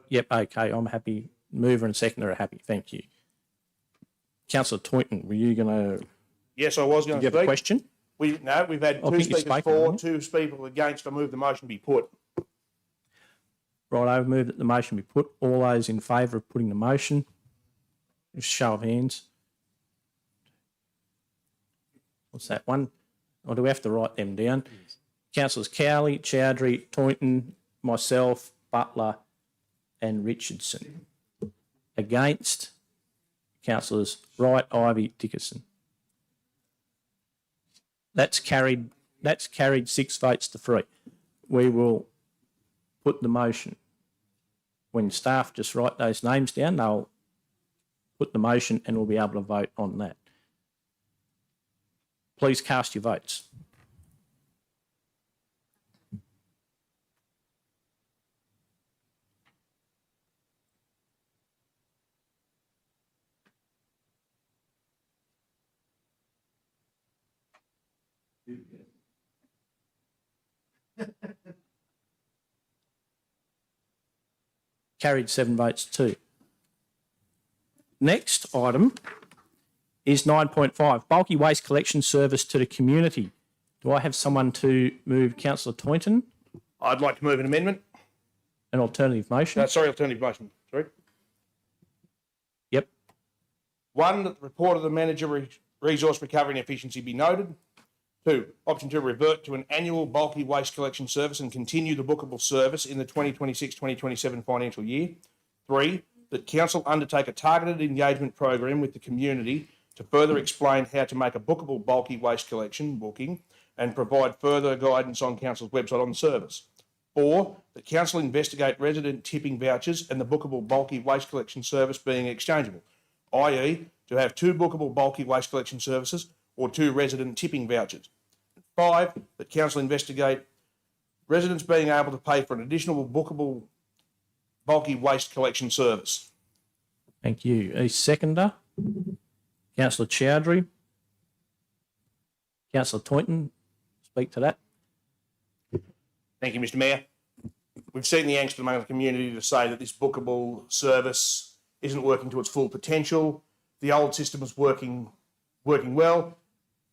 Yep, okay, I'm happy. Mover and seconder are happy. Thank you. Councillor Toynton, were you going to Yes, I was going to give a question? We've had I two think you speakers spoke, for, haven't 2 speakers against. I move the motion be put. Right, I move that the motion be put. All those in favour of putting the motion, just show of hands. What's that one? Or do we have to write them down? Councillors Cowley, Chowdhury, Toynton, myself, Butler and Richardson. Against, Councillors Wright, Ivey, Dickerson. That's carried 6 votes to 3. We will put the motion. When staff just write those names down, they'll put the motion and we'll be able to vote on that. Please cast your votes. Carried 7 votes too. Next item is 9.5, bulky waste collection service to the community. Do I have someone to move? Councillor Toynton, I'd like to move an amendment. an alternative motion? Sorry, alternative motion. Sorry. Yep. 1, that the report of the manager resource recovery and efficiency be noted. 2, option 2, revert to an annual bulky waste collection service and continue the bookable service in the 2026-2027 financial year. 3, that council undertake a targeted engagement program with the community to further explain how to make a bookable bulky waste collection booking and provide further guidance on council's website on the service. 4, that council investigate resident tipping vouchers and the bookable bulky waste collection service being exchangeable, i.e. to have 2 bookable bulky waste collection services or 2 resident tipping vouchers. 5, that council investigate residents being able to pay for an additional bookable bulky waste collection service. Thank you. A seconder? Councillor Chowdhury. Councillor Toynton, speak to that. Thank you, Mr. Mayor. We've seen the angst among the community to say that this bookable service isn't working to its full potential. The old system is working well.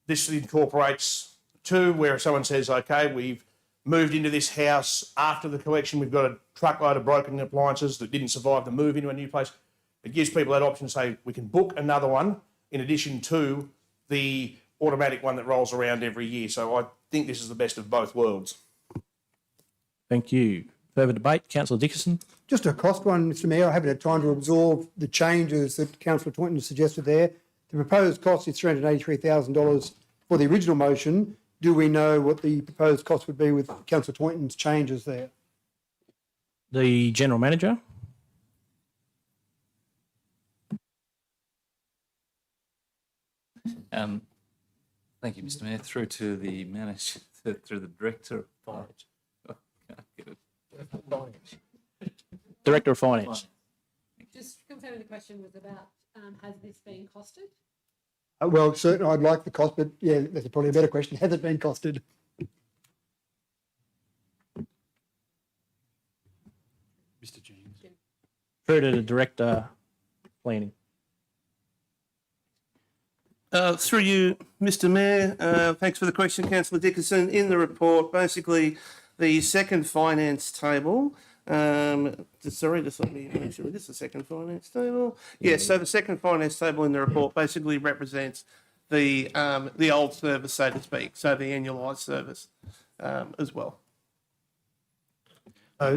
This incorporates 2, where if someone says, okay, we've moved into this house after the collection, we've got a truckload of broken appliances that didn't survive the move into a new place. It gives people that option to say, we can book another one in addition to the automatic one that rolls around every year. So I think this is the best of both worlds. Thank you. Further debate? Councillor Dickinson. Just a cost one, Mr Mayor. I haven't had time to absorb the changes that Councillor Taunton suggested there. The proposed cost is $383,000 for the original motion. Do we know what the proposed cost would be with Councillor Taunton's changes there? The General Manager. Thank you, Mr. Mayor. Through to the manager, through the Director of Finance. Oh, can't get it. Director of Finance. Just confirming the question was about, has this been costed? Well, certainly I'd like the cost, but yeah, that's probably a better question. Has it been costed? Mr. James. Through to the Director Planning. Through you, Mr. Mayor, thanks for the question, Councillor Dickinson. In the report, basically, the second finance table, just let me make sure this is the second finance table. Yes, so the second finance table in the report basically represents the old service, so to speak, so the annualised service as well.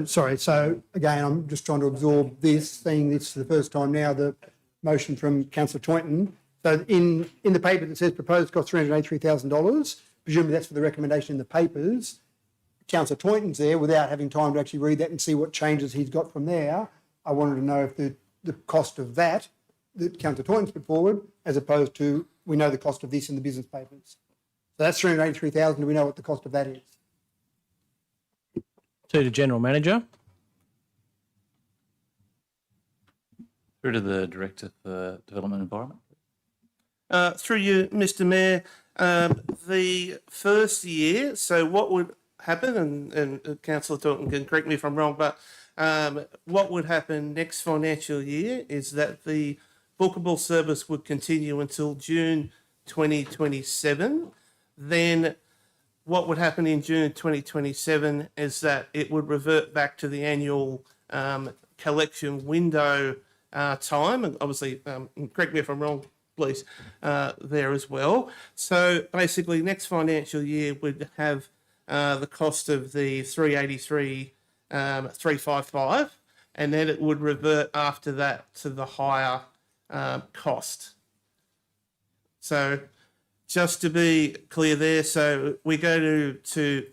Sorry, so again, I'm just trying to absorb this, seeing this for the first time now, the motion from Councillor Taunton. So in the paper that says proposed cost $383,000, presumably that's for the recommendation in the papers. Councillor Taunton's there without having time to actually read that and see what changes he's got from there. I wanted to know if the cost of that Councillor Taunton's put forward, as opposed to we know the cost of this in the business papers. So that's $383,000. Do we know what the cost of that is? To the General Manager. Through to the Director for Development and Environment. Through you, Mr. Mayor, the first year, so what would happen, and Councillor Taunton can correct me if I'm wrong, but what would happen next financial year is that the bookable service would continue until June 2027. Then what would happen in June 2027 is that it would revert back to the annual collection window time, and obviously, correct me if I'm wrong, please, there as well. So basically, next financial year would have the cost of the 353,355, and then it would revert after that to the higher cost. So just to be clear there, so we go to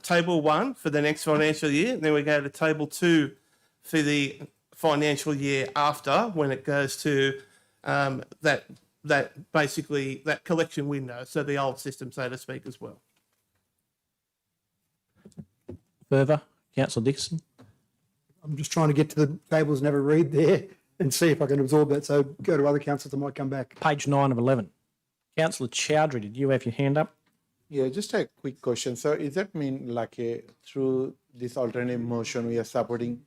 table 1 for the next financial year, and then we go to table 2 for the financial year after, when it goes to that collection window, so the old system, so to speak, as well. Further, Councillor Dixon. I'm just trying to get to the tables and have a read there and see if I can absorb that. So go to other councillors, I might come back. Page 9 of 11. Councillor Chowdhury, did you have your hand up? Yeah, just a quick question. So does that mean through this alternative motion, we are supporting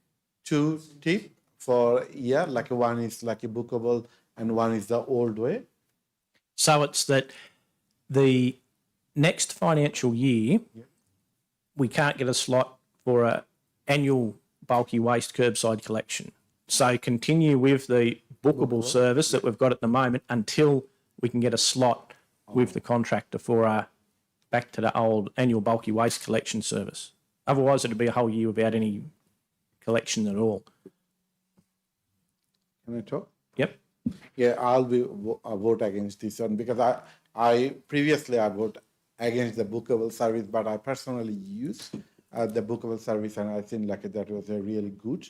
2 tip for like one is like a bookable and one is the old way? So it's that the next financial year, we can't get a slot for an annual bulky waste curbside collection. So continue with the bookable service that we've got at the moment until we can get a slot with the contractor for back to the old annual bulky waste collection service. Otherwise, it'd be a whole year without any collection at all. Can I talk? Yep. Yeah, I'll vote against this one because I previously I voted against the bookable service, but I personally use the bookable service, and I think like that was a really good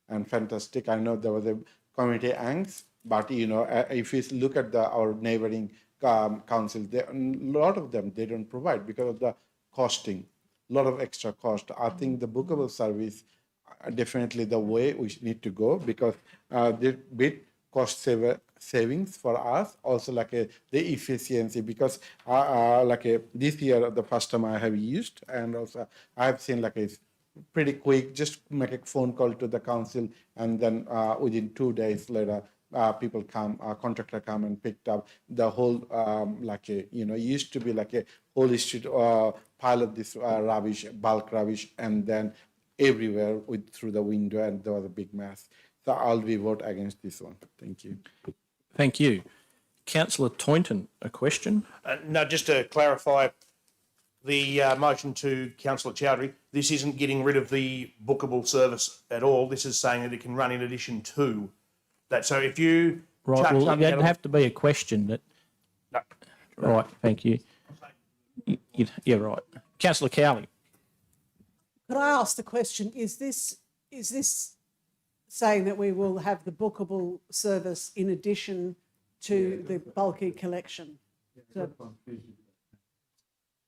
and fantastic. I know there was a community angst, but if you look at our neighboring councils, a lot of them they don't provide because of the costing, a lot of extra cost. I think the bookable service definitely the way we need to go because the bit cost savings for us, also the efficiency because this year the first time I have used, and also I have seen it's pretty quick, just make a phone call to the council and then within 2 days later people come, contractor come and picked up the whole used to be a whole street pile of this rubbish, bulk rubbish, and then everywhere through the window, and there was a big mess. So I'll vote against this one. Thank you. Thank you. Councillor Toynton, a question? No, just to clarify the motion to Councillor Chowdhury, this isn't getting rid of the bookable service at all. This is saying that it can run in addition to that. So if you Right, chuck well, something that'd out of- have to be a question that... No. Right, thank you. Yeah, right. Councillor Cowley. Could I ask the question, is this saying that we will have the bookable service in addition to the bulky collection? So-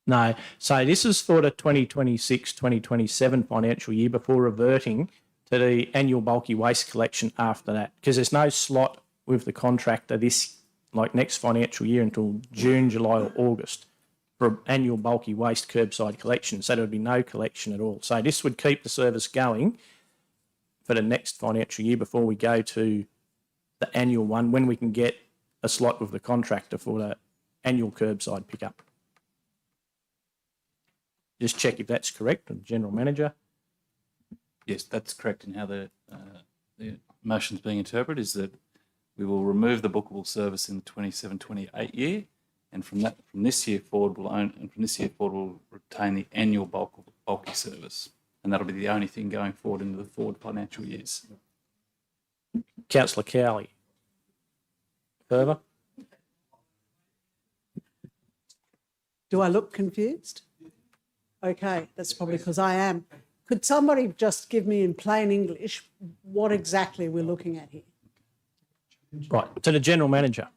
No. So this is for the 2026-2027 financial year before reverting to the annual bulky waste collection after that, because there's no slot with the contractor next financial year until June, July or August for annual bulky waste curbside collection. So there would be no collection at all. So this would keep the service going for the next financial year before we go to the annual one, when we can get a slot with the contractor for the annual curbside pickup. Just check if that's correct, the General Manager. Yes, that's correct in how the motion's being interpreted, is that we will remove the bookable service in the 27-28 year, and from this year forward we'll retain the annual bulky service, and that'll be the only thing going forward into the forward financial years. Councillor Cowley. Further? Do I look confused? Okay, that's probably because I am. Could somebody just give me in plain English what exactly we're looking at here? Right, to the General Manager.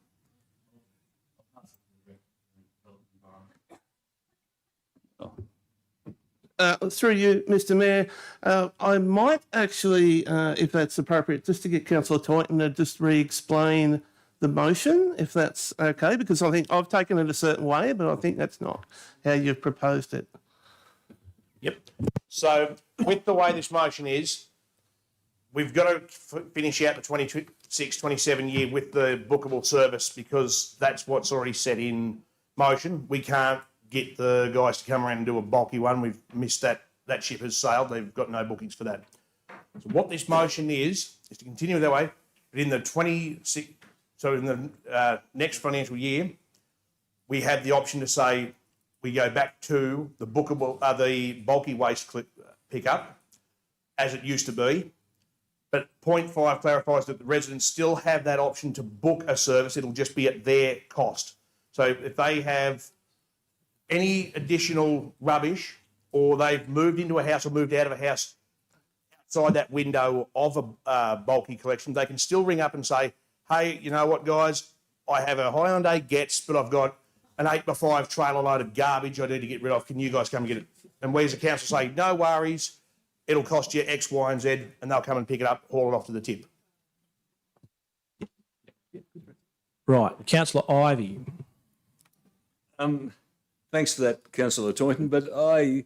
Through you, Mr. Mayor, I might actually, if that's appropriate, just to get Councillor Toynton to just re-explain the motion, if that's okay, because I think I've taken it a certain way, but I think that's not how you've proposed it. Yep. So with the way this motion is, we've got to finish out the 26-27 year with the bookable service because that's what's already set in motion. We can't get the guys to come around and do a bulky one. We've missed that. That ship has sailed. They've got no bookings for that. So what this motion is to continue that way, but in the next financial year, we have the option to say we go back to the bookable, the bulky waste pickup as it used to be. But point 5 clarifies that the residents still have that option to book a service. It'll just be at their cost. So if they have any additional rubbish, or they've moved into a house or moved out of a house outside that window of a bulky collection, they can still ring up and say, hey, you know what, guys, I have a Hyundai Getz, but I've got an 8x5 trailer load of garbage I need to get rid of. Can you guys come and get it? And we as a council say, no worries, it'll cost you X, Y and Z, and they'll come and pick it up, haul it off to the tip. Right, Councillor Ivey. Thanks for that, Councillor Toynton, but I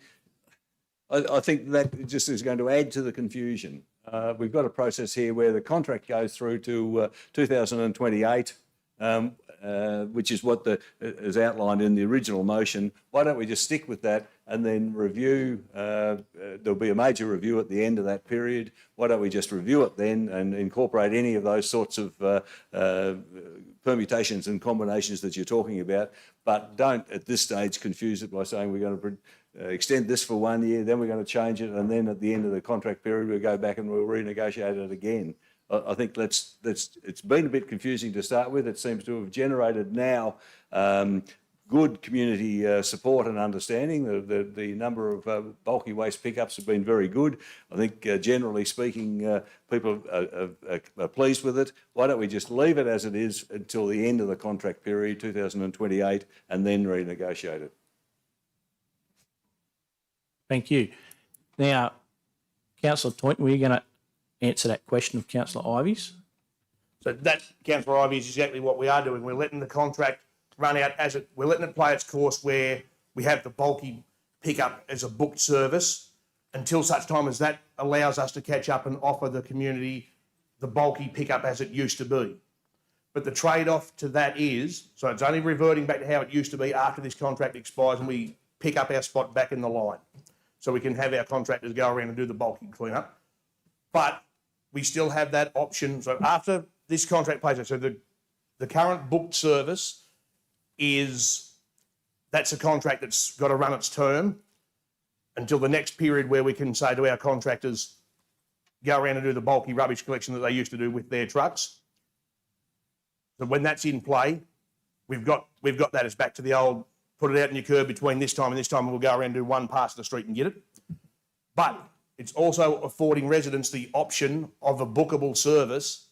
think that just is going to add to the confusion. We've got a process here where the contract goes through to 2028. which is what is outlined in the original motion. Why don't we just stick with that and then review? There'll be a major review at the end of that period. Why don't we just review it then and incorporate any of those sorts of permutations and combinations that you're talking about, but don't at this stage confuse it by saying we're going to extend this for 1 year, then we're going to change it, and then at the end of the contract period we'll go back and we'll renegotiate it again. I think it's been a bit confusing to start with. It seems to have generated now good community support and understanding. The number of bulky waste pickups have been very good. I think generally speaking, people are pleased with it. Why don't we just leave it as it is until the end of the contract period, 2028, and then renegotiate it? Thank you. Now, Councillor Toynton, were you going to answer that question of Councillor Ivy's? So that, Councillor Ivy, is exactly what we are doing. We're letting the contract run out we're letting it play its course where we have the bulky pickup as a booked service until such time as that allows us to catch up and offer the community the bulky pickup as it used to be. But the trade-off to that is, so it's only reverting back to how it used to be after this contract expires and we pick up our spot back in the line. So we can have our contractors go around and do the bulky cleanup. But we still have that option. So after this contract plays out, so the current booked service that's a contract that's got to run its term until the next period where we can say to our contractors, go around and do the bulky rubbish collection that they used to do with their trucks. So when that's in play, we've got that as back to the old, put it out in your curb between this time and this time, and we'll go around and do one pass of the street and get it. But it's also affording residents the option of a bookable service,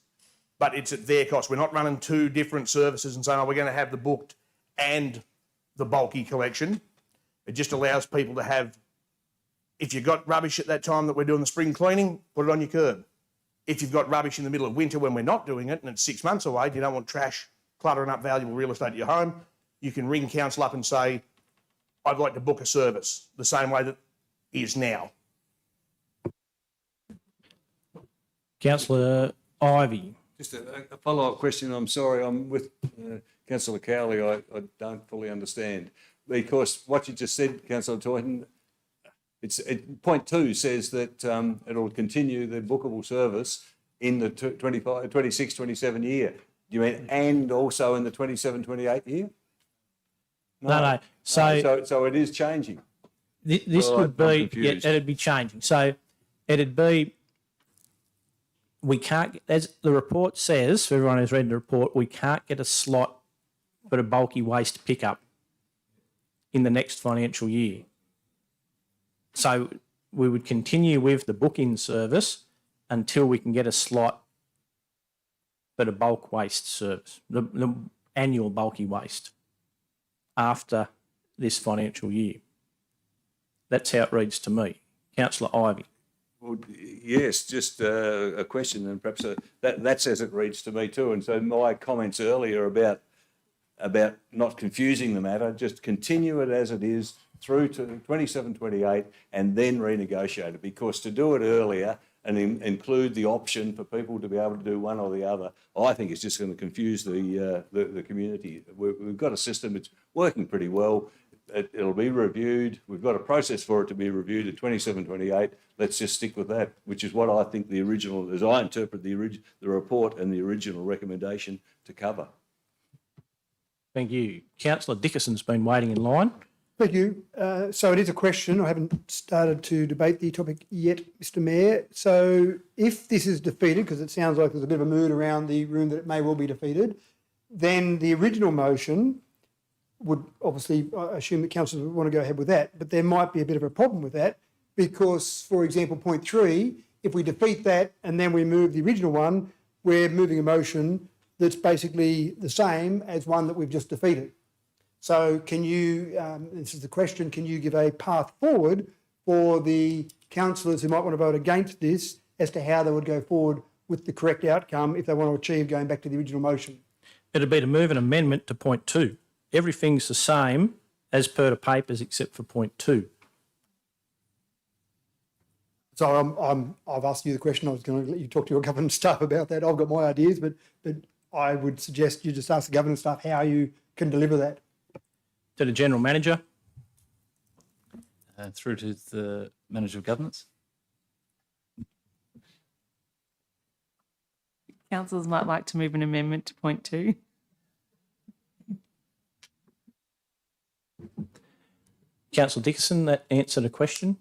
but it's at their cost. We're not running two different services and saying, oh, we're going to have the booked and the bulky collection. It just allows people to have, if you've got rubbish at that time that we're doing the spring cleaning, put it on your curb. If you've got rubbish in the middle of winter when we're not doing it and it's 6 months away, you don't want trash cluttering up valuable real estate at your home, you can ring council up and say, I'd like to book a service, the same way that is now. Councillor Ivy. Just a follow-up question. I'm sorry, I'm with Councillor Cowley. I don't fully understand, because what you just said, Councillor Toynton, point 2 says that it'll continue the bookable service in the 26-27 year. Do you mean and also in the 27-28 year? No. So it is changing. This would be, it'd be changing. So it'd be, we can't, as the report says, for everyone who's read the report, we can't get a slot for a bulky waste pickup in the next financial year. So we would continue with the book-in service until we can get a slot for the bulk waste service, the annual bulky waste after this financial year. That's how it reads to me. Councillor Ivy. Well, yes, just a question, and perhaps that's as it reads to me too. And so my comments earlier about not confusing the matter, just continue it as it is through to 27-28 and then renegotiate it, because to do it earlier and include the option for people to be able to do one or the other, I think it's just going to confuse the community. We've got a system that's working pretty well. It'll be reviewed. We've got a process for it to be reviewed at 27-28. Let's just stick with that, which is what I think the original, as I interpret the report and the original recommendation to cover. Thank you. Councillor Dickerson's been waiting in line. Thank you. So it is a question. I haven't started to debate the topic yet, Mr. Mayor. So if this is defeated, because it sounds like there's a bit of a mood around the room that it may well be defeated, then the original motion would obviously, I assume that councillors would want to go ahead with that, but there might be a bit of a problem with that because, for example, point 3, if we defeat that and then we move the original one, we're moving a motion that's basically the same as one that we've just defeated. So can you, this is the question, can you give a path forward for the councillors who might want to vote against this as to how they would go forward with the correct outcome if they want to achieve going back to the original motion? It'd be to move an amendment to point 2. Everything's the same as per the papers except for point 2. So I've asked you the question. I was going to let you talk to your government staff about that. I've got my ideas, but I would suggest you just ask the governance staff how you can deliver that. To the General Manager. Through to the Manager of Governance. Councillors might like to move an amendment to point 2. Councillor Dickinson, that answered a question.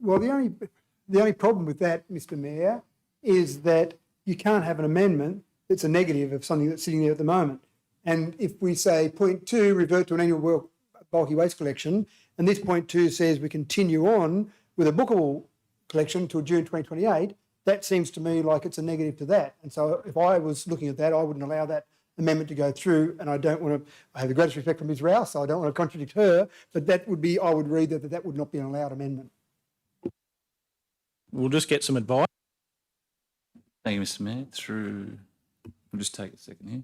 Well, the only problem with that, Mr. Mayor, is that you can't have an amendment that's a negative of something that's sitting there at the moment. And if we say point 2, revert to an annual bulky waste collection, and this point 2 says we continue on with a bookable collection until June 2028, that seems to me like it's a negative to that. And so if I was looking at that, I wouldn't allow that amendment to go through. And I don't want to, I have the greatest respect for Ms. Rouse, so I don't want to contradict her, but that would be, I would read that would not be an allowed amendment. We'll just get some advice. Thank you, Mr. Mayor. We'll just take a second here.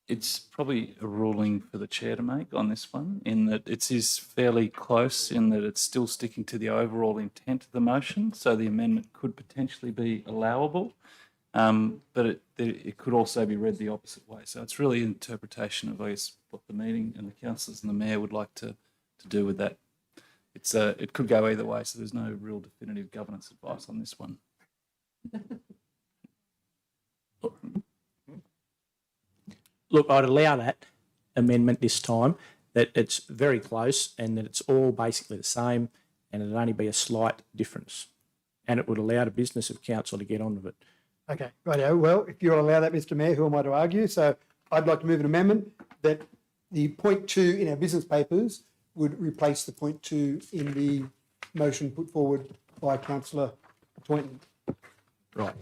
It's probably a ruling for the chair to make on this one, in that it is fairly close, in that it's still sticking to the overall intent of the motion, so the amendment could potentially be allowable, but it could also be read the opposite way. So it's really an interpretation of, I guess, what the meeting and the councillors and the mayor would like to do with that. It could go either way, so there's no real definitive governance advice on this one. Look, I'd allow that amendment this time, that it's very close and that it's all basically the same and it'd only be a slight difference. And it would allow the business of council to get on with it. Okay, righto. Well, if you'll allow that, Mr. Mayor, who am I to argue? So I'd like to move an amendment that the point 2 in our business papers would replace the point 2 in the motion put forward by Councillor Toynton. Right.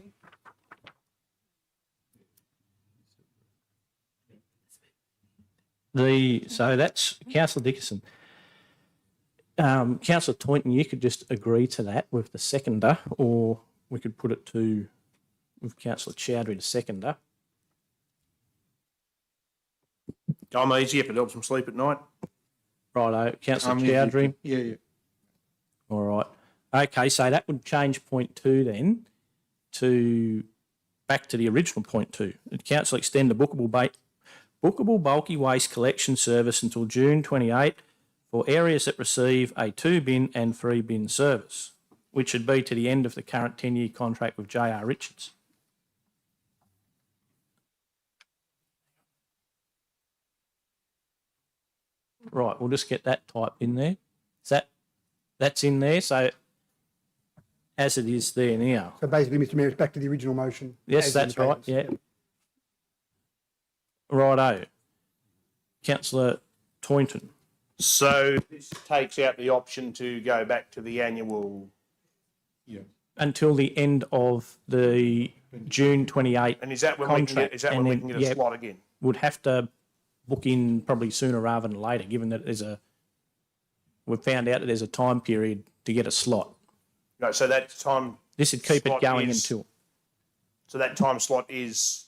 So that's Councillor Dickinson. Councillor Toynton, you could just agree to that with the seconder, or we could put it to with Councillor Chowdhury, the seconder. I'm easy if it helps them sleep at night. Righto, Councillor Chowdhury. Yeah. All right. Okay, so that would change point 2 then to back to the original point 2. The council extend the bookable bulky waste collection service until June 28 for areas that receive a 2-bin and 3-bin service, which would be to the end of the current 10-year contract with J.R. Richards. Right, we'll just get that typed in there. That's in there, so as it is there now. So basically, Mr. Mayor, it's back to the original motion. Yes, as in that's the right, papers. yeah. Righto. Councillor Toynton. So this takes out the option to go back to the annual. Until the end of the June 28 And is that when we can contract. get, is that and when we then, can get a slot again? Would have to book in probably sooner rather than later, given that we've found out that there's a time period to get a slot. No, so that time. This would keep it slot going is- until. So that time slot is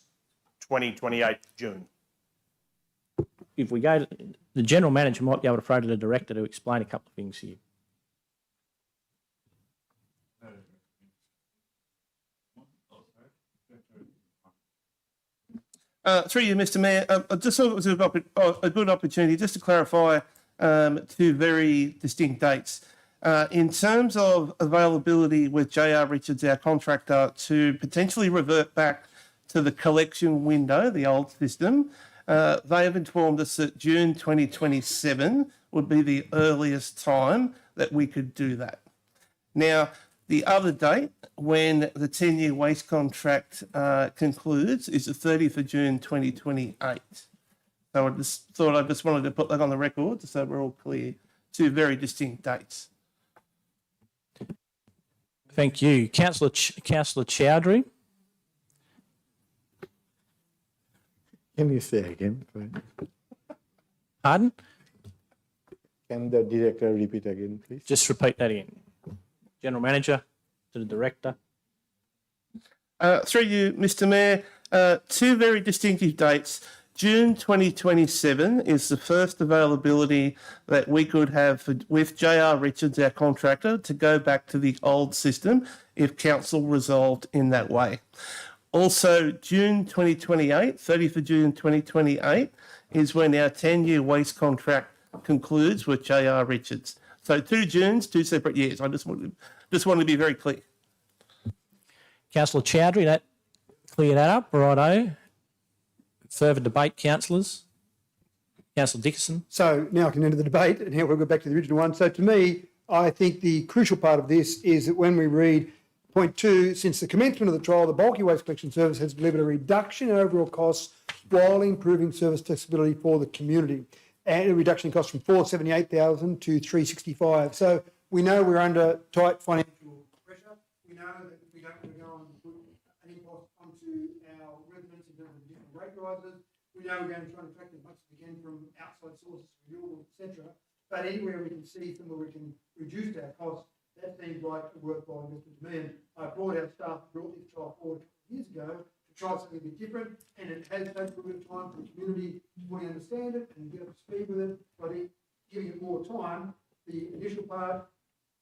2028 June. If we go, the general manager might be able to throw to the director to explain a couple of things here. Through you, Mr. Mayor, I just thought it was a good opportunity just to clarify 2 very distinct dates. In terms of availability with J.R. Richards, our contractor, to potentially revert back to the collection window, the old system, they have informed us that June 2027 would be the earliest time that we could do that. Now, the other date when the 10-year waste contract concludes is the 30th of June 2028. So I just wanted to put that on the record so we're all clear. 2 very distinct dates. Thank you. Councillor Chowdhury. Can you say again? Pardon? Can the director repeat again, please? Just repeat that again. General manager to the director. Through you, Mr. Mayor, 2 very distinctive dates. June 2027 is the first availability that we could have with JR Richards, our contractor, to go back to the old system if council resolved in that way. Also, June 2028, 30th of June 2028, is when our 10-year waste contract concludes with JR Richards. So 2 Junes, 2 separate years. I just wanted to be very clear. Councillor Chowdhury, that clear that up, righto. Further debate, councillors? Councillor Dickinson? So now I can enter the debate, and here we'll go back to the original one. So to me, I think the crucial part of this is that when we read point 2, since the commencement of the trial, the bulky waste collection service has delivered a reduction in overall costs while improving service accessibility for the community, and a reduction in costs from $478,000 to $365,000. So we know we're under tight financial pressure. We know that if we don't want to go and put any cost onto our residents in terms of additional rate rises, we know we're going to try and attract as much as we can from outside sources, renewables, etc. But anywhere we can see somewhere we can reduce our costs, that seems like a worthwhile investment to me. And I applaud our staff who brought this trial forward years ago to try something a bit different, and it has taken a bit of time for the community to fully understand it and get up to speed with it. But giving it more time, the initial part,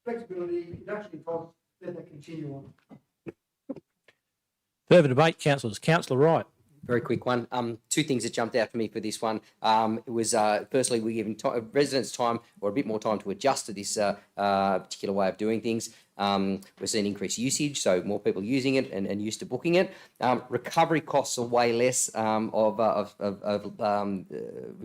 flexibility, reduction in costs, let that continue on. Further debate, councillors. Councillor Wright. Very quick one. 2 things that jumped out for me for this one. It was firstly, we're giving residents time or a bit more time to adjust to this particular way of doing things. We're seeing increased usage, so more people using it and used to booking it. Recovery costs are way less of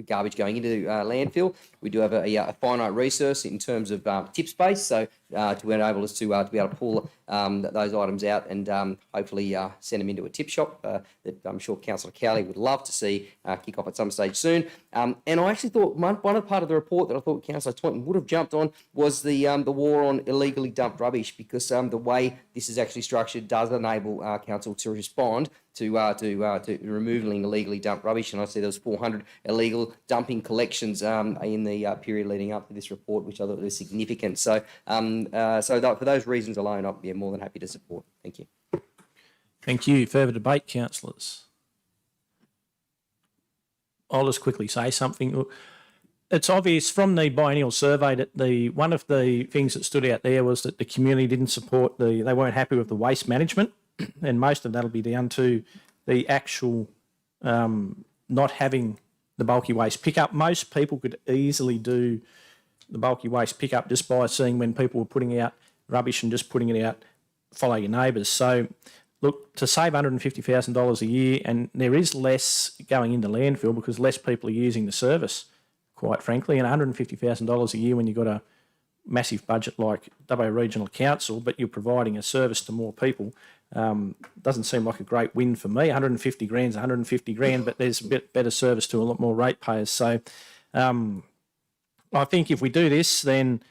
garbage going into landfill. We do have a finite resource in terms of tip space, so to enable us to be able to pull those items out and hopefully send them into a tip shop that I'm sure Councillor Cowley would love to see kick off at some stage soon. And I actually thought one part of the report that I thought Councillor Taunton would have jumped on was the war on illegally dumped rubbish, because the way this is actually structured does enable council to respond to removing illegally dumped rubbish. And I see there was 400 illegal dumping collections in the period leading up to this report, which I thought was significant. So for those reasons alone, I'd be more than happy to support. Thank you. Thank you. Further debate, councillors? I'll just quickly say something. It's obvious from the biennial survey that one of the things that stood out there was that the community didn't support they weren't happy with the waste management, and most of that'll be down to the actual not having the bulky waste pickup. Most people could easily do the bulky waste pickup just by seeing when people were putting out rubbish and just putting it out, follow your neighbours. So look, to save $150,000 a year, and there is less going into landfill because less people are using the service, quite frankly, and $150,000 a year when you've got a massive budget like WA Regional Council, but you're providing a service to more people, doesn't seem like a great win for me. 150 grand's 150 grand, but there's a bit better service to a lot more ratepayers. So I think if we do this, then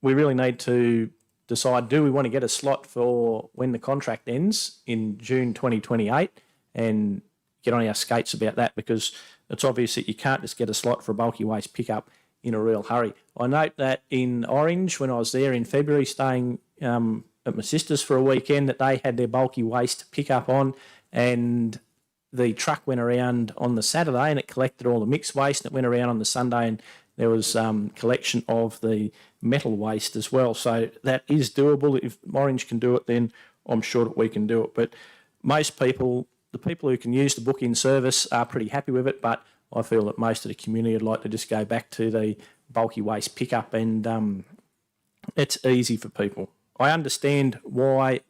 we really need to decide, do we want to get a slot for when the contract ends in June 2028 and get on our skates about that, because it's obvious that you can't just get a slot for a bulky waste pickup in a real hurry. I note that in Orange, when I was there in February staying at my sister's for a weekend, that they had their bulky waste pickup on, and the truck went around on the Saturday and it collected all the mixed waste, and it went around on the Sunday and there was collection of the metal waste as well. So that is doable. If Orange can do it, then I'm sure that we can do it. But most people, the people who can use the book-in service are pretty happy with it, but I feel that most of the community would like to just go back to the bulky waste pickup, and it's easy for people. I understand why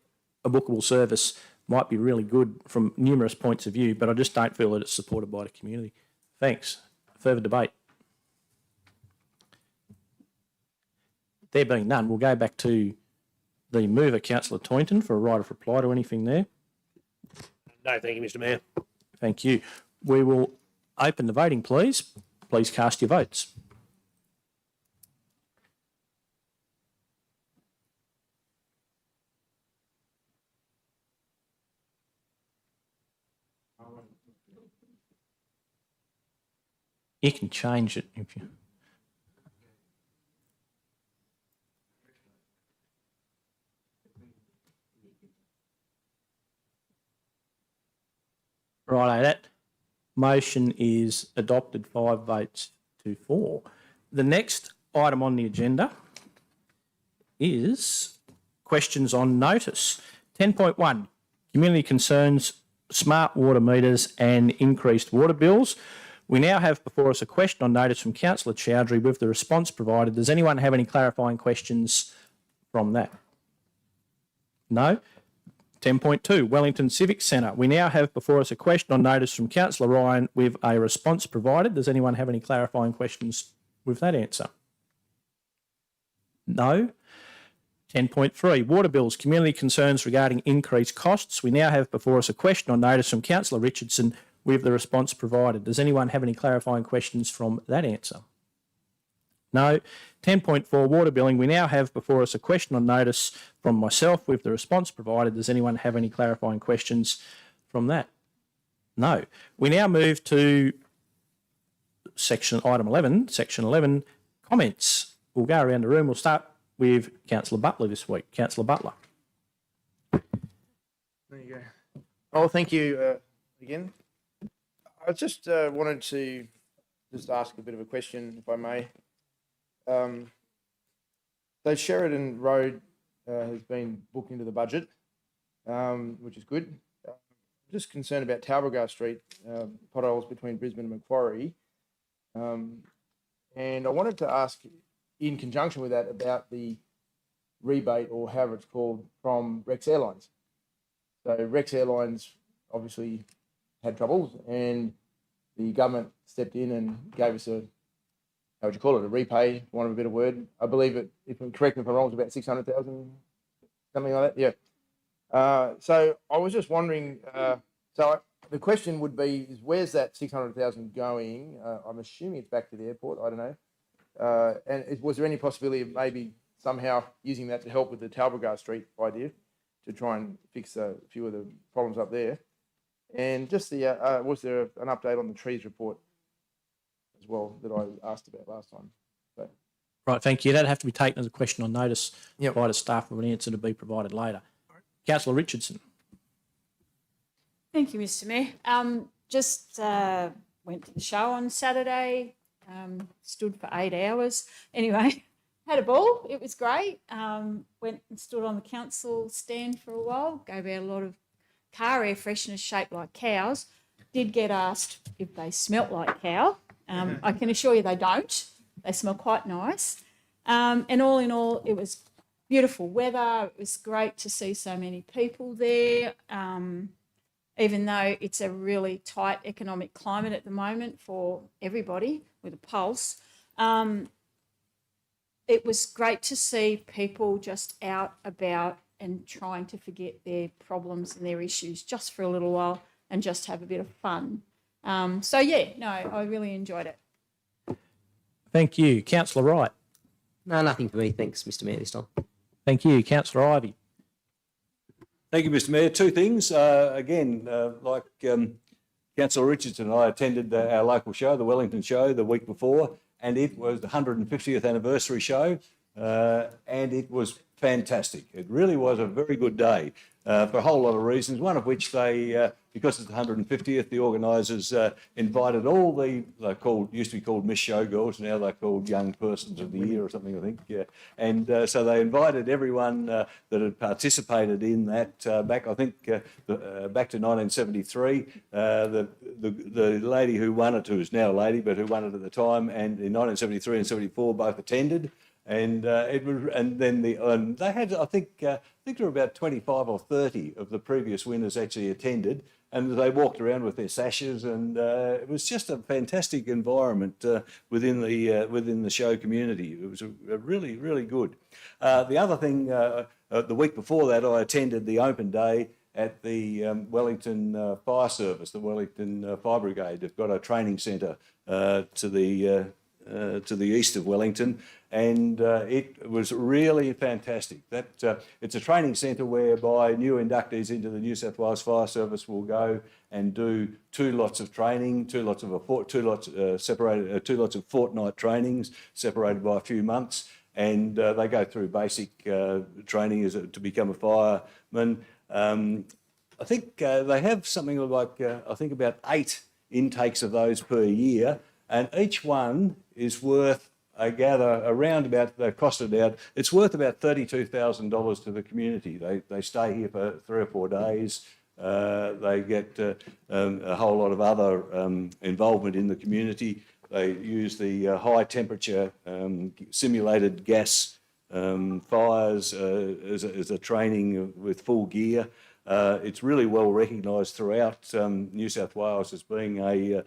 a bookable service might be really good from numerous points of view, but I just don't feel that it's supported by the community. Thanks. Further debate? There being none, we'll go back to the mover, Councillor Taunton, for a right of reply to anything there. No, thank you, Mr. Mayor. Thank you. We will open the voting, please. Please cast your votes. You can change it if you... Righto, Motion is adopted 5 votes to 4. The next item on the agenda is questions on notice. 10.1, community concerns, smart water meters and increased water bills. We now have before us a question on notice from Councillor Chowdhury with the response provided. Does anyone have any clarifying questions from that? No? 10.2, Wellington Civic Centre. We now have before us a question on notice from Councillor Ryan with a response provided. Does anyone have any clarifying questions with that answer? No? 10.3, water bills, community concerns regarding increased costs. We now have before us a question on notice from Councillor Richardson with the response provided. Does anyone have any clarifying questions from that answer? No. 10.4, water billing. We now have before us a question on notice from myself with the response provided. Does anyone have any clarifying questions from that? No. We now move to item 11, section 11, comments. We'll go around the room. We'll start with Councillor Butler this week. Councillor Butler. There you go. Oh, thank you again. I just wanted to just ask a bit of a question, if I may. So Sheridan Road has been booked into the budget, which is good. I'm just concerned about Talbragar Street, potholes between Brisbane and Macquarie. And I wanted to ask, in conjunction with that, about the rebate, or however it's called, from Rex Airlines. So Rex Airlines obviously had troubles, and the government stepped in and gave us a, how would you call it, a repay, for want of a better word. I believe it, if I'm correct me if I'm wrong, it's about 600,000, something like that. Yeah. So I was just wondering. The question would be: is where's that 600,000 going? I'm assuming it's back to the airport. I don't know. Was there any possibility of maybe somehow using that to help with the Talbragar Street idea, to try and fix a few of the problems up there? And just was there an update on the trees report as well that I asked about last time? So. Right, thank you. That'd have to be taken as a question on notice by the staff, with an answer to be provided later. Councillor Richardson. Thank you, Mr. Mayor. Just went to the show on Saturday, stood for 8 hours. Anyway, had a ball. It was great. Went and stood on the council stand for a while, gave out a lot of car air fresheners shaped like cows. Did get asked if they smelt like cow. I can assure you they don't. They smell quite nice. And all in all, it was beautiful weather. It was great to see so many people there. Even though it's a really tight economic climate at the moment for everybody with a pulse, it was great to see people just out about and trying to forget their problems and their issues just for a little while and just have a bit of fun. I really enjoyed it. Thank you. Councillor Wright. No, nothing for me. Thanks, Mr. Mayor, this time. Thank you. Councillor Ivey. Thank you, Mr. Mayor. Two things. Like Councillor Richardson and I attended our local show, the Wellington show, the week before, and it was the 150th anniversary show, and it was fantastic. It really was a very good day for a whole lot of reasons, one of which because it's the 150th, the organisers invited all used to be called Miss Showgirls, now they're called Young Persons of the Year or something, I think. Yeah. And so they invited everyone that had participated in that back to 1973. The lady who won it, who is now a lady, but who won it at the time, and in 1973 and 74 both attended. And they had, I think there were about 25 or 30 of the previous winners actually attended, and they walked around with their sashes, and it was just a fantastic environment within the show community. It was a really, really good. The other thing, the week before that, I attended the open day at the Wellington Fire Service, the Wellington Fire Brigade. They've got a training centre to the east of Wellington, and it was really fantastic. It's a training centre whereby new inductees into the New South Wales Fire Service will go and do 2 lots of training, 2 lots of fortnight trainings separated by a few months, and they go through basic training to become a fireman. I think they have something like about 8 intakes of those per year, and each one is worth, I gather, around about, they've costed out, it's worth about $32,000 to the community. They stay here for 3 or 4 days. They get a whole lot of other involvement in the community. They use the high temperature simulated gas fires as a training with full gear. It's really well recognised throughout New South Wales as being a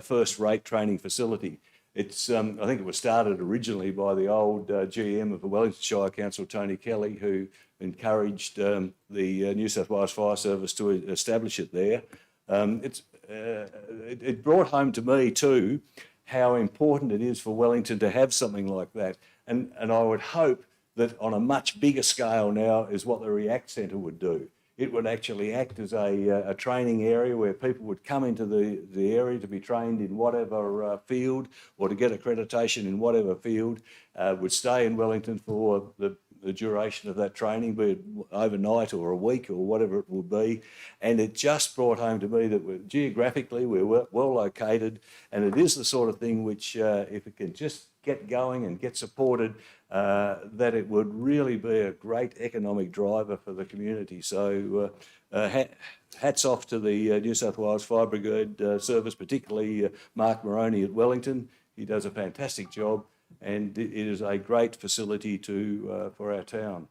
first-rate training facility. It's, I think it was started originally by the old GM of the Wellington Shire Council, Tony Kelly, who encouraged the New South Wales Fire Service to establish it there. It brought home to me too how important it is for Wellington to have something like that. And I would hope that on a much bigger scale now is what the React Centre would do. It would actually act as a training area where people would come into the area to be trained in whatever field or to get accreditation in whatever field, would stay in Wellington for the duration of that training, be it overnight or a week or whatever it would be. And it just brought home to me that geographically we're well located, and it is the sort of thing which, if it can just get going and get supported, that it would really be a great economic driver for the community. So hats off to the New South Wales Fire Brigade Service, particularly Mark Moroney at Wellington. He does a fantastic job, and it is a great facility for our town.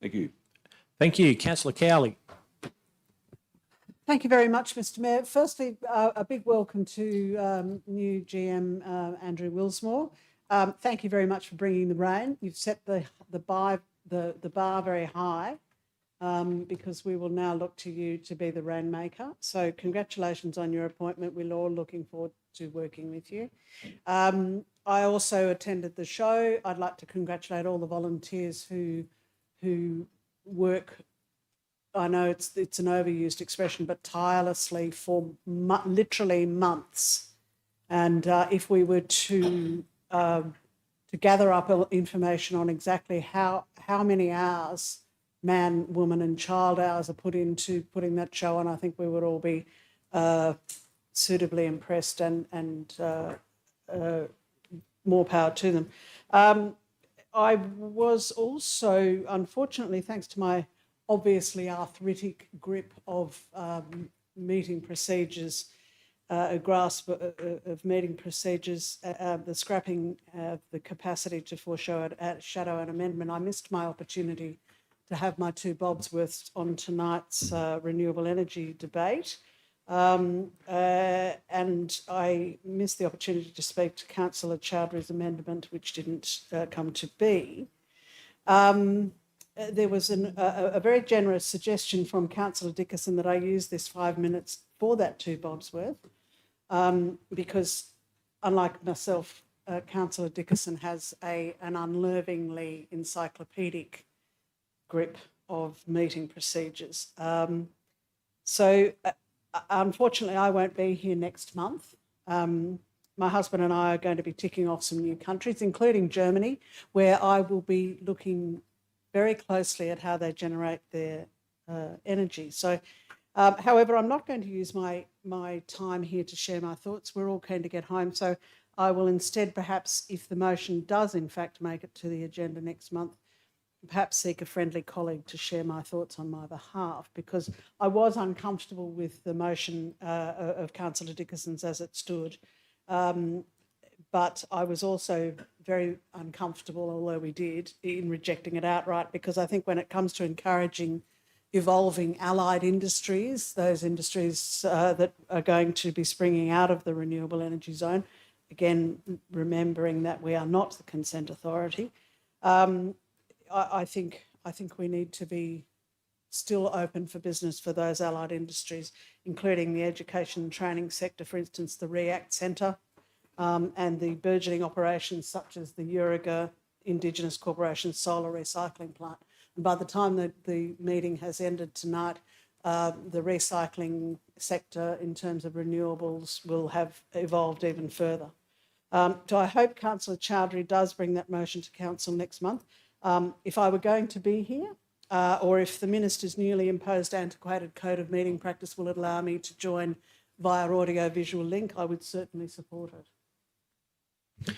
Thank you. Thank you. Councillor Cowley. Thank you very much, Mr Mayor. Firstly, a big welcome to new GM Andrew Willsmore. Thank you very much for bringing the rain. You've set the bar very high, because we will now look to you to be the rainmaker. So congratulations on your appointment. We're all looking forward to working with you. I also attended the show. I'd like to congratulate all the volunteers who work, I know it's an overused expression, but tirelessly for literally months. And if we were to gather up information on exactly how many hours, man, woman and child hours are put into putting that show on, I think we would all be suitably impressed and more power to them. I was also, unfortunately, thanks to my obviously arthritic grip of meeting procedures, a grasp of meeting procedures, the scrapping of the capacity to foreshadow an amendment, I missed my opportunity to have my 2 Bobsworths on tonight's renewable energy debate. And I missed the opportunity to speak to Councillor Chowdhury's amendment, which didn't come to be. There was a very generous suggestion from Councillor Dickerson that I use this 5 minutes for that 2 Bobsworth, because unlike myself, Councillor Dickerson has an unnervingly encyclopedic grip of meeting procedures. Unfortunately, I won't be here next month. My husband and I are going to be ticking off some new countries, including Germany, where I will be looking very closely at how they generate their energy. So, however, I'm not going to use my time here to share my thoughts. We're all going to get home. So I will instead, perhaps, if the motion does in fact make it to the agenda next month, perhaps seek a friendly colleague to share my thoughts on my behalf, because I was uncomfortable with the motion of Councillor Dickerson's as it stood. But I was also very uncomfortable, although we did, in rejecting it outright, because I think when it comes to encouraging evolving allied industries, those industries that are going to be springing out of the renewable energy zone, again, remembering that we are not the consent authority, I think we need to be still open for business for those allied industries, including the education and training sector, for instance, the REACT Centre, and the burgeoning operations such as the Uriga Indigenous Corporation solar recycling plant. And by the time that the meeting has ended tonight, the recycling sector in terms of renewables will have evolved even further. So I hope Councillor Chowdhury does bring that motion to Council next month. If I were going to be here, or if the Minister's newly imposed antiquated code of meeting practice will allow me to join via audio-visual link, I would certainly support it.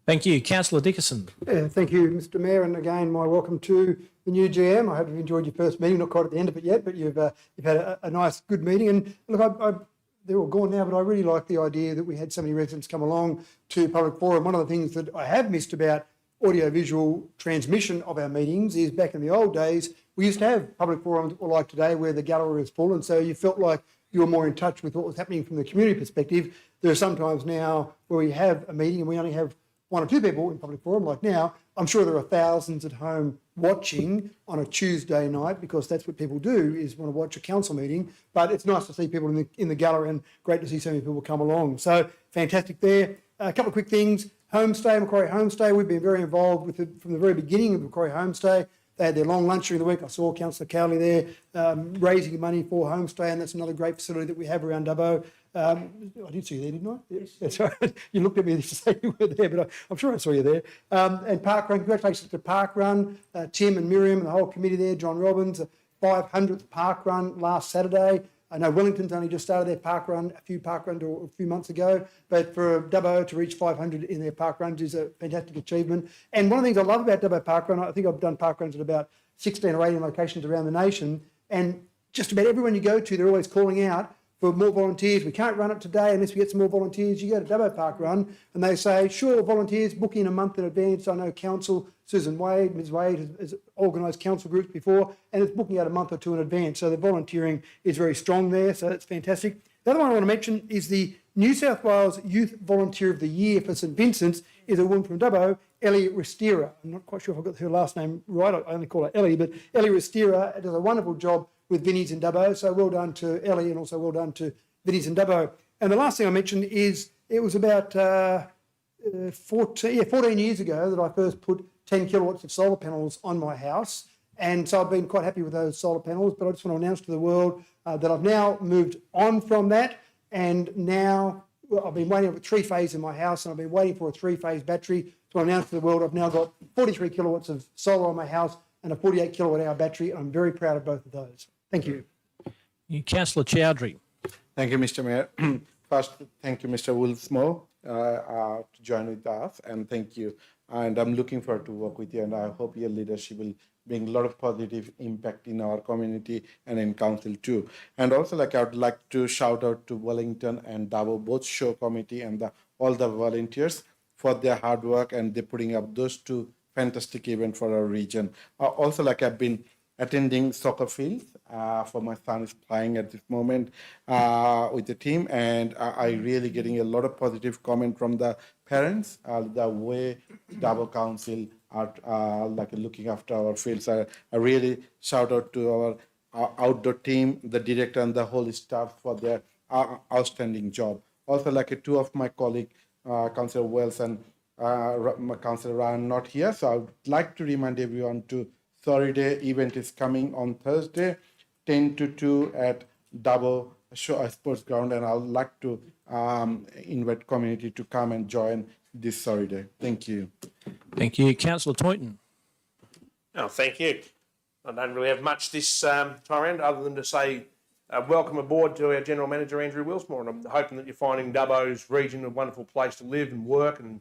Thank you. Councillor Dickerson. Yeah, thank you, Mr Mayor, and again, my welcome to the new GM. I hope you've enjoyed your first meeting, not quite at the end of it yet, but you've had a nice, good meeting. And look, they're all gone now, but I really like the idea that we had so many residents come along to public forum. One of the things that I have missed about audio-visual transmission of our meetings is back in the old days, we used to have public forums like today where the gallery was full, and so you felt like you were more in touch with what was happening from the community perspective. There are sometimes now where we have a meeting and we only have 1 or 2 people in public forum, like now. I'm sure there are thousands at home watching on a Tuesday night, because that's what people do, is want to watch a council meeting. But it's nice to see people in the gallery, and great to see so many people come along. So fantastic there. A couple of quick things. Homestay, Macquarie Homestay, we've been very involved with it from the very beginning of Macquarie Homestay. They had their long lunch during the week. I saw Councillor Cowley there raising money for Homestay, and that's another great facility that we have around Dubbo. I did see you there, didn't I? Yes. That's right. You looked at me to say you were there, but I'm sure I saw you there. And Parkrun, congratulations to Parkrun, Tim and Miriam and the whole committee there, John Robbins, 500th Parkrun last Saturday. I know Wellington's only just started their parkrun, a few months ago, but for Dubbo to reach 500 in their parkruns is a fantastic achievement. And one of the things I love about Dubbo Parkrun, I think I've done parkruns at about 16 or 18 locations around the nation, and just about everyone you go to, they're always calling out for more volunteers. We can't run it today unless we get some more volunteers. You go to Dubbo Parkrun and they say, sure, volunteers, book in a month in advance. I know council, Susan Wade, Ms Wade has organised council groups before, and it's booking out a month or 2 in advance. So the volunteering is very strong there, so that's fantastic. The other one I want to mention is the New South Wales Youth Volunteer of the Year for St Vincent's is a woman from Dubbo, Ellie Ristera. I'm not quite sure if I got her last name right. I only call her Ellie, but Ellie Ristera does a wonderful job with Vinnie's in Dubbo. So well done to Ellie, and also well done to Vinnie's in Dubbo. And the last thing I mentioned is it was about 14 years ago that I first put 10 kilowatts of solar panels on my house. And so I've been quite happy with those solar panels, but I just want to announce to the world that I've now moved on from that. And now I've been waiting for 3-phase in my house, and I've been waiting for a 3-phase battery. So I announce to the world I've now got 43 kilowatts of solar on my house and a 48 kilowatt hour battery. I'm very proud of both of those. Thank you. Councillor Chowdhury. Thank you, Mr. Mayor. First, thank you, Mr. Wilsmore, to join with us, and thank you. And I'm looking forward to work with you, and I hope your leadership will bring a lot of positive impact in our community and in council too. And also, I would like to shout out to Wellington and Dubbo, both show committee and all the volunteers for their hard work, and they're putting up those 2 fantastic events for our region. Also, I've been attending soccer fields for my son is playing at this moment with the team, and I really getting a lot of positive comment from the parents, the way Dubbo Council are looking after our fields. I really shout out to our outdoor team, the director and the whole staff for their outstanding job. Also, 2 of my colleagues, Councillor Wells and Councillor Ryan, not here, so I would like to remind everyone to Sorry Day event is coming on Thursday, 10 to 2 at Dubbo Sports Ground, and I would like to invite community to come and join this Sorry Day. Thank you. Thank you. Councillor Toynton. Oh, thank you. I don't really have much this time around other than to say welcome aboard to our General Manager, Andrew Wilsmore, and I'm hoping that you're finding Dubbo's region a wonderful place to live and work, and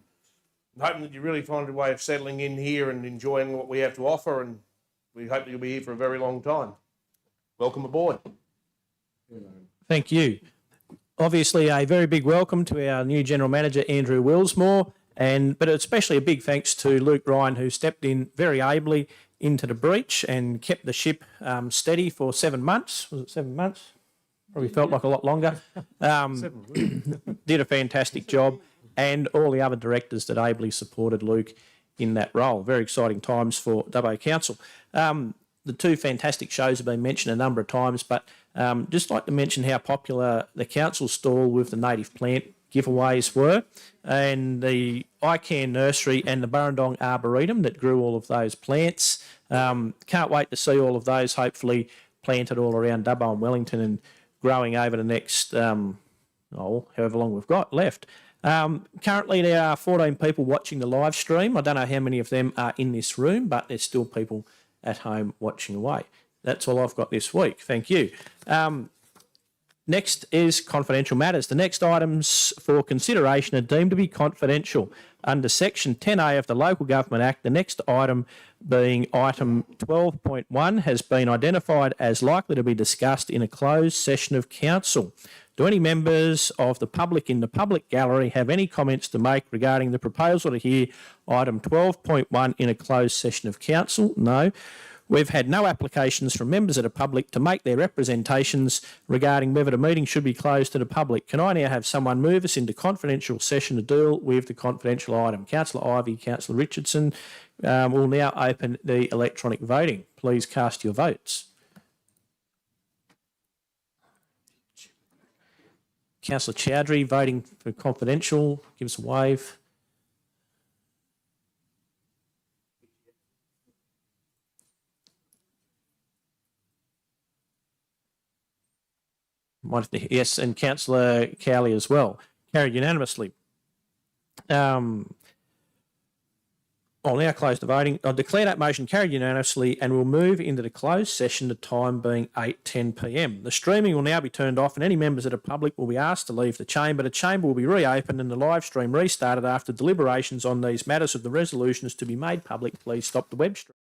I'm hoping that you really find a way of settling in here and enjoying what we have to offer, and we hope that you'll be here for a very long time. Welcome aboard. Thank you. Obviously, a very big welcome to our new General Manager, Andrew Wilsmore, but especially a big thanks to Luke Ryan, who stepped in very ably into the breach and kept the ship steady for 7 months. Was it 7 months? Probably felt like a lot longer. Did a fantastic job, and all the other directors that ably supported Luke in that role. Very exciting times for Dubbo Council. The 2 fantastic shows have been mentioned a number of times, but just like to mention how popular the council stall with the native plant giveaways were, and the ICANN nursery and the Burrendong Arboretum that grew all of those plants. Can't wait to see all of those hopefully planted all around Dubbo and Wellington and growing over the next, however long we've got left. Currently there are 14 people watching the live stream. I don't know how many of them are in this room, but there's still people at home watching away. That's all I've got this week. Thank you. Next is confidential matters. The next items for consideration are deemed to be confidential. Under Section 10A of the Local Government Act, the next item, being item 12.1, has been identified as likely to be discussed in a closed session of council. Do any members of the public in the public gallery have any comments to make regarding the proposal to hear item 12.1 in a closed session of council? No. We've had no applications from members of the public to make their representations regarding whether the meeting should be closed to the public. Can I now have someone move us into confidential session to deal with the confidential item? Councillor Ivey, Councillor Richardson will now open the electronic voting. Please cast your votes. Councillor Chowdhury voting for confidential. Give us a wave. Yes, and Councillor Cowley as well. Carried unanimously. I'll now close the voting. I'll declare that motion carried unanimously and we'll move into the closed session, the time being 8:10 p.m. The streaming will now be turned off and any members of the public will be asked to leave the chamber. The chamber will be reopened and the live stream restarted after deliberations on these matters of the resolutions to be made public. Please stop the web stream.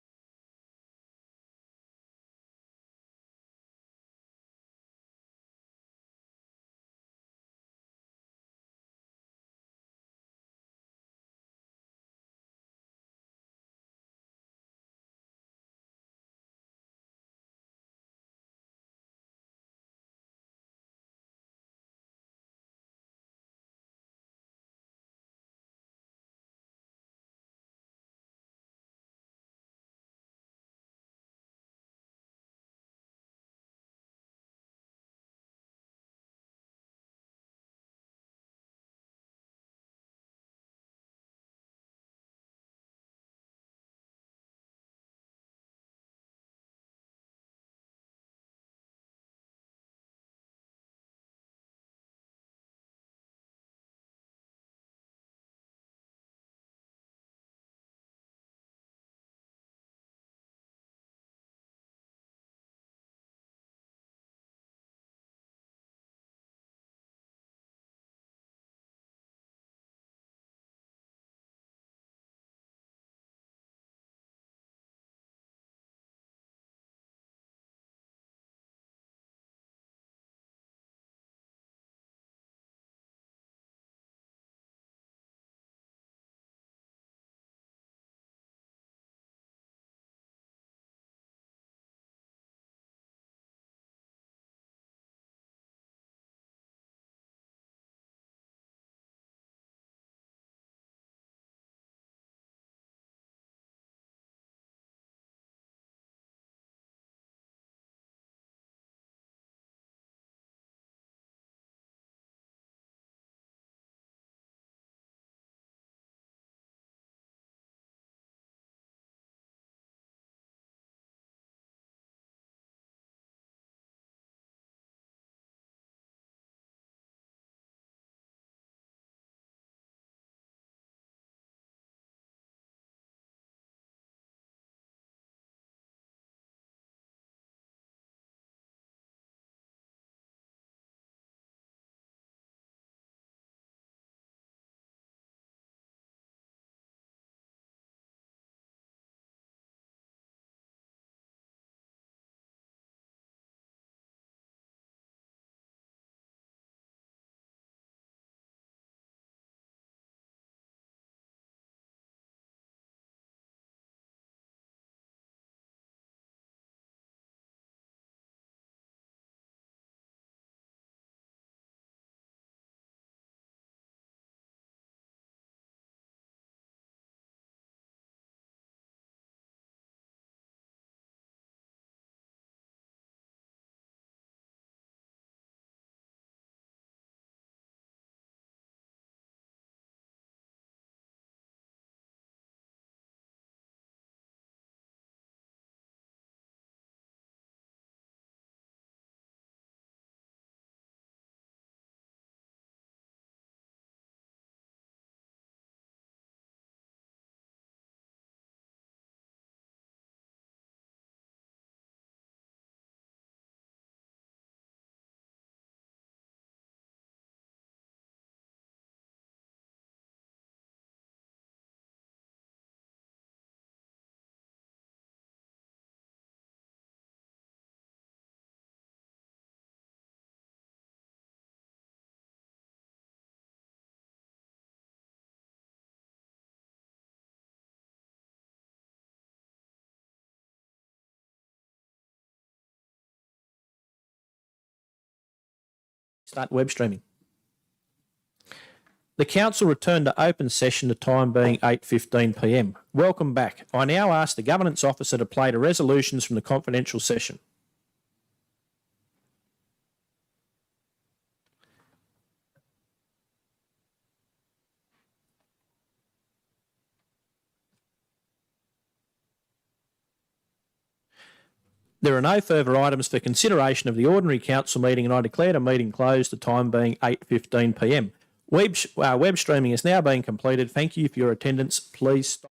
Start web streaming. The council returned to open session, the time being 8:15 p.m. Welcome back. I now ask the governance officer to play the resolutions from the confidential session. There are no further items for consideration of the ordinary council meeting, and I declare the meeting closed, the time being 8:15 p.m. Web streaming is now being completed. Thank you for your attendance. Please stop.